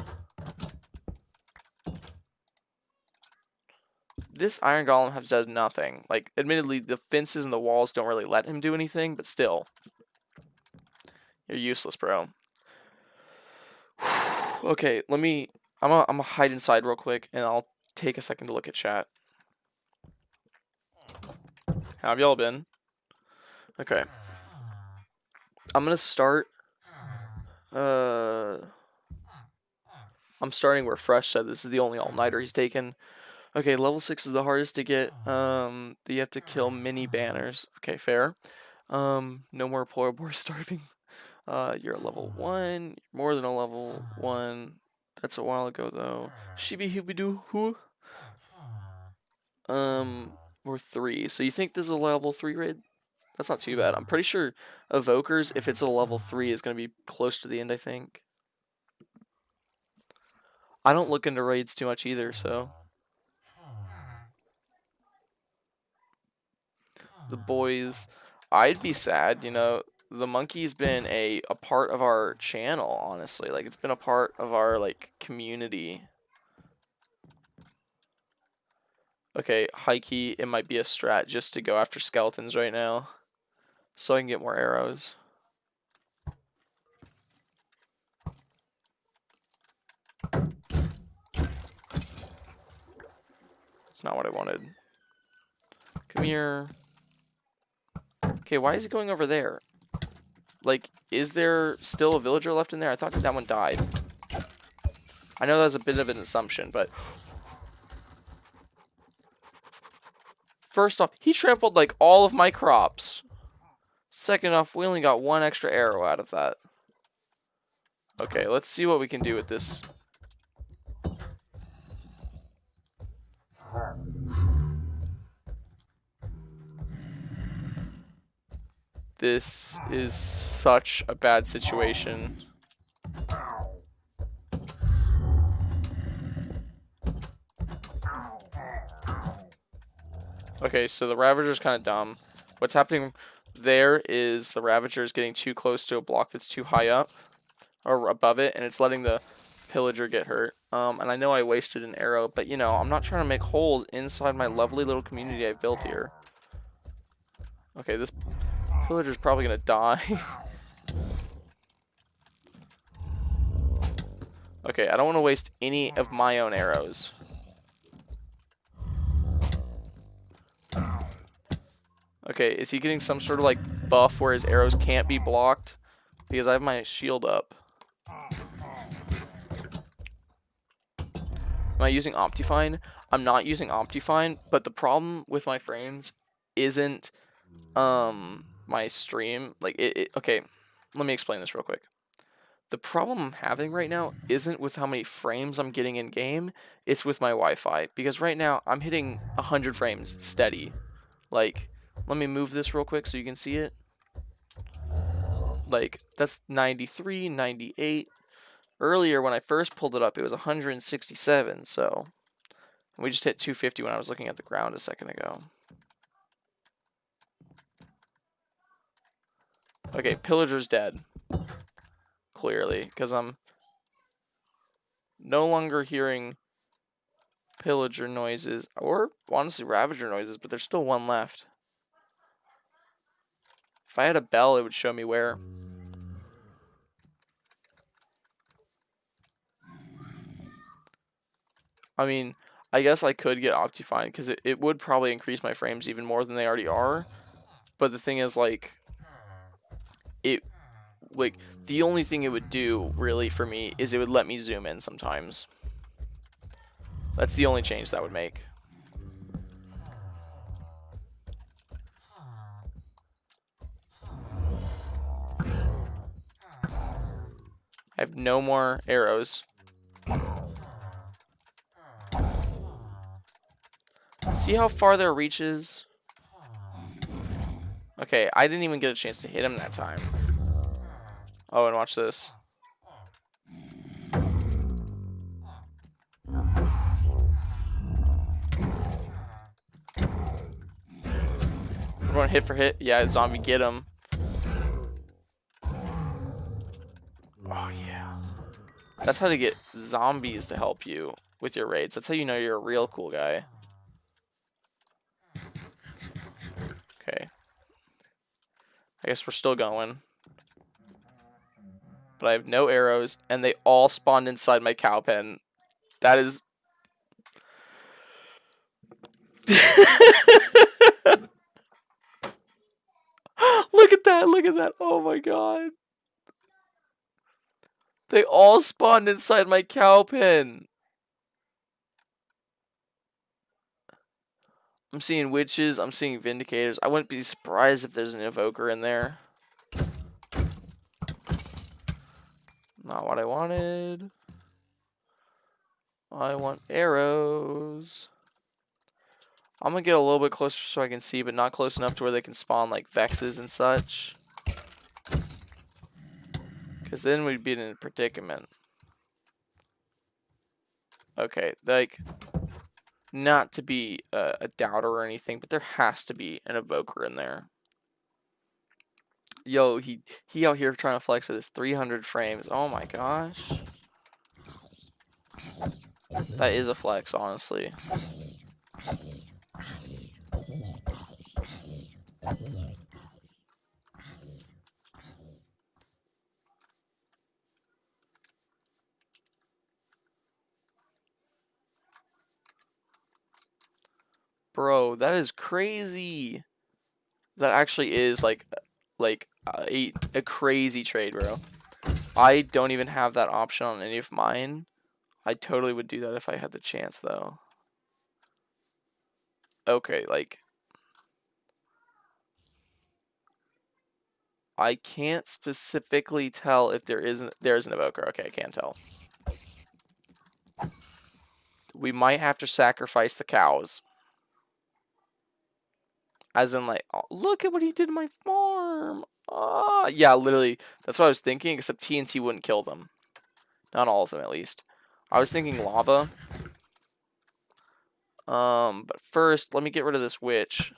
This Iron Golem has done nothing. Like, admittedly, the fences and the walls don't really let him do anything, but still. You're useless, bro. Okay, I'm gonna hide inside real quick, and I'll take a second to look at chat. How have y'all been? Okay. I'm gonna start. I'm starting where Fresh said this is the only all-nighter he's taken. Okay, level 6 is the hardest to get. You have to kill mini banners. Okay, fair. No more poor boy starving. You're at level 1. More than a level 1. That's a while ago though. Shibi Hubidoo who? We're 3. So you think this is a level 3 raid? That's not too bad. I'm pretty sure Evokers, if it's a level 3, is gonna be close to the end, I think. I don't look into raids too much either, so. The boys, I'd be sad, you know. The monkey's been a part of our channel, honestly. Like, it's been a part of our, like, community. Okay, high key, it might be a strat just to go after skeletons right now, so I can get more arrows. It's not what I wanted. Come here. Okay, why is he going over there? Like, is there still a villager left in there? I thought that one died. I know that was a bit of an assumption, but... First off, he trampled, like, all of my crops. Second off, we only got 1 extra arrow out of that. Okay, let's see what we can do with this. This is such a bad situation. Okay, so the Ravager's kind of dumb. What's happening there is the Ravager is getting too close to a block that's too high up or above it, and it's letting the Pillager get hurt. And I know I wasted an arrow, but you know, I'm not trying to make holes inside my lovely little community I've built here. Okay, this Pillager's probably gonna die. Okay, I don't want to waste any of my own arrows. Okay, is he getting some sort of like buff where his arrows can't be blocked? Because I have my shield up. Am I using Optifine? I'm not using Optifine, but the problem with my frames isn't my stream. Like okay, let me explain this real quick. The problem I'm having right now isn't with how many frames I'm getting in game, it's with my Wi-Fi. Because right now I'm hitting 100 frames steady. Like, let me move this real quick so you can see it. Like, that's 93, 98. Earlier, when I first pulled it up, it was 167, so... We just hit 250 when I was looking at the ground a second ago. Okay, Pillager's dead. Clearly, because I'm no longer hearing Pillager noises, or honestly Ravager noises, but there's still 1 left. If I had a bell, it would show me where. I mean, I guess I could get Optifine, because it would probably increase my frames even more than they already are. But the thing is, like, the only thing it would do, really, for me, is it would let me zoom in sometimes. That's the only change that would make. I have no more arrows. See how far their reach is? Okay, I didn't even get a chance to hit him that time. Oh, and watch this. We're going hit for hit. Yeah, zombie, get him. Oh, yeah. That's how to get zombies to help you with your raids. That's how you know you're a real cool guy. Okay. I guess we're still going. But I have no arrows, and they all spawned inside my cow pen. That is... Look at that, look at that. Oh my god. They all spawned inside my cow pen. I'm seeing witches, I'm seeing vindicators. I wouldn't be surprised if there's an evoker in there. Not what I wanted. I want arrows. I'm gonna get a little bit closer so I can see, but not close enough to where they can spawn like vexes and such. Because then we'd be in a predicament. Okay, like, not to be a doubter or anything, but there has to be an evoker in there. Yo, he out here trying to flex with his 300 frames. Oh my gosh. That is a flex, honestly. Bro, that is crazy. That actually is like a crazy trade, bro. I don't even have that option on any of mine. I totally would do that if I had the chance, though. Okay, like, I can't specifically tell if there's an evoker. Okay, I can't tell. We might have to sacrifice the cows. As in, like, oh, look at what he did to my farm. Yeah, literally. That's what I was thinking, except TNT wouldn't kill them. Not all of them, at least. I was thinking lava. But first, let me get rid of this witch.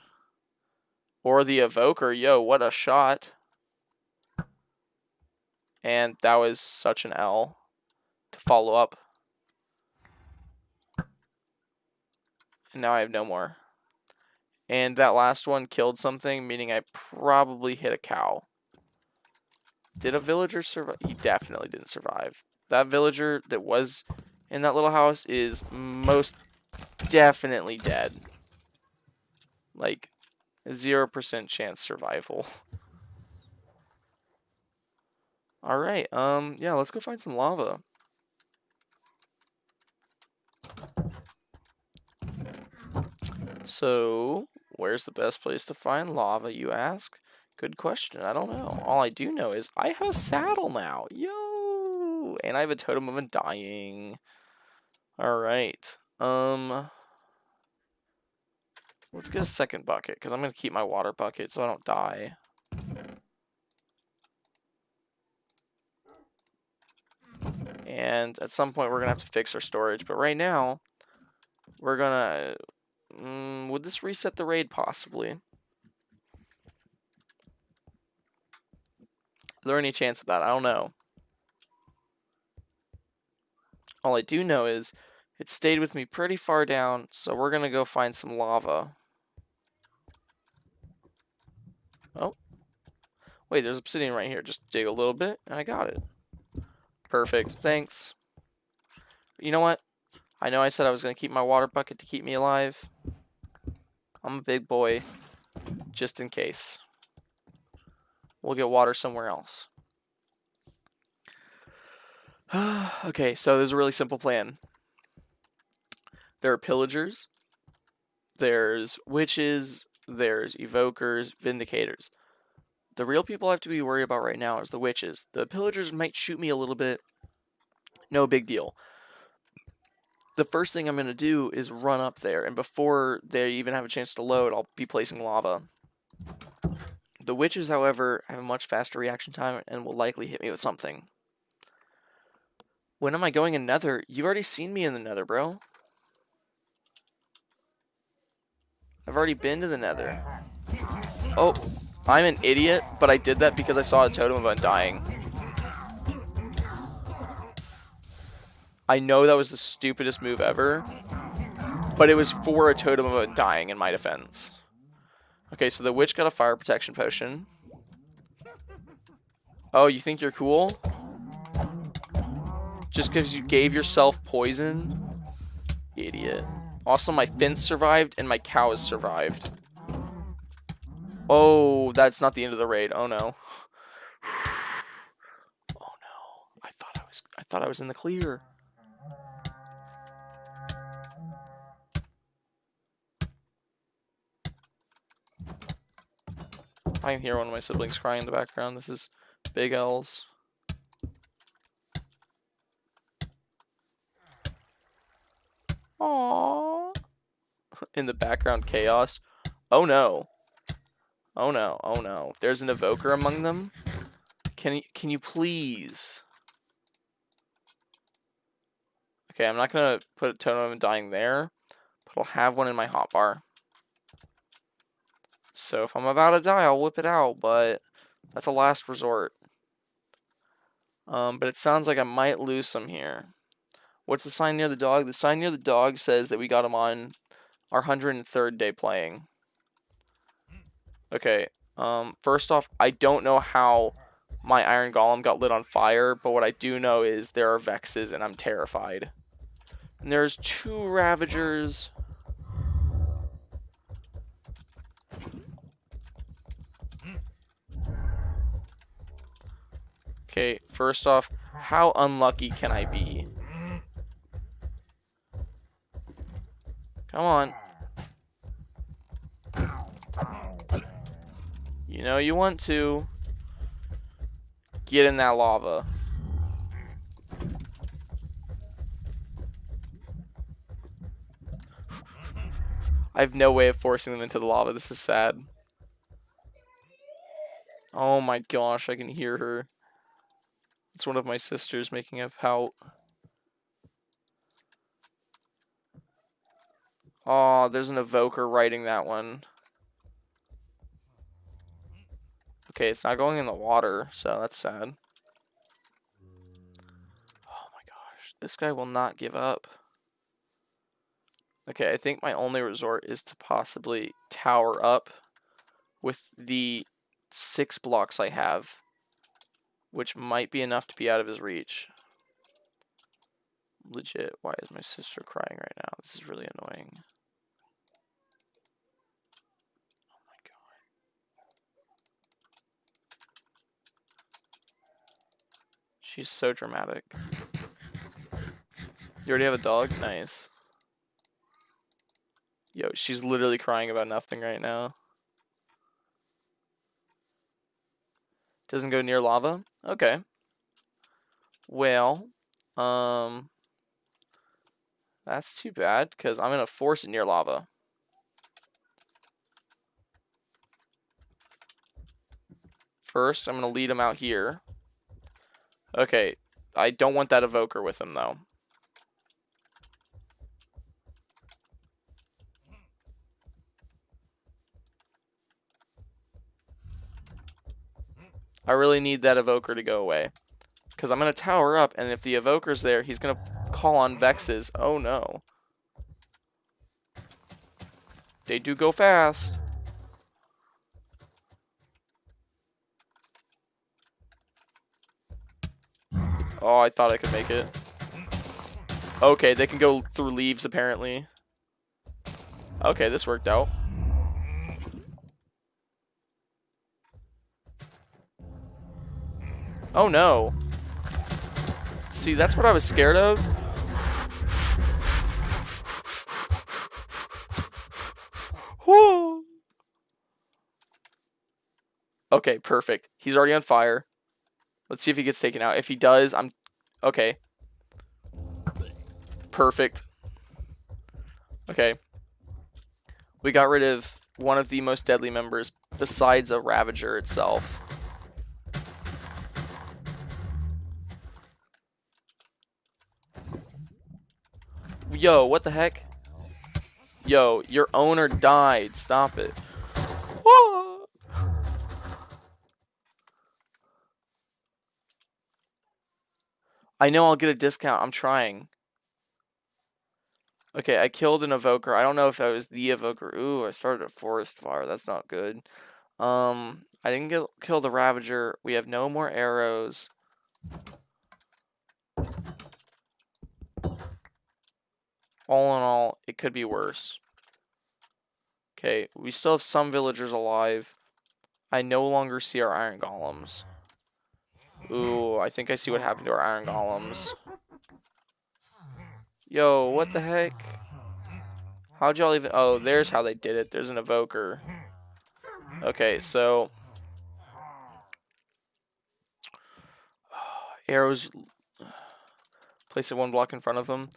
Or the evoker. Yo, what a shot. And that was such an L to follow up. And now I have no more. And that last one killed something, meaning I probably hit a cow. Did a villager survive? He definitely didn't survive. That villager that was in that little house is most definitely dead. Like, 0% chance survival. Alright, yeah, let's go find some lava. So, where's the best place to find lava, you ask? Good question, I don't know. All I do know is I have a saddle now. Yo! And I have a totem of undying. Alright, let's get a second bucket, because I'm going to keep my water bucket so I don't die. And at some point we're going to have to fix our storage, but right now, we're going to... would this reset the raid, possibly? Is there any chance of that? I don't know. All I do know is it stayed with me pretty far down, so we're going to go find some lava. Oh. Wait, there's obsidian right here. Just dig a little bit, and I got it. Perfect. Thanks. You know what? I know I said I was going to keep my water bucket to keep me alive. I'm a big boy, just in case. We'll get water somewhere else. Okay, so there's a really simple plan. There are pillagers, there's witches, there's evokers, vindicators. The real people I have to be worried about right now is the witches. The pillagers might shoot me a little bit. No big deal. The first thing I'm going to do is run up there, and before they even have a chance to load, I'll be placing lava. The witches, however, have a much faster reaction time and will likely hit me with something. When am I going in Nether? You've already seen me in the Nether, bro. I've already been to the Nether. Oh, I'm an idiot, but I did that because I saw a totem of undying. I know that was the stupidest move ever, but it was for a totem of undying in my defense. Okay, so the witch got a fire protection potion. Oh, you think you're cool? Just because you gave yourself poison? Idiot. Also, my fence survived and my cows survived. Oh, that's not the end of the raid. Oh no. Oh no. I thought I was in the clear. I can hear one of my siblings crying in the background. This is Big L's. Aww. In the background, chaos. Oh no. Oh no. Oh no. There's an evoker among them. Can you please? Okay, I'm not gonna put a totem of undying there, but I'll have one in my hotbar. So if I'm about to die, I'll whip it out, but that's a last resort. But it sounds like I might lose some here. What's the sign near the dog? The sign near the dog says that we got him on our 103rd day playing. Okay, first off, I don't know how my iron golem got lit on fire, but what I do know is there are vexes and I'm terrified. And there's 2 ravagers. Okay, first off, how unlucky can I be? Come on. You know you want to. Get in that lava. I have no way of forcing them into the lava. This is sad. Oh my gosh, I can hear her. It's one of my sisters making a pout. Oh, there's an evoker writing that one. Okay, it's not going in the water, so that's sad. Oh my gosh, this guy will not give up. Okay, I think my only resort is to possibly tower up with the 6 blocks I have, which might be enough to be out of his reach. Legit, why is my sister crying right now? This is really annoying. Oh my god. She's so dramatic. You already have a dog? Nice. Yo, she's literally crying about nothing right now. Doesn't go near lava? Okay. Well, that's too bad, because I'm going to force it near lava. First, I'm going to lead him out here. Okay, I don't want that evoker with him, though. I really need that evoker to go away. Because I'm going to tower up, and if the evoker's there, he's going to call on vexes. Oh no. They do go fast. Oh, I thought I could make it. Okay, they can go through leaves, apparently. Okay, this worked out. Oh no. See, that's what I was scared of. Woo. Okay, perfect. He's already on fire. Let's see if he gets taken out. If he does, I'm... Okay. Perfect. Okay. We got rid of one of the most deadly members besides a Ravager itself. Yo, what the heck? Yo, your owner died. Stop it. Whoa. I know I'll get a discount. I'm trying. Okay, I killed an evoker. I don't know if that was the evoker. Ooh, I started a forest fire. That's not good. I didn't kill the Ravager. We have no more arrows. All in all, it could be worse. Okay, we still have some villagers alive. I no longer see our iron golems. Ooh, I think I see what happened to our iron golems. Yo, what the heck? How'd y'all even... Oh, there's how they did it. There's an evoker. Okay, so... Arrows... Place it one block in front of them.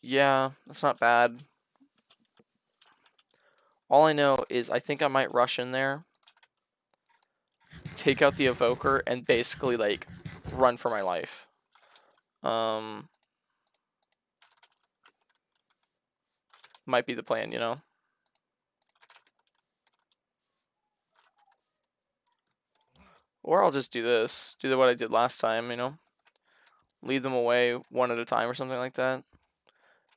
Yeah, that's not bad. All I know is I think I might rush in there, take out the evoker, and basically, like, run for my life. Might be the plan, you know? Or I'll just do this. Do what I did last time, you know? Lead them away one at a time or something like that.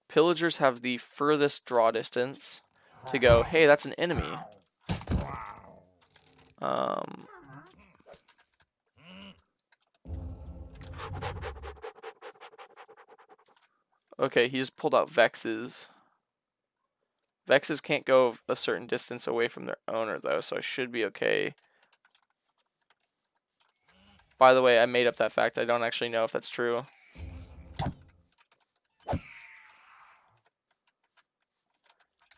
Pillagers have the furthest draw distance to go, hey, that's an enemy. Okay, he just pulled out Vexes. Vexes can't go a certain distance away from their owner, though, so I should be okay. By the way, I made up that fact. I don't actually know if that's true.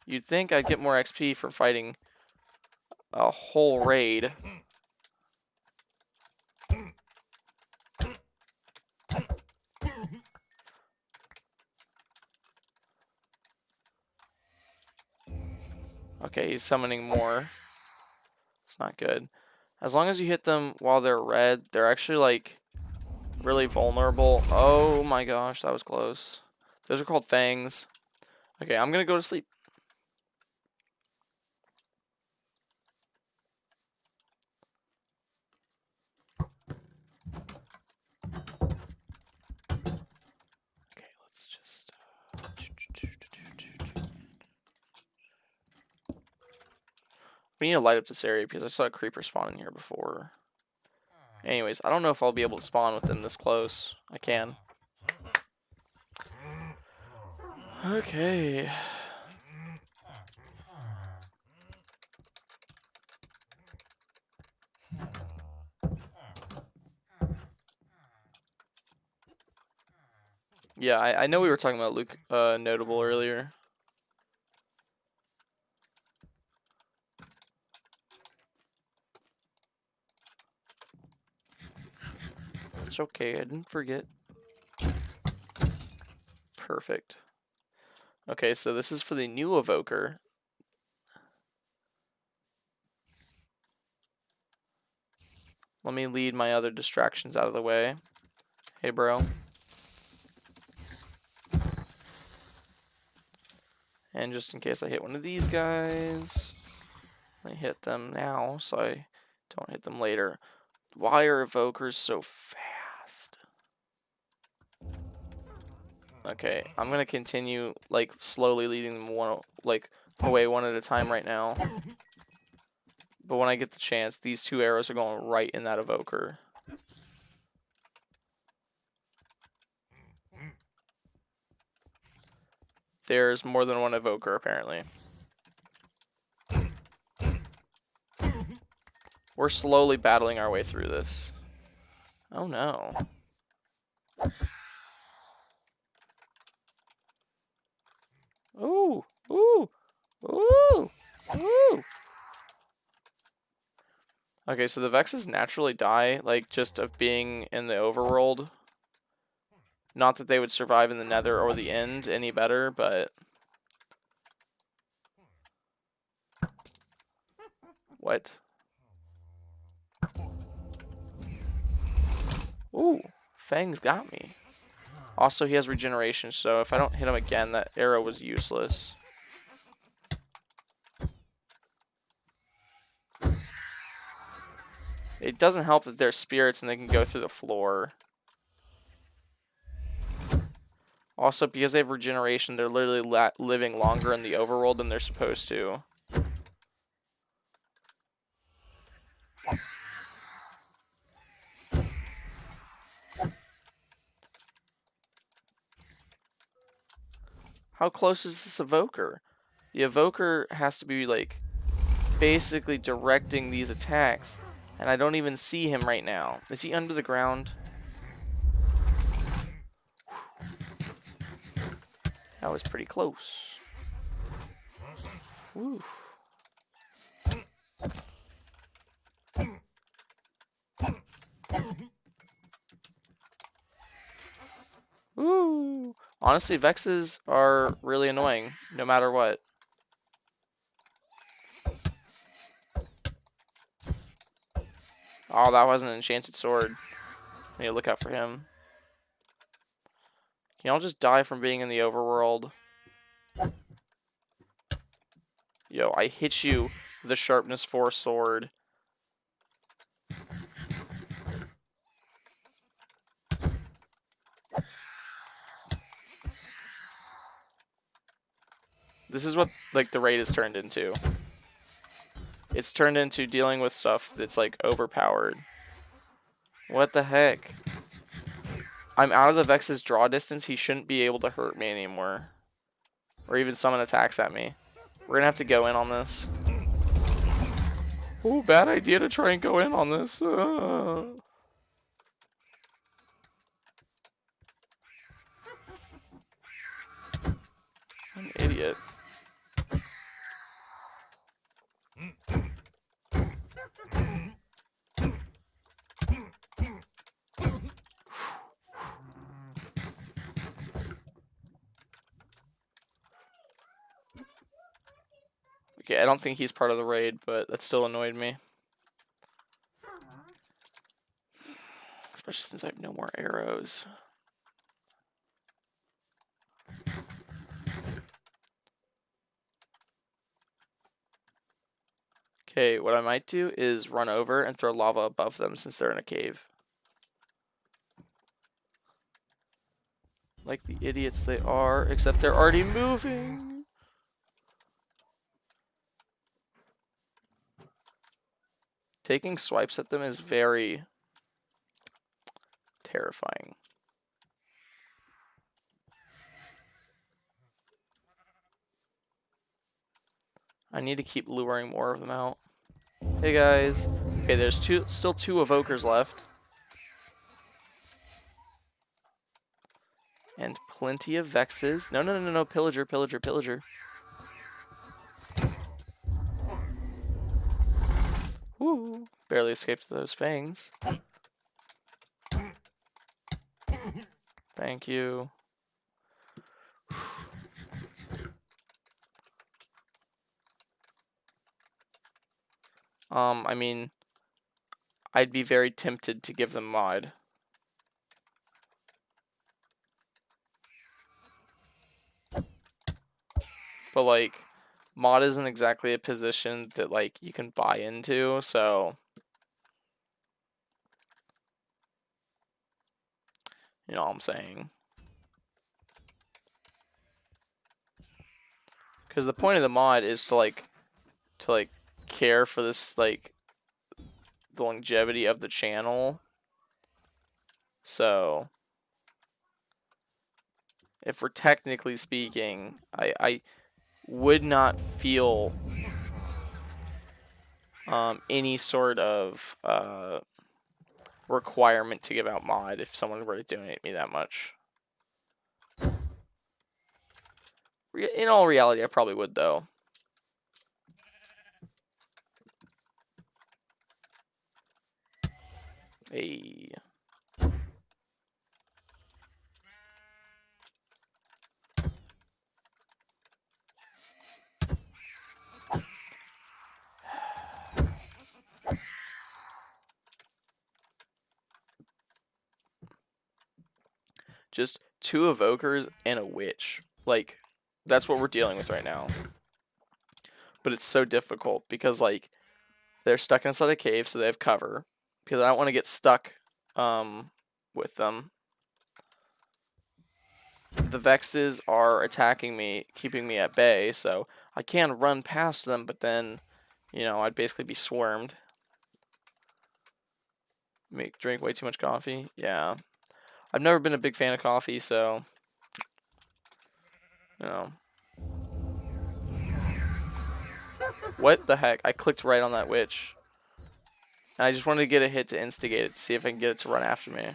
You'd think I'd get more XP for fighting a whole raid. Okay, he's summoning more. It's not good. As long as you hit them while they're red, they're actually, like, really vulnerable. Oh my gosh, that was close. Those are called fangs. Okay, I'm gonna go to sleep. Okay, let's just... We need to light up this area because I saw a creeper spawn in here before. Anyways, I don't know if I'll be able to spawn with them this close. I can. Okay. Yeah, I know we were talking about Luke Notable earlier. It's okay, I didn't forget. Perfect. Okay, so this is for the new evoker. Let me lead my other distractions out of the way. Hey, bro. And just in case I hit one of these guys, I hit them now so I don't hit them later. Why are evokers so fast? Okay, I'm gonna continue, like, slowly leading them away one at a time right now. But when I get the chance, these two arrows are going right in that evoker. There's more than one evoker, apparently. We're slowly battling our way through this. Oh no. Ooh, ooh, ooh, ooh. Okay, so the Vexes naturally die, like, just of being in the overworld. Not that they would survive in the Nether or the End any better, but... What? Ooh, Fang's got me. Also, he has regeneration, so if I don't hit him again, that arrow was useless. It doesn't help that they're spirits and they can go through the floor. Also, because they have regeneration, they're literally living longer in the overworld than they're supposed to. How close is this evoker? The evoker has to be, like, basically directing these attacks. And I don't even see him right now. Is he under the ground? That was pretty close. Whew. Ooh. Honestly, Vexes are really annoying, no matter what. Oh, that was an enchanted sword. I need to look out for him. Can y'all just die from being in the overworld? Yo, I hit you with a sharpness 4 sword. This is what, like, the raid is turned into. It's turned into dealing with stuff that's, like, overpowered. What the heck? I'm out of the Vex's draw distance. He shouldn't be able to hurt me anymore. Or even summon attacks at me. We're gonna have to go in on this. Ooh, bad idea to try and go in on this. I'm an idiot. Okay, I don't think he's part of the raid, but that still annoyed me. Especially since I have no more arrows. Okay, what I might do is run over and throw lava above them since they're in a cave. Like the idiots they are, except they're already moving. Taking swipes at them is very terrifying. I need to keep luring more of them out. Hey guys. Okay, there's still two evokers left. And plenty of Vexes. No, pillager, pillager, pillager. Woo, barely escaped those fangs. Thank you. I mean, I'd be very tempted to give them mod. But, like, mod isn't exactly a position that, like, you can buy into, so... You know what I'm saying? Because the point of the mod is to care for this, like, the longevity of the channel. So, if we're technically speaking, I would not feel any sort of requirement to give out mod if someone were to donate me that much. In all reality, I probably would, though. Hey. just 2 evokers and a witch. Like, that's what we're dealing with right now. But it's so difficult because, like, they're stuck inside a cave, so they have cover. Because I don't want to get stuck with them. The Vexes are attacking me, keeping me at bay, so I can run past them, but then, you know, I'd basically be swarmed. Drink way too much coffee? Yeah. I've never been a big fan of coffee, so, you know. What the heck? I clicked right on that witch. And I just wanted to get a hit to instigate it, to see if I can get it to run after me.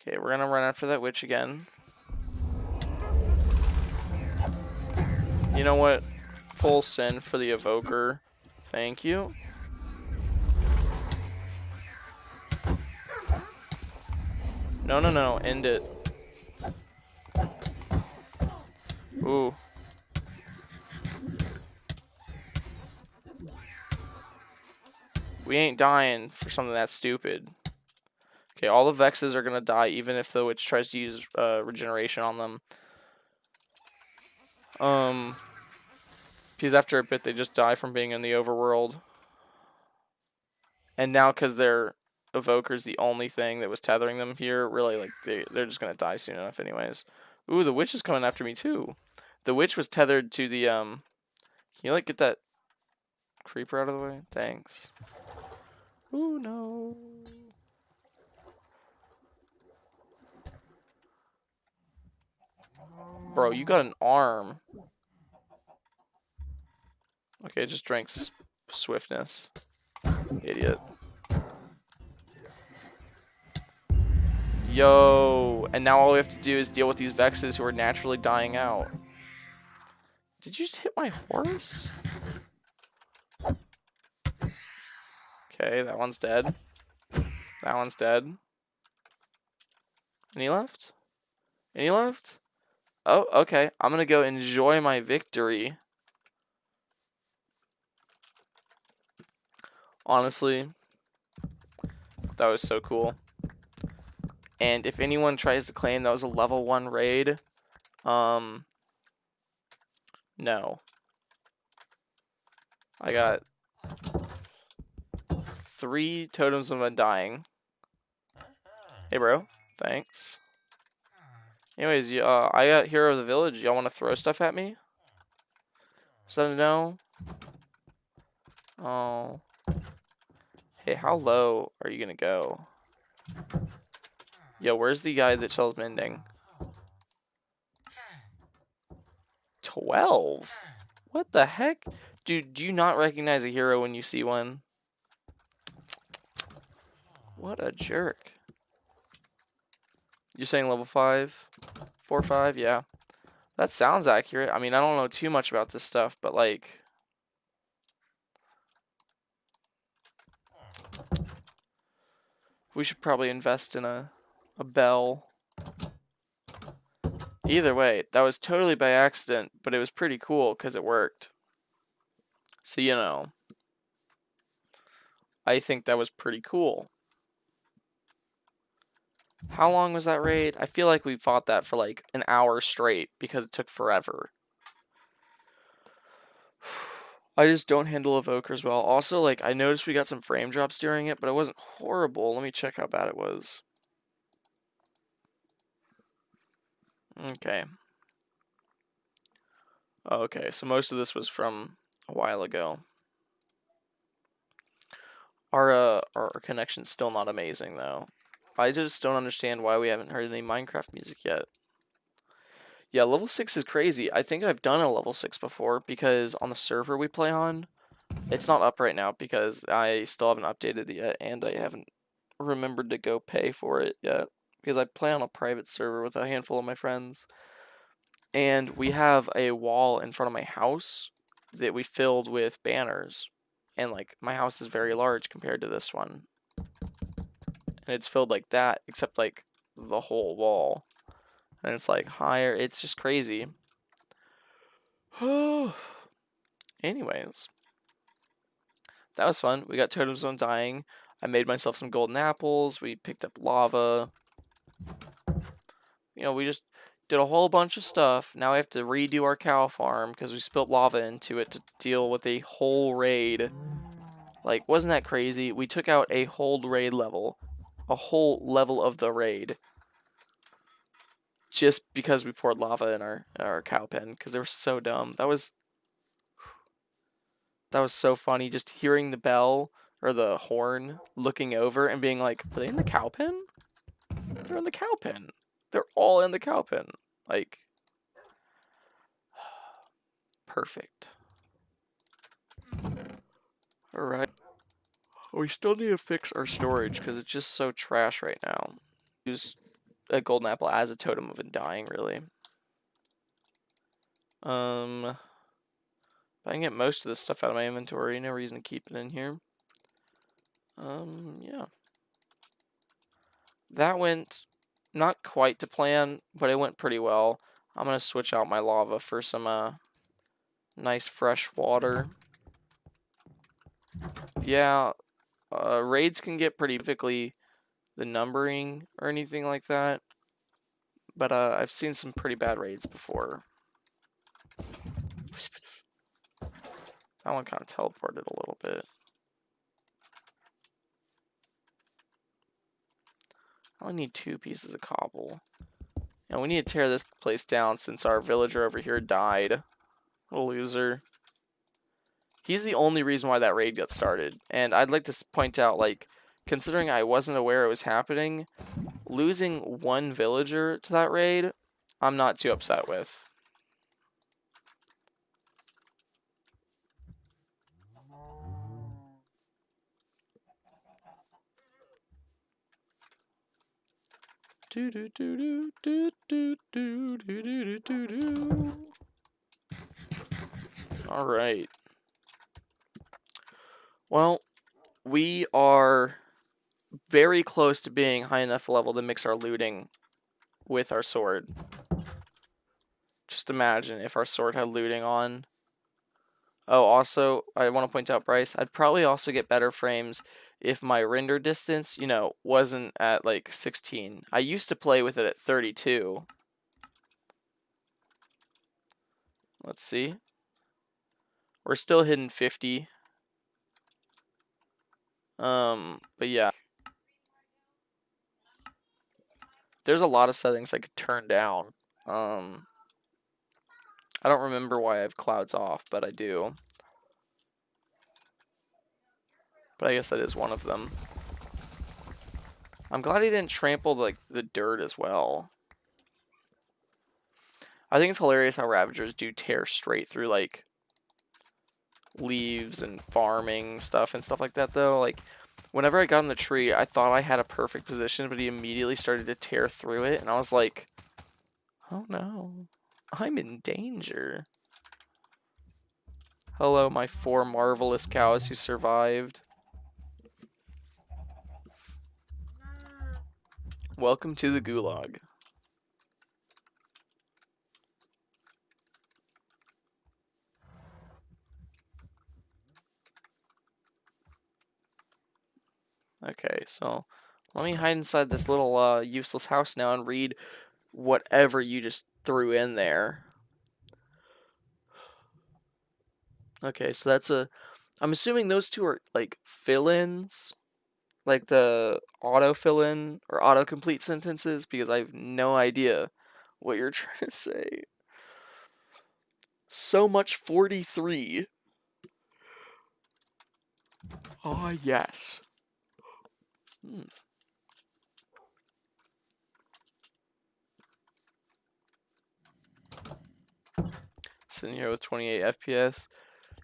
Okay, we're gonna run after that witch again. You know what? Full send for the evoker. Thank you. No, no, no. End it. Ooh. We ain't dying for something that stupid. Okay, all the Vexes are gonna die, even if the witch tries to use regeneration on them. Because after a bit, they just die from being in the overworld. And now, because their evoker's the only thing that was tethering them here, really, like, they're just gonna die soon enough anyways. Ooh, the witch is coming after me, too. The witch was tethered to the, Can you, like, get that creeper out of the way? Thanks. Ooh, no. Bro, you got an arm. Okay, just drank swiftness. Idiot. Yo, and now all we have to do is deal with these Vexes who are naturally dying out. Did you just hit my horse? Okay, that one's dead. That one's dead. Any left? Any left? Oh, okay. I'm gonna go enjoy my victory. Honestly, that was so cool. And if anyone tries to claim that was a level 1 raid, no. I got 3 totems of undying. Hey, bro. Thanks. Anyways, I got Hero of the Village. Y'all want to throw stuff at me? Is that a no? Oh. Hey, how low are you gonna go? Yo, where's the guy that sells mending? 12? What the heck? Dude, do you not recognize a hero when you see one? What a jerk. You're saying level 5? 4, 5? Yeah. That sounds accurate. I mean, I don't know too much about this stuff, but like... we should probably invest in a bell. Either way, that was totally by accident, but it was pretty cool because it worked. So, you know, I think that was pretty cool. How long was that raid? I feel like we fought that for like an hour straight because it took forever. I just don't handle evokers well. Also, like, I noticed we got some frame drops during it, but it wasn't horrible. Let me check how bad it was. Okay. Okay, so most of this was from a while ago. Our connection's still not amazing, though. I just don't understand why we haven't heard any Minecraft music yet. Yeah, level 6 is crazy. I think I've done a level 6 before because on the server we play on, it's not up right now because I still haven't updated it yet and I haven't remembered to go pay for it yet because I play on a private server with a handful of my friends. And we have a wall in front of my house that we filled with banners. And like my house is very large compared to this one. And it's filled like that, except like the whole wall. And it's like higher. It's just crazy. Anyways. that was fun. We got totems on dying. I made myself some golden apples. We picked up lava. You know, we just did a whole bunch of stuff. Now we have to redo our cow farm because we spilled lava into it to deal with a whole raid. Like, wasn't that crazy? We took out a whole raid level. A whole level of the raid. Just because we poured lava in our cow pen. Because they were so dumb. That was so funny. Just hearing the bell or the horn, looking over and being like, are they in the cow pen? They're in the cow pen. They're all in the cow pen. Like, perfect. Alright. We still need to fix our storage because it's just so trash right now. Use a golden apple as a totem of undying, really. If I can get most of this stuff out of my inventory, no reason to keep it in here. Yeah. That went not quite to plan, but it went pretty well. I'm gonna switch out my lava for some nice fresh water. Yeah, raids can get pretty difficult, the numbering or anything like that, but I've seen some pretty bad raids before. That one kind of teleported a little bit. I only need 2 pieces of cobble. And we need to tear this place down since our villager over here died. What a loser. He's the only reason why that raid got started. And I'd like to point out, like, considering I wasn't aware it was happening, losing 1 villager to that raid, I'm not too upset with. Alright. Well, we are very close to being high enough level to mix our looting with our sword. Just imagine if our sword had looting on. Oh, also, I want to point out, Bryce, I'd probably also get better frames if my render distance, you know, wasn't at like 16. I used to play with it at 32. Let's see. We're still hitting 50. But yeah. There's a lot of settings I could turn down. I don't remember why I have clouds off, but I do. But I guess that is one of them. I'm glad he didn't trample the dirt as well. I think it's hilarious how Ravagers do tear straight through like leaves and farming stuff and stuff like that though. Like whenever I got on the tree, I thought I had a perfect position, but he immediately started to tear through it and I was like, oh no, I'm in danger. Hello, my 4 marvelous cows who survived. Welcome to the gulag. Okay, so let me hide inside this little useless house now and read whatever you just threw in there. Okay, so that's I'm assuming those 2 are like fill-ins, like the auto fill-in or auto-complete sentences, because I have no idea what you're trying to say. So much 43. Ah, yes. Sitting here with 28 FPS.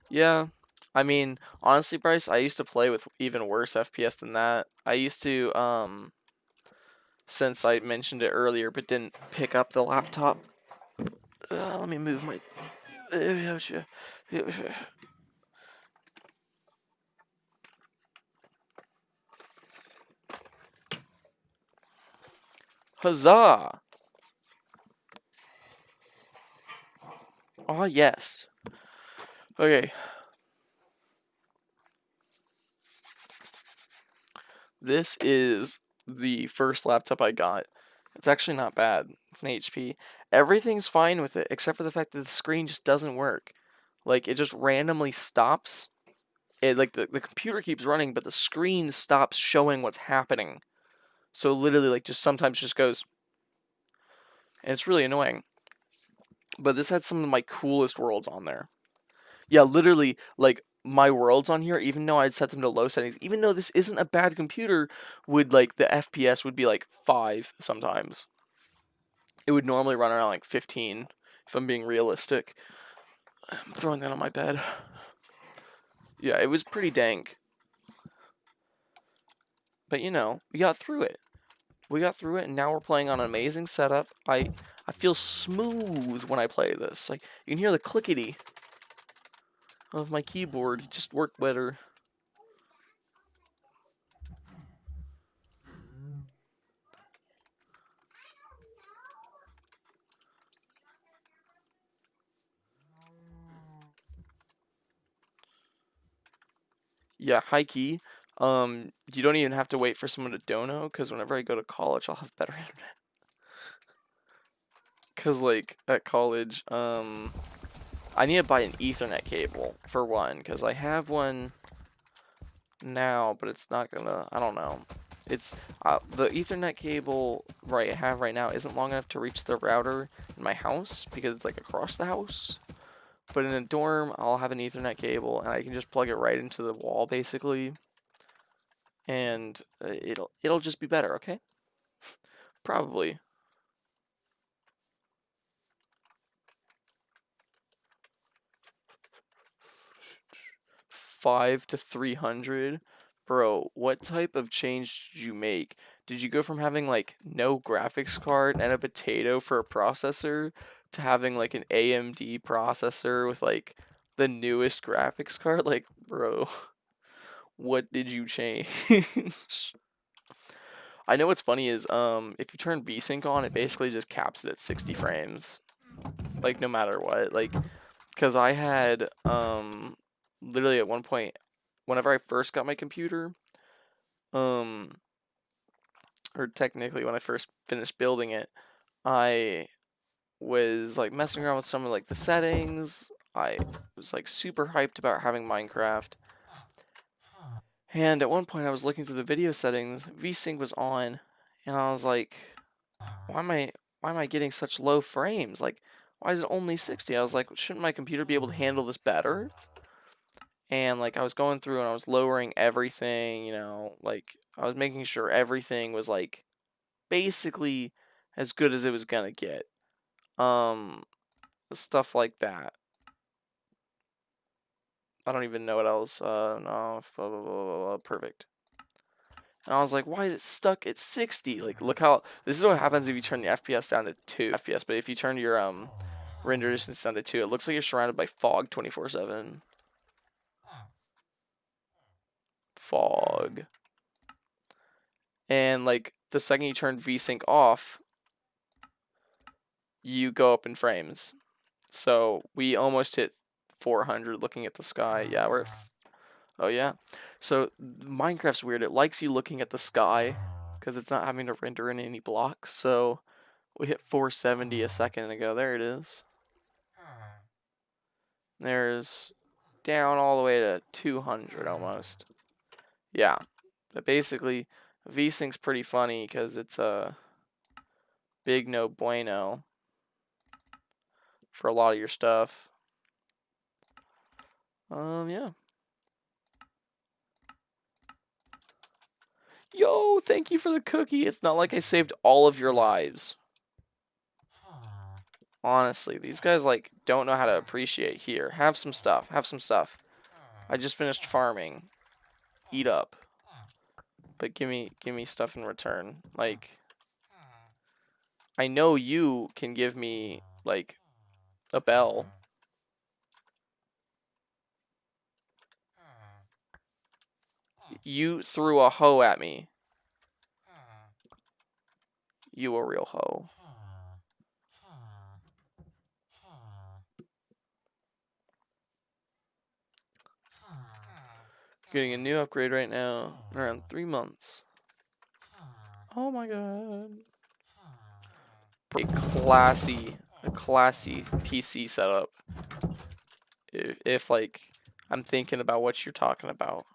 Yeah, I mean, honestly, Bryce, I used to play with even worse FPS than that. I used to, since I mentioned it earlier, but didn't pick up the laptop. Let me move my... Huzzah! Oh, yes. Okay. This is the first laptop I got. It's actually not bad. It's an HP. Everything's fine with it, except for the fact that the screen just doesn't work. Like, it just randomly stops. Like, the computer keeps running, but the screen stops showing what's happening. So literally, like, just sometimes just goes. And it's really annoying. But this had some of my coolest worlds on there. Yeah, literally, like, my worlds on here, even though I'd set them to low settings, even though this isn't a bad computer, would, like, the FPS would be, like, 5 sometimes. It would normally run around, like, 15, if I'm being realistic. I'm throwing that on my bed. Yeah, it was pretty dank. But, you know, we got through it. We got through it, and now we're playing on an amazing setup. I feel smooth when I play this. Like, you can hear the clickety of my keyboard. It just worked better. Yeah, high key. You don't even have to wait for someone to dono, because whenever I go to college, I'll have better internet. Because, like, at college, I need to buy an Ethernet cable, for one, because I have one now, but it's not gonna, I don't know. It's, the Ethernet cable I have right now isn't long enough to reach the router in my house, because it's, like, across the house. But in a dorm, I'll have an Ethernet cable, and I can just plug it right into the wall, basically. And it'll just be better, okay? Probably. 5 to 300? Bro, what type of change did you make? Did you go from having, like, no graphics card and a potato for a processor to having, like, an AMD processor with, like, the newest graphics card? Like, bro, what did you change? I know what's funny is, if you turn VSync on, it basically just caps it at 60 frames. Like, no matter what. Like, because I had, literally at one point, whenever I first got my computer, or technically when I first finished building it, I was, like, messing around with some of, like, the settings. I was, like, super hyped about having Minecraft. And at one point I was looking through the video settings, VSync was on, and I was like, why am I getting such low frames? Like, why is it only 60? I was like, shouldn't my computer be able to handle this better? And, like, I was going through and I was lowering everything, you know, like, I was making sure everything was, like, basically as good as it was gonna get. Stuff like that. I don't even know what else. No, blah, blah, blah, blah, blah, perfect. And I was like, why is it stuck at 60? Like, look how, this is what happens if you turn the FPS down to 2 FPS, but if you turn your, render distance down to 2, it looks like you're surrounded by fog 24/7. Fog. And, like, the second you turn VSync off, you go up in frames. So we almost hit 400 looking at the sky. Yeah, we're oh yeah. So Minecraft's weird. It likes you looking at the sky because it's not having to render in any blocks. So we hit 470 a second ago. There it is. There's down all the way to 200 almost. Yeah. But basically, VSync's pretty funny because it's a big no bueno for a lot of your stuff. Yeah. Yo, thank you for the cookie. It's not like I saved all of your lives. Honestly, these guys, like, don't know how to appreciate. Here, have some stuff. Have some stuff. I just finished farming. Eat up. But give me stuff in return. Like, I know you can give me, like, a bell. You threw a hoe at me. You a real hoe. Getting a new upgrade right now in around 3 months. Oh my god. A classy PC setup. If like I'm thinking about what you're talking about.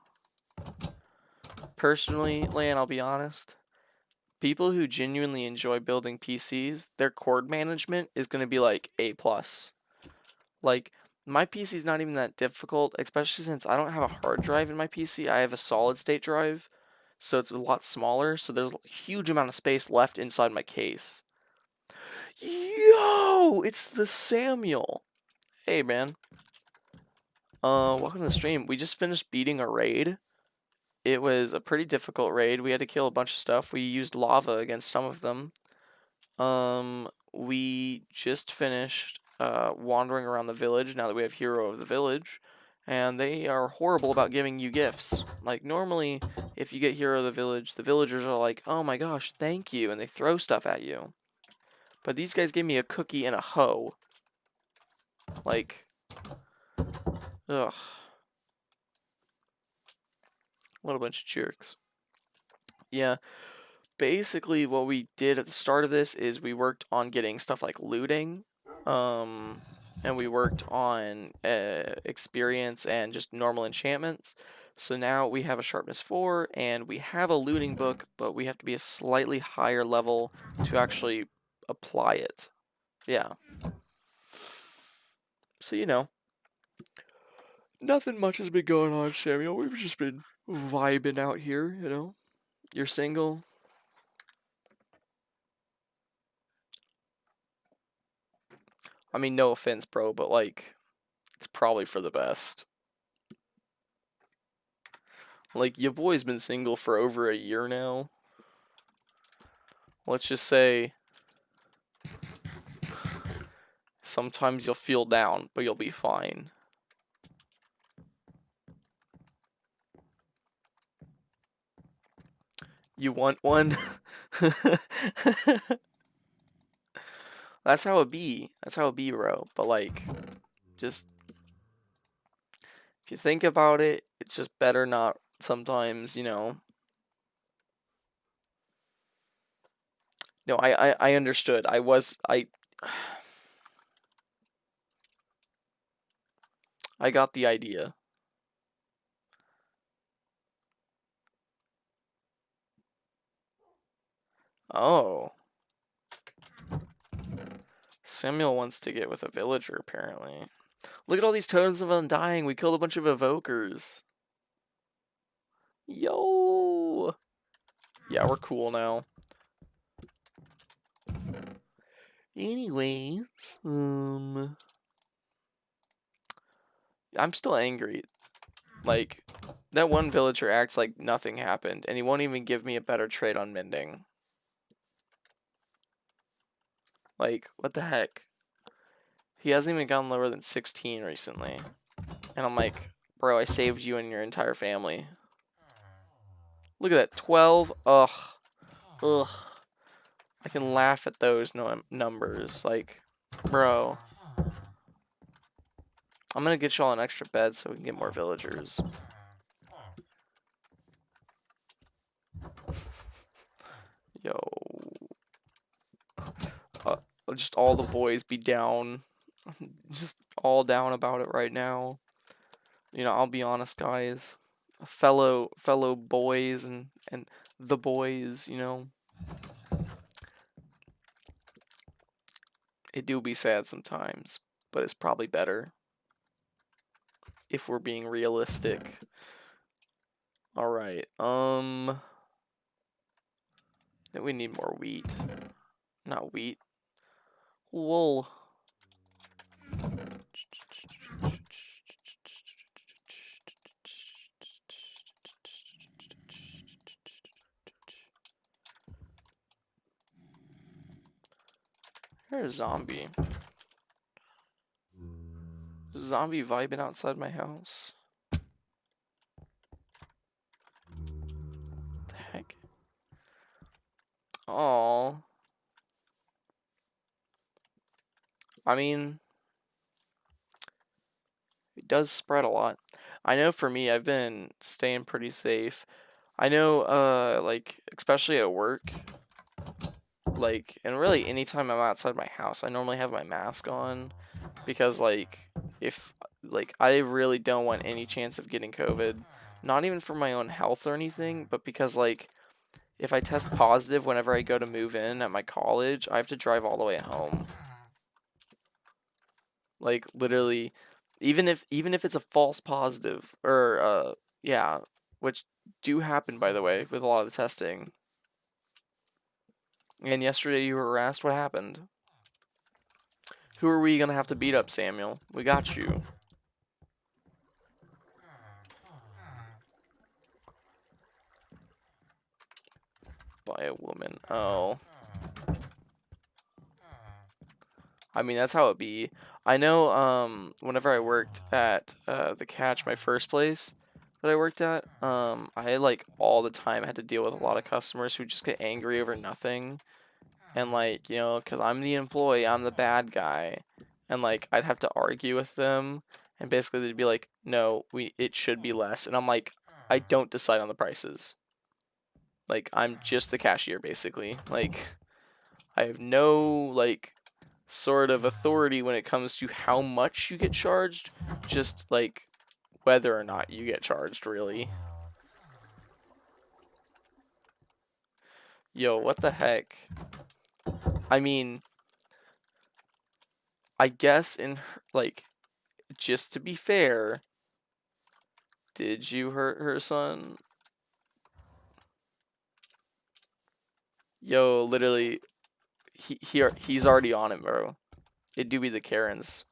Personally, Lan, I'll be honest. People who genuinely enjoy building PCs, their cord management is going to be like A plus. Like my PC is not even that difficult, especially since I don't have a hard drive in my PC. I have a solid state drive, so it's a lot smaller. So there's a huge amount of space left inside my case. Yo, it's the Samuel. Hey man. Welcome to the stream. We just finished beating a raid. It was a pretty difficult raid. We had to kill a bunch of stuff. We used lava against some of them. We just finished wandering around the village now that we have Hero of the Village, and they are horrible about giving you gifts. Like, normally, if you get Hero of the Village, the villagers are like, oh my gosh, thank you, and they throw stuff at you. But these guys gave me a cookie and a hoe. Like, ugh. What a bunch of jerks. Yeah, basically what we did at the start of this is we worked on getting stuff like looting, and we worked on experience and just normal enchantments. So now we have a sharpness 4 and we have a looting book, but we have to be a slightly higher level to actually apply it. Yeah. So, you know, nothing much has been going on, Samuel. We've just been vibing out here, you know. You're single. I mean, no offense, bro, but like, it's probably for the best. Like, your boy's been single for over a year now. Let's just say sometimes you'll feel down, but you'll be fine. You want one? That's how it be. That's how it be, bro. But like, just if you think about it, it's just better not sometimes, you know. No, I understood. I got the idea. Oh. Samuel wants to get with a villager, apparently. Look at all these totems of undying. We killed a bunch of evokers. Yo! Yeah, we're cool now. Anyways, I'm still angry. Like, that one villager acts like nothing happened, and he won't even give me a better trade on mending. Like, what the heck? He hasn't even gotten lower than 16 recently. And I'm like, bro, I saved you and your entire family. Look at that, 12. Ugh. Ugh. I can laugh at those numbers. Like, bro. I'm gonna get y'all an extra bed so we can get more villagers. Yo. Just all the boys be down. Just all down about it right now. You know, I'll be honest, guys. Fellow boys and the boys, you know. It do be sad sometimes, but it's probably better if we're being realistic. All right. We need more wheat. Not wheat. Wool. There's a zombie. Zombie vibing outside my house. What the heck? Oh. I mean, it does spread a lot. I know for me, I've been staying pretty safe. I know, like, especially at work, like, and really anytime I'm outside my house, I normally have my mask on because, like, if, like, I really don't want any chance of getting COVID, not even for my own health or anything, but because, like, if I test positive whenever I go to move in at my college, I have to drive all the way home. Like, literally, even if it's a false positive, or, yeah, which do happen, by the way, with a lot of the testing. And yesterday you were asked what happened. Who are we gonna have to beat up, Samuel? We got you. By a woman. Oh. I mean, that's how it be. I know, whenever I worked at, the Catch, my first place that I worked at, I, like, all the time had to deal with a lot of customers who just get angry over nothing. And, like, you know, because I'm the employee, I'm the bad guy. And, like, I'd have to argue with them. And basically they'd be like, no, it should be less. And I'm like, I don't decide on the prices. Like, I'm just the cashier, basically. Like, I have no, like, sort of authority when it comes to how much you get charged. Just, like, whether or not you get charged, really. Yo, what the heck? I mean, I guess like, just to be fair, did you hurt her son? Yo, literally, he's already on it, bro. It do be the Karens.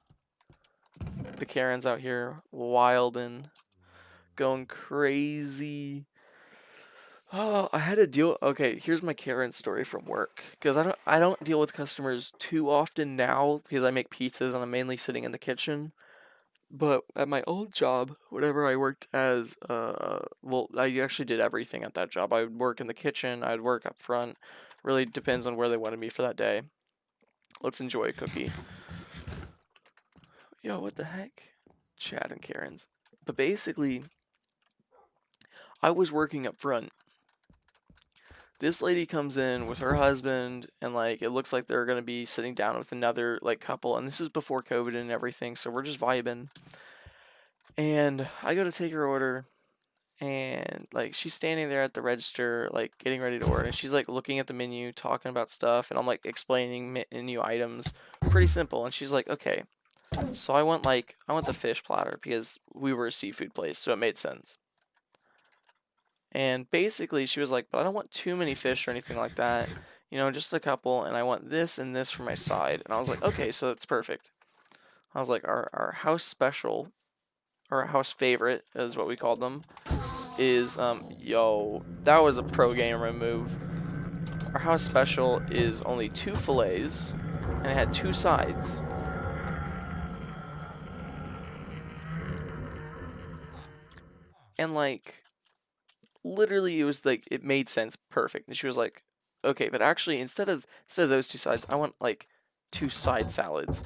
The Karens out here wildin', going crazy. Oh, I had to deal. Okay, here's my Karen story from work. Because I don't deal with customers too often now because I make pizzas and I'm mainly sitting in the kitchen. But at my old job, whenever I worked as, well, I actually did everything at that job. I would work in the kitchen, I'd work up front. Really depends on where they wanted me for that day. Let's enjoy a cookie. Yo, what the heck? Chad and Karen's. But basically, I was working up front. This lady comes in with her husband, and, like, it looks like they're gonna be sitting down with another, like, couple, and this is before COVID and everything, so we're just vibing. And I go to take her order, and, like, she's standing there at the register, like, getting ready to order, and she's, like, looking at the menu, talking about stuff, and I'm, like, explaining menu items. Pretty simple, and she's like, okay. So I want the fish platter because we were a seafood place, so it made sense. And basically, she was like, but I don't want too many fish or anything like that. You know, just a couple, and I want this and this for my side. And I was like, okay, so that's perfect. I was like, our house special, or our house favorite, is what we called them, is, yo, that was a pro gamer move. Our house special is only 2 fillets, and it had 2 sides. And, like, literally, it was like, it made sense perfect. And she was like, okay, but actually, instead of those 2 sides, I want, like, 2 side salads.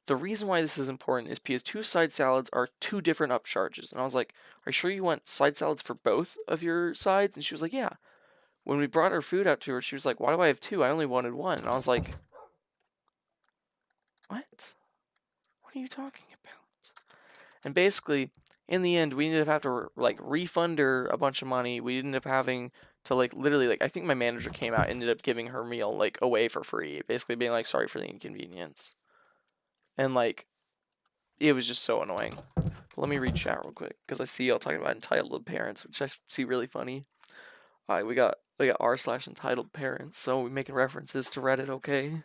The reason why this is important is because 2 side salads are 2 different upcharges. And I was like, are you sure you want side salads for both of your sides? And she was like, yeah. When we brought our food out to her, she was like, why do I have 2? I only wanted 1. And I was like, what? What are you talking about? And basically, in the end, we ended up having to, like, refund her a bunch of money. We ended up having to, like, literally, like, I think my manager came out, ended up giving her meal, like, away for free. Basically being like, sorry for the inconvenience. And, like, it was just so annoying. But let me read chat real quick, because I see y'all talking about entitled parents, which I see really funny. Alright, we got r/entitled parents, so we making references to Reddit, okay?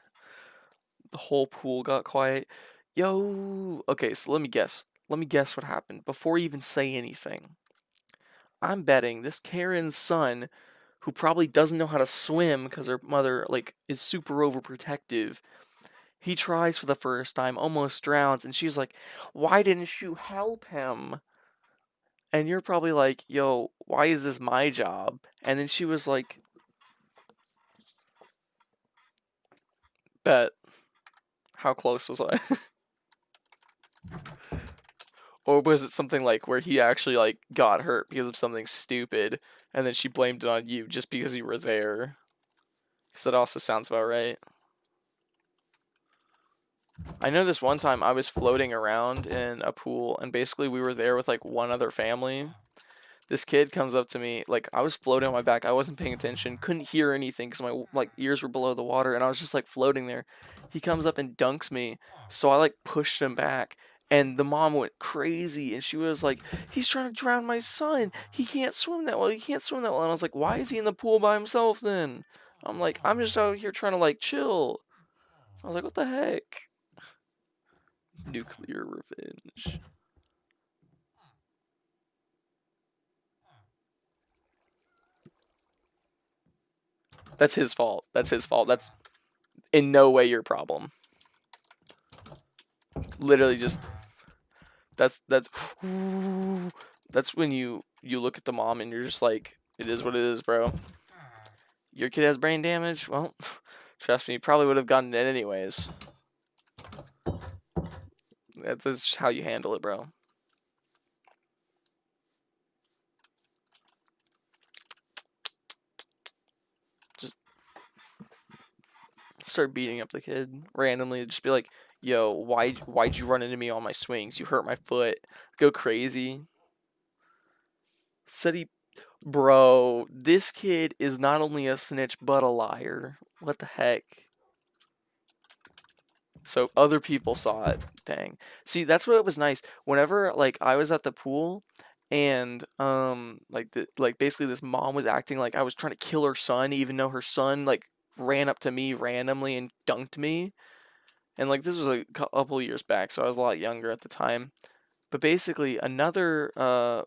The whole pool got quiet. Yo, okay, so let me guess. Let me guess what happened before you even say anything. I'm betting this Karen's son, who probably doesn't know how to swim because her mother, like, is super overprotective, he tries for the first time, almost drowns, and she's like, why didn't you help him? And you're probably like, yo, why is this my job? And then she was like, bet. How close was I? Or was it something like where he actually, like, got hurt because of something stupid, and then she blamed it on you just because you were there? Because that also sounds about right. I know this one time I was floating around in a pool, and basically we were there with like one other family. This kid comes up to me, like I was floating on my back. I wasn't paying attention, couldn't hear anything because my like ears were below the water, and I was just like floating there. He comes up and dunks me, so I like pushed him back, and the mom went crazy, and she was like, "He's trying to drown my son. He can't swim that well. He can't swim that well." And I was like, "Why is he in the pool by himself then?" I'm like, "I'm just out here trying to like chill." I was like, "What the heck?" Nuclear revenge. That's his fault. That's his fault. That's in no way your problem. Literally just that's that's when you look at the mom and you're just like, it is what it is, bro. Your kid has brain damage. Well, trust me, you probably would have gotten it anyways. That's just how you handle it, bro. Just start beating up the kid randomly. Just be like, "Yo, why'd you run into me on my swings? You hurt my foot." Go crazy. Said he, bro. This kid is not only a snitch but a liar. What the heck? So other people saw it. Dang. See, that's what was nice. Whenever like I was at the pool and like basically this mom was acting like I was trying to kill her son even though her son like ran up to me randomly and dunked me. And like this was a couple years back, so I was a lot younger at the time. But basically, another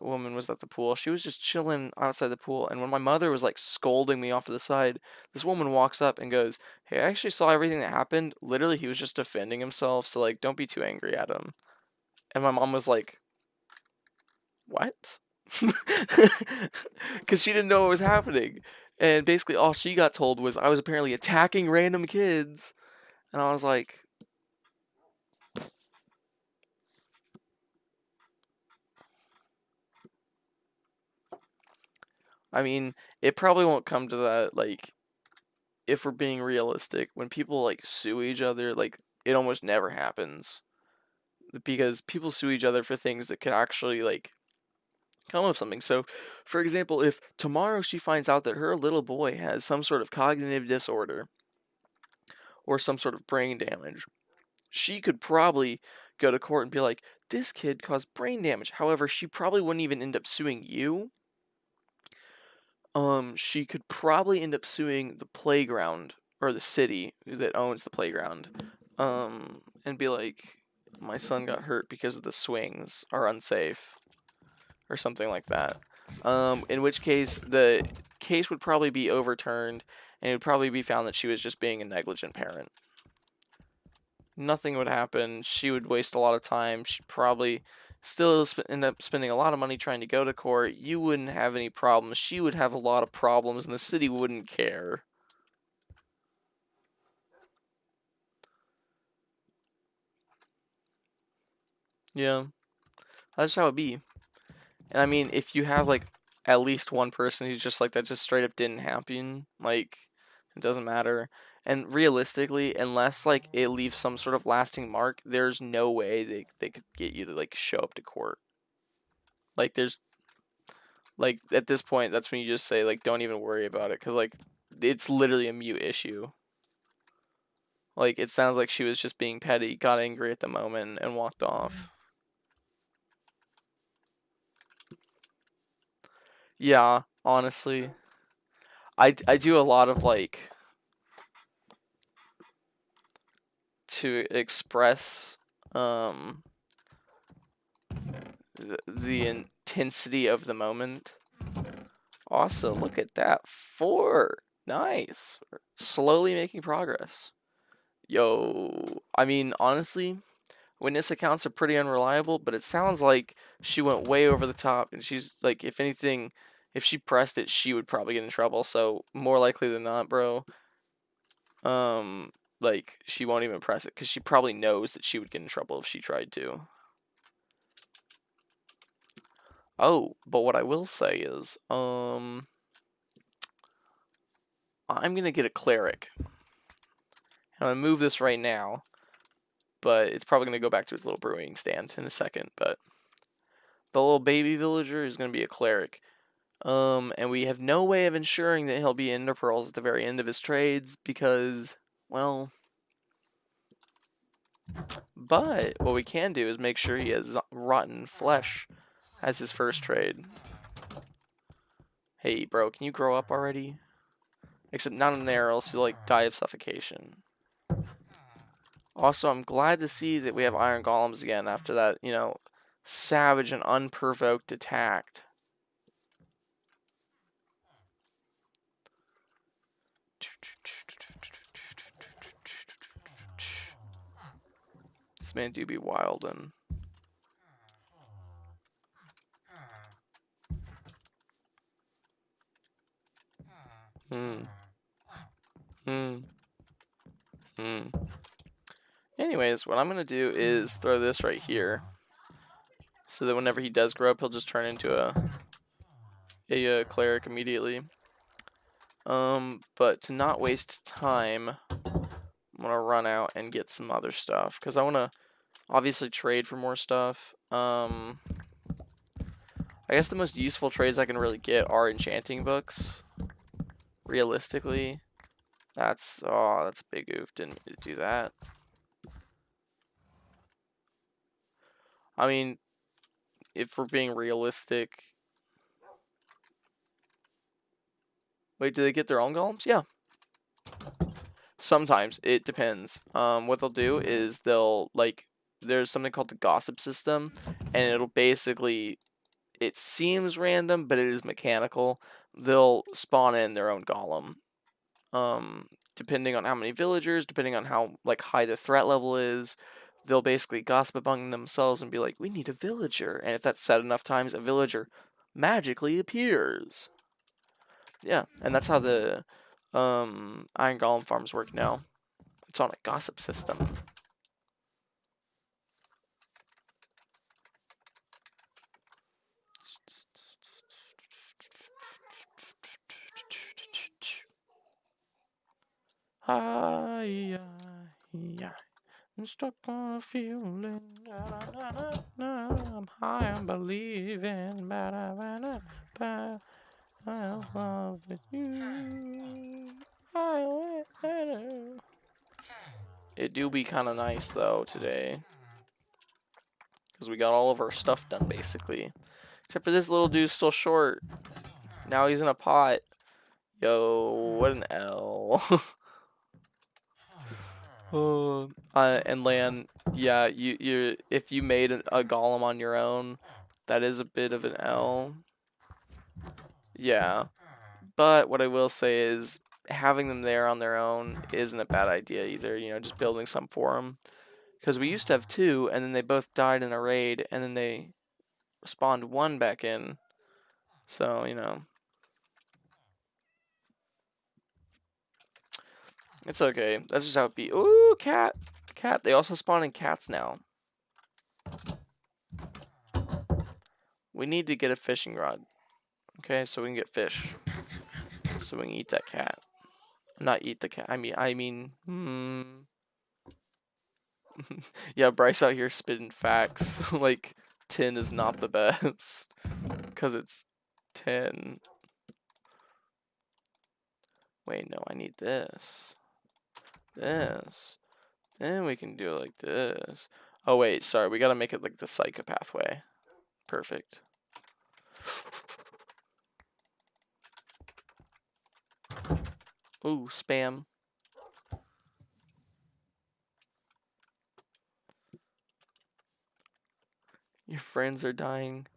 woman was at the pool. She was just chilling outside the pool, and when my mother was like scolding me off to the side, this woman walks up and goes, "Hey, I actually saw everything that happened. Literally, he was just defending himself, so like, don't be too angry at him." And my mom was like, "What?" Because she didn't know what was happening, and basically all she got told was I was apparently attacking random kids, and I was like, I mean, it probably won't come to that like if we're being realistic, when people like sue each other, like it almost never happens because people sue each other for things that could actually like come of something. So, for example, if tomorrow she finds out that her little boy has some sort of cognitive disorder or some sort of brain damage, she could probably go to court and be like, "This kid caused brain damage." However, she probably wouldn't even end up suing you. She could probably end up suing the playground or the city that owns the playground, and be like, my son got hurt because the swings are unsafe or something like that. In which case the case would probably be overturned and it would probably be found that she was just being a negligent parent. Nothing would happen. She would waste a lot of time. She'd probably still end up spending a lot of money trying to go to court. You wouldn't have any problems. She would have a lot of problems, and the city wouldn't care. Yeah, that's how it be. And I mean, if you have like at least one person who's just like that, just straight up didn't happen, like it doesn't matter. And realistically, unless like it leaves some sort of lasting mark, there's no way they could get you to like show up to court. Like there's like at this point, that's when you just say like don't even worry about it because like it's literally a mute issue. Like it sounds like she was just being petty, got angry at the moment, and walked off. Yeah, honestly, I do a lot of like to express um the intensity of the moment. Also, look at that. 4. Nice. Slowly making progress. Yo, I mean, honestly, witness accounts are pretty unreliable, but it sounds like she went way over the top, and she's like, if anything, if she pressed it, she would probably get in trouble. So more likely than not, bro, um, like she won't even press it because she probably knows that she would get in trouble if she tried to. Oh, but what I will say is, I'm going to get a cleric. I'm going to move this right now, but it's probably going to go back to its little brewing stand in a second. But the little baby villager is going to be a cleric. And we have no way of ensuring that he'll be Ender Pearls at the very end of his trades because, well... But what we can do is make sure he has rotten flesh as his first trade. Hey, bro, can you grow up already? Except not in there, or else you'll, like, die of suffocation. Also, I'm glad to see that we have iron golems again after that, you know, savage and unprovoked attack. This man do be wildin'. Anyways, what I'm going to do is throw this right here. So that whenever he does grow up, he'll just turn into a cleric immediately. But to not waste time, I'm going to run out and get some other stuff. Because I want to obviously trade for more stuff. I guess the most useful trades I can really get are enchanting books. Realistically. That's a big oof. Didn't mean to do that. I mean, if we're being realistic... Wait, do they get their own golems? Yeah. Sometimes. It depends. What they'll do is they'll, like, there's something called the gossip system, and it'll basically, it seems random, but it is mechanical. They'll spawn in their own golem. Depending on how many villagers, depending on how, like, high the threat level is, they'll basically gossip among themselves and be like, we need a villager. And if that's said enough times, a villager magically appears. Yeah, and that's how the Iron Golem farms work now. It's on a gossip system. Hi, I'm stuck on a feeling. I'm high, I'm believing. I love you. It do be kind of nice though today, because we got all of our stuff done basically, except for this little dude's still short. Now he's in a pot. Yo, what an L. And Lan, yeah, you if you made a golem on your own, that is a bit of an L. Yeah, but what I will say is having them there on their own isn't a bad idea either. You know, just building some for them, because we used to have two, and then they both died in a raid, and then they spawned one back in. So you know, it's okay. That's just how it be. Ooh, cat. Cat. They also spawn in cats now. We need to get a fishing rod. Okay, so we can get fish. So we can eat that cat. Not eat the cat. I mean, yeah, Bryce out here spitting facts. Like, 10 is not the best. Because it's 10. Wait, no, I need this. This. Then we can do it like this. Oh, wait, sorry. We gotta make it like the psychopath way. Perfect. Ooh, spam. Your friends are dying.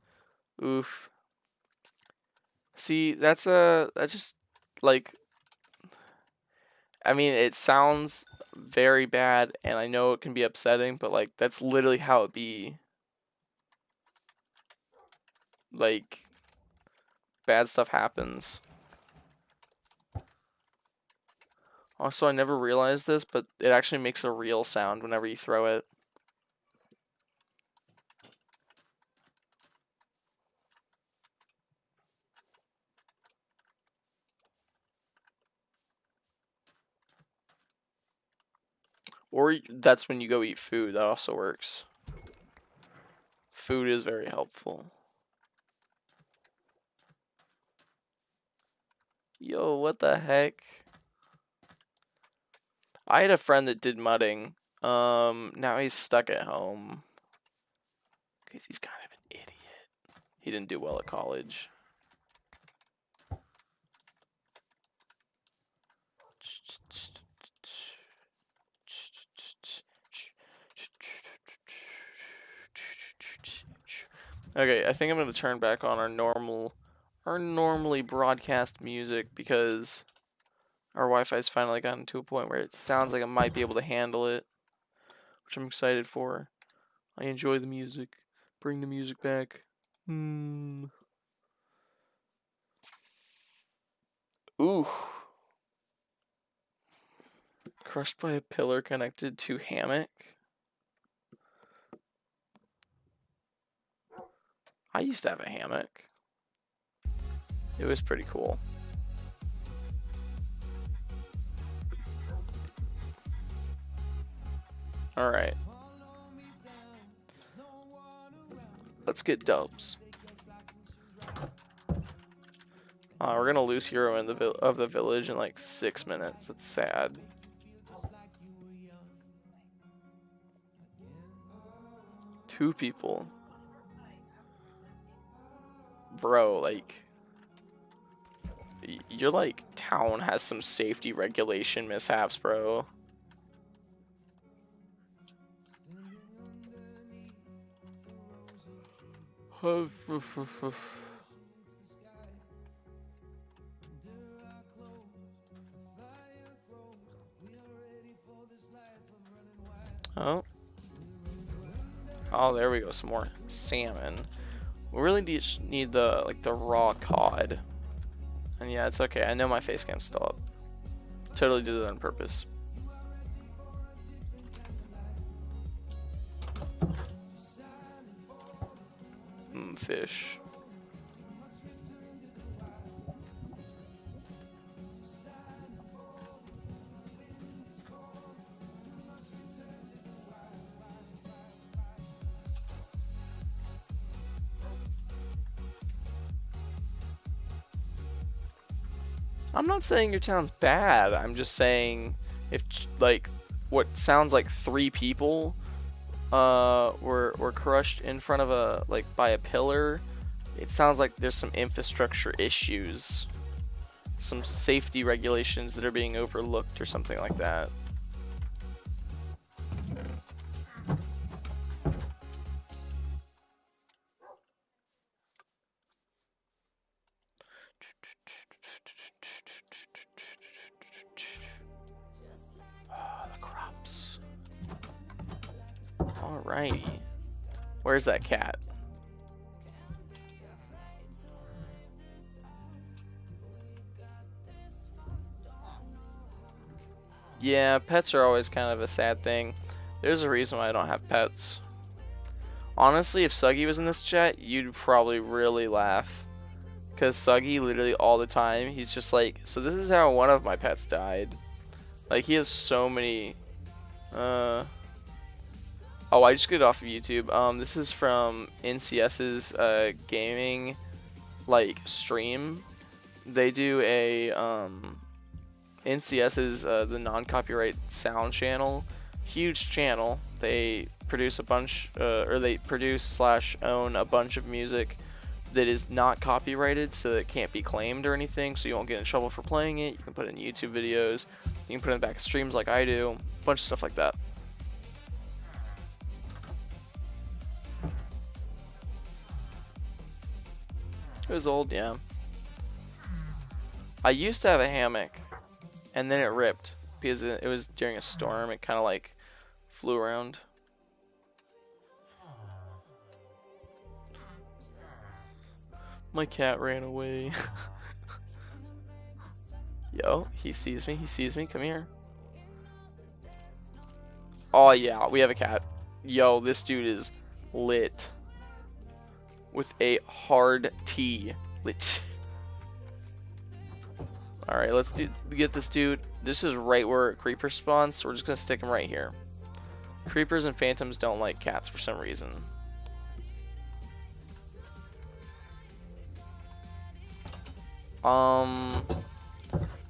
Oof. See, that's just like, I mean, it sounds very bad, and I know it can be upsetting, but like that's literally how it be. Like, bad stuff happens. Also, I never realized this, but it actually makes a real sound whenever you throw it. Or that's when you go eat food. That also works. Food is very helpful. Yo, what the heck? I had a friend that did mudding. Now he's stuck at home. Because he's kind of an idiot. He didn't do well at college. Okay, I think I'm going to turn back on our normally broadcast music because our Wi-Fi's finally gotten to a point where it sounds like I might be able to handle it, which I'm excited for. I enjoy the music. Bring the music back. Ooh. Crushed by a pillar connected to hammock. I used to have a hammock. It was pretty cool. Alright. Let's get dubs. We're gonna lose hero in of the village in like 6 minutes. That's sad. Two people. Bro, like, your like town has some safety regulation mishaps, bro. Oh, there we go. Some more salmon. We really need the raw cod. And yeah, it's okay. I know my face cam's still up. Totally did that on purpose. Fish. I'm not saying your town's bad. I'm just saying if like what sounds like 3 people were crushed in front of a by a pillar, it sounds like there's some infrastructure issues, some safety regulations that are being overlooked or something like that. The crops. Alrighty. Where's that cat? Yeah, pets are always kind of a sad thing. There's a reason why I don't have pets. Honestly, if Suggy was in this chat, you'd probably really laugh. Because Suggy, literally all the time, he's just like, so this is how one of my pets died. Like, he has so many... Oh, I just got it off of YouTube. This is from NCS's gaming, stream. They do a, NCS is the non-copyright sound channel. Huge channel. They produce a bunch, or they produce / own a bunch of music that is not copyrighted, so that it can't be claimed or anything, so you won't get in trouble for playing it. You can put it in YouTube videos. You can put it in the back of streams like I do. A bunch of stuff like that. It was old, yeah. I used to have a hammock, and then it ripped because it was during a storm. It kind of flew around. My cat ran away. Yo, he sees me. He sees me. Come here. Oh yeah, we have a cat. Yo, this dude is lit. With a hard T. Lit. Alright, let's get this dude. This is right where creeper spawns, so we're just gonna stick him right here. Creepers and phantoms don't like cats for some reason.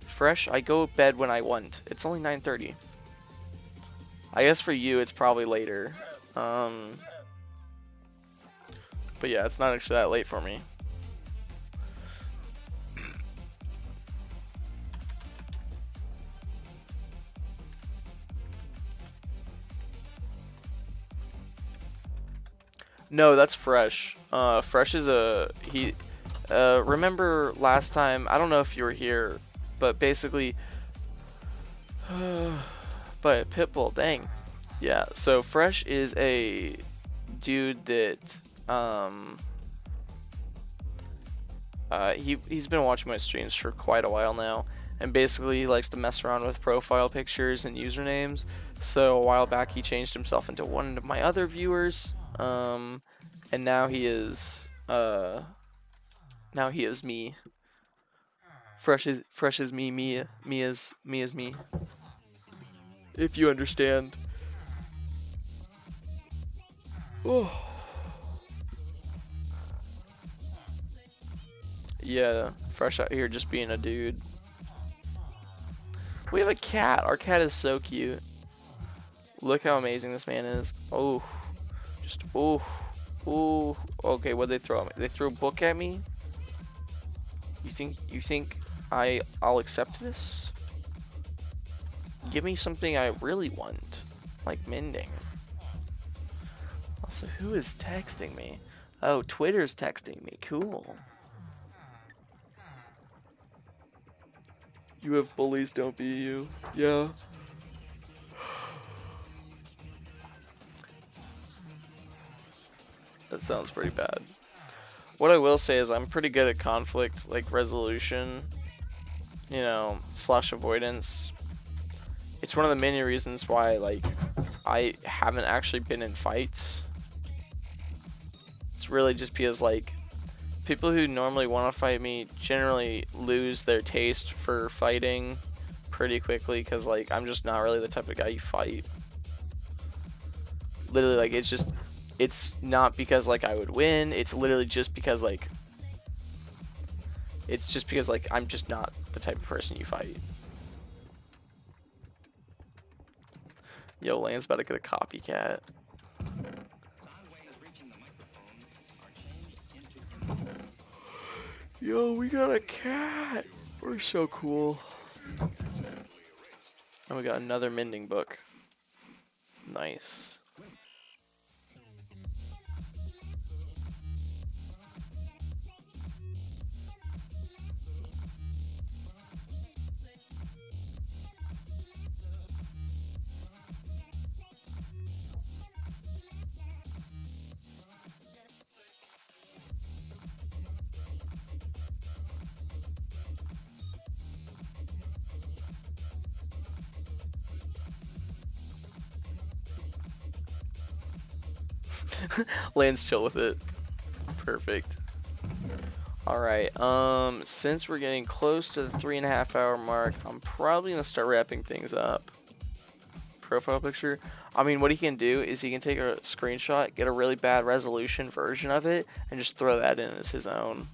Fresh, I go to bed when I want. It's only 9:30. I guess for you it's probably later. But yeah, it's not actually that late for me. No, that's Fresh. Fresh is remember last time, I don't know if you were here, but basically, but Pitbull, dang. Yeah, so Fresh is a dude that, he's been watching my streams for quite a while now, and basically he likes to mess around with profile pictures and usernames. So a while back he changed himself into one of my other viewers, and now he is me. Fresh is me, me is me. If you understand. Oh. Yeah, Fresh out here just being a dude. We have a cat. Our cat is so cute. Look how amazing this man is. Oh, just oh. Ooh, okay, what'd they throw at me? They threw a book at me? You think I'll accept this? Give me something I really want, like mending. Also, who is texting me? Oh, Twitter's texting me. Cool. You have bullies, don't be you. Yeah. That sounds pretty bad. What I will say is I'm pretty good at conflict, like resolution, you know, / avoidance. It's one of the many reasons why, like, I haven't actually been in fights. It's really just because, like, people who normally want to fight me generally lose their taste for fighting pretty quickly because, like, I'm just not really the type of guy you fight. Literally, like, it's not because, like, I would win. It's literally just because, like, I'm just not the type of person you fight. Yo, Lane's about to get a copycat. Yo, we got a cat. We're so cool. And we got another mending book. Nice. Lands chill with it. Perfect. Alright, since we're getting close to the 3.5 hour mark, I'm probably gonna start wrapping things up. Profile picture. I mean, what he can do is he can take a screenshot, get a really bad resolution version of it, and just throw that in as his own.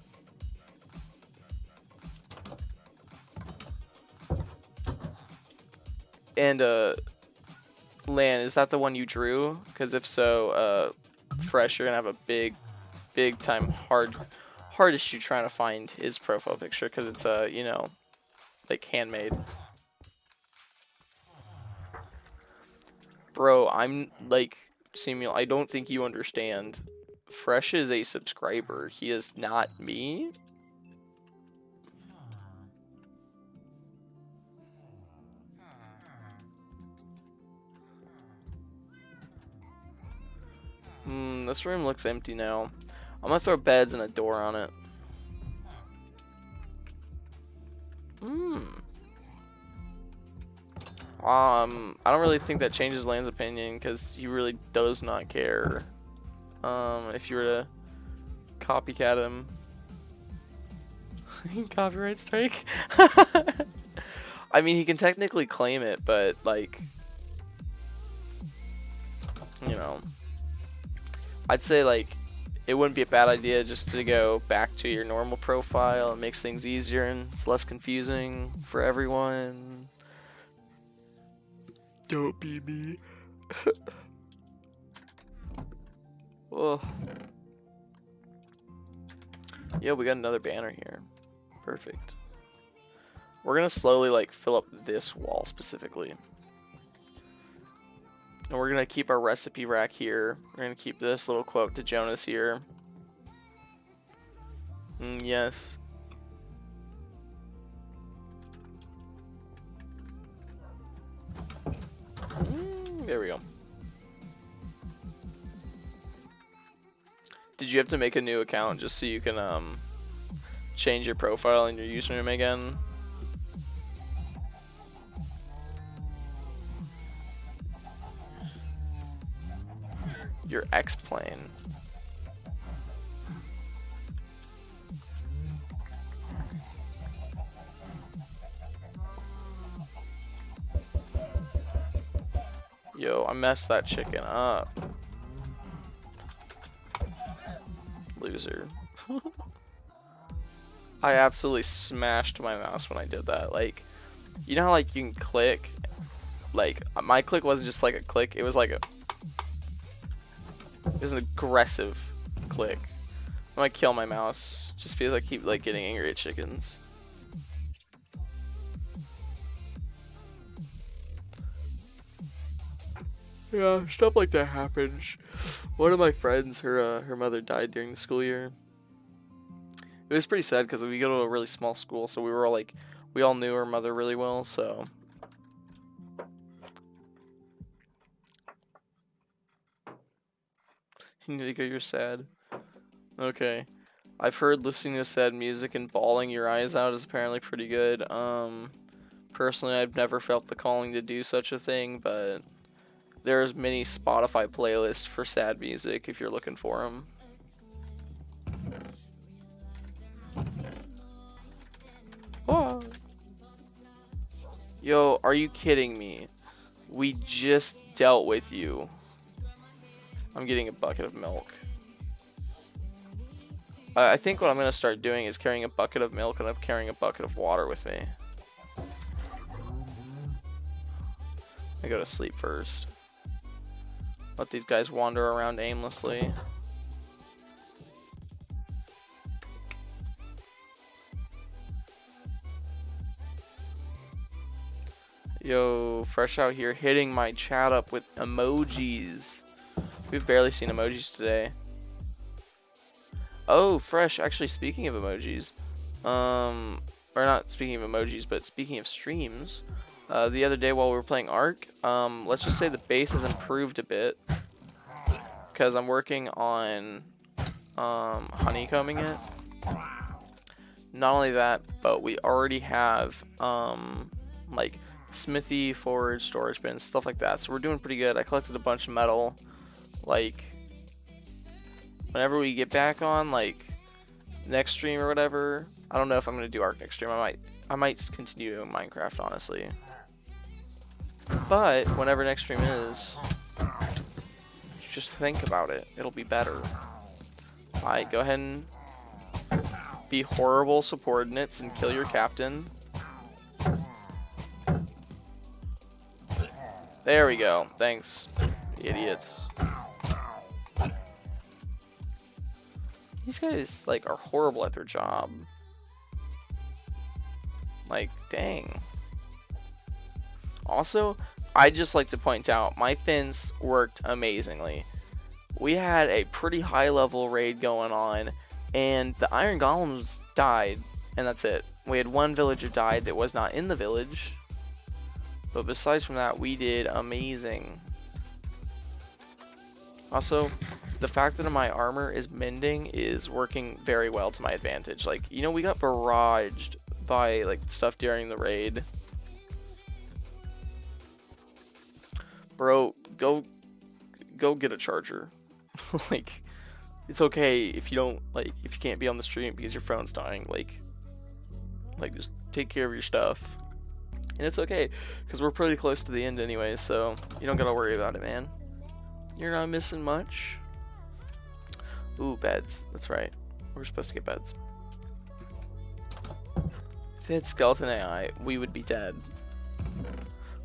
And, Lan, is that the one you drew? Because if so, Fresh, you're gonna have a big time hard issue trying to find his profile picture because it's you know, like handmade. Bro, I'm like, Samuel, I don't think you understand. Fresh is a subscriber. He is not me. This room looks empty now. I'm gonna throw beds and a door on it. I don't really think that changes Land's opinion because he really does not care. If you were to copycat him. Copyright strike? I mean, he can technically claim it, but, like, you know, I'd say like it wouldn't be a bad idea just to go back to your normal profile. It makes things easier and it's less confusing for everyone. Don't be me. Oh. Yeah, we got another banner here. Perfect. We're gonna slowly like fill up this wall specifically. And we're gonna keep our recipe rack here. We're gonna keep this little quote to Jonas here. Yes. There we go. Did you have to make a new account just so you can change your profile and your username again? Your X-Plane. Yo, I messed that chicken up. Loser. I absolutely smashed my mouse when I did that. Like, you know how like you can click? Like, my click wasn't just like a click, it was like it was an aggressive click. I'm gonna kill my mouse just because I keep like getting angry at chickens. Yeah, stuff like that happens. One of my friends, her mother died during the school year. It was pretty sad because we go to a really small school, so we were all like, we all knew her mother really well, so. You need to go, you're sad. Okay. I've heard listening to sad music and bawling your eyes out is apparently pretty good. Personally, I've never felt the calling to do such a thing, but there's many Spotify playlists for sad music if you're looking for them. Oh. Yo, are you kidding me? We just dealt with you. I'm getting a bucket of milk. I think what I'm going to start doing is carrying a bucket of milk and I'm carrying a bucket of water with me. I go to sleep first. Let these guys wander around aimlessly. Yo, Fresh out here hitting my chat up with emojis. We've barely seen emojis today. Oh, Fresh, actually speaking of emojis, or not speaking of emojis, but speaking of streams, the other day while we were playing Ark, let's just say the base has improved a bit, because I'm working on honeycombing it. Not only that, but we already have like smithy, forge, storage bins, stuff like that, so we're doing pretty good. I collected a bunch of metal. Like, whenever we get back on, like, next stream or whatever, I don't know if I'm gonna do Ark next stream. I might continue doing Minecraft, honestly. But whenever next stream is, just think about it. It'll be better. Alright, go ahead and be horrible subordinates and kill your captain. There we go. Thanks, idiots. These guys, like, are horrible at their job. Like, dang. Also, I'd just like to point out, my fence worked amazingly. We had a pretty high level raid going on, and the iron golems died, and that's it. We had one villager died that was not in the village, but besides from that, we did amazing. Also, the fact that my armor is mending is working very well to my advantage. Like, you know, we got barraged by, like, stuff during the raid. Bro, go get a charger. Like, it's okay if you don't, like, if you can't be on the stream because your phone's dying. Like, just take care of your stuff. And it's okay, because we're pretty close to the end anyway, so you don't gotta worry about it, man. You're not missing much. Ooh, beds. That's right. We're supposed to get beds. If they had skeleton AI, we would be dead.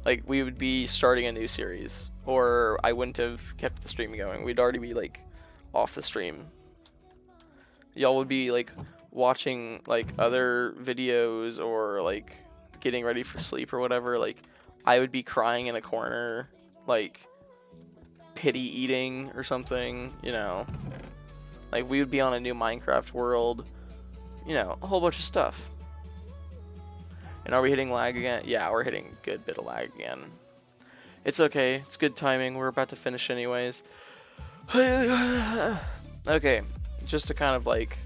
Like, we would be starting a new series. Or I wouldn't have kept the stream going. We'd already be, like, off the stream. Y'all would be, like, watching, like, other videos or, like, getting ready for sleep or whatever. Like, I would be crying in a corner, like, pity eating or something, you know. Like, we would be on a new Minecraft world, you know, a whole bunch of stuff. And are we hitting lag again? Yeah, we're hitting a good bit of lag again. It's okay. It's good timing. We're about to finish anyways. Okay, just to kind of, like,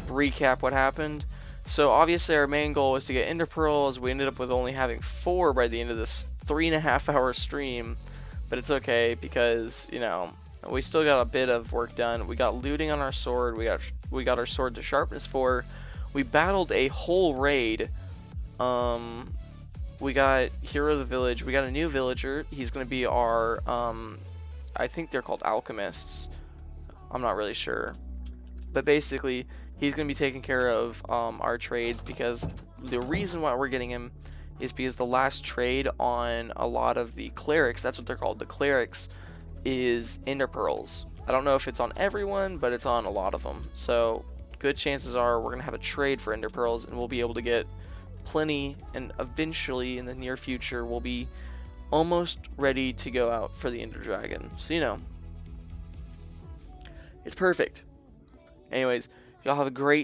recap what happened. So, obviously, our main goal was to get Ender Pearls. We ended up with only having 4 by the end of this 3.5-hour stream. But it's okay because, you know, we still got a bit of work done. We got looting on our sword. We got our sword to sharpness 4. We battled a whole raid. We got Hero of the Village. We got a new villager. He's going to be our, I think they're called alchemists. I'm not really sure. But basically, he's going to be taking care of our trades, because the reason why we're getting him is because the last trade on a lot of the clerics, that's what they're called, the clerics, is Ender Pearls. I don't know if it's on everyone, but it's on a lot of them. So good chances are we're going to have a trade for Ender Pearls, and we'll be able to get plenty, and eventually in the near future we'll be almost ready to go out for the Ender Dragon. So, you know, it's perfect. Anyways, y'all have a great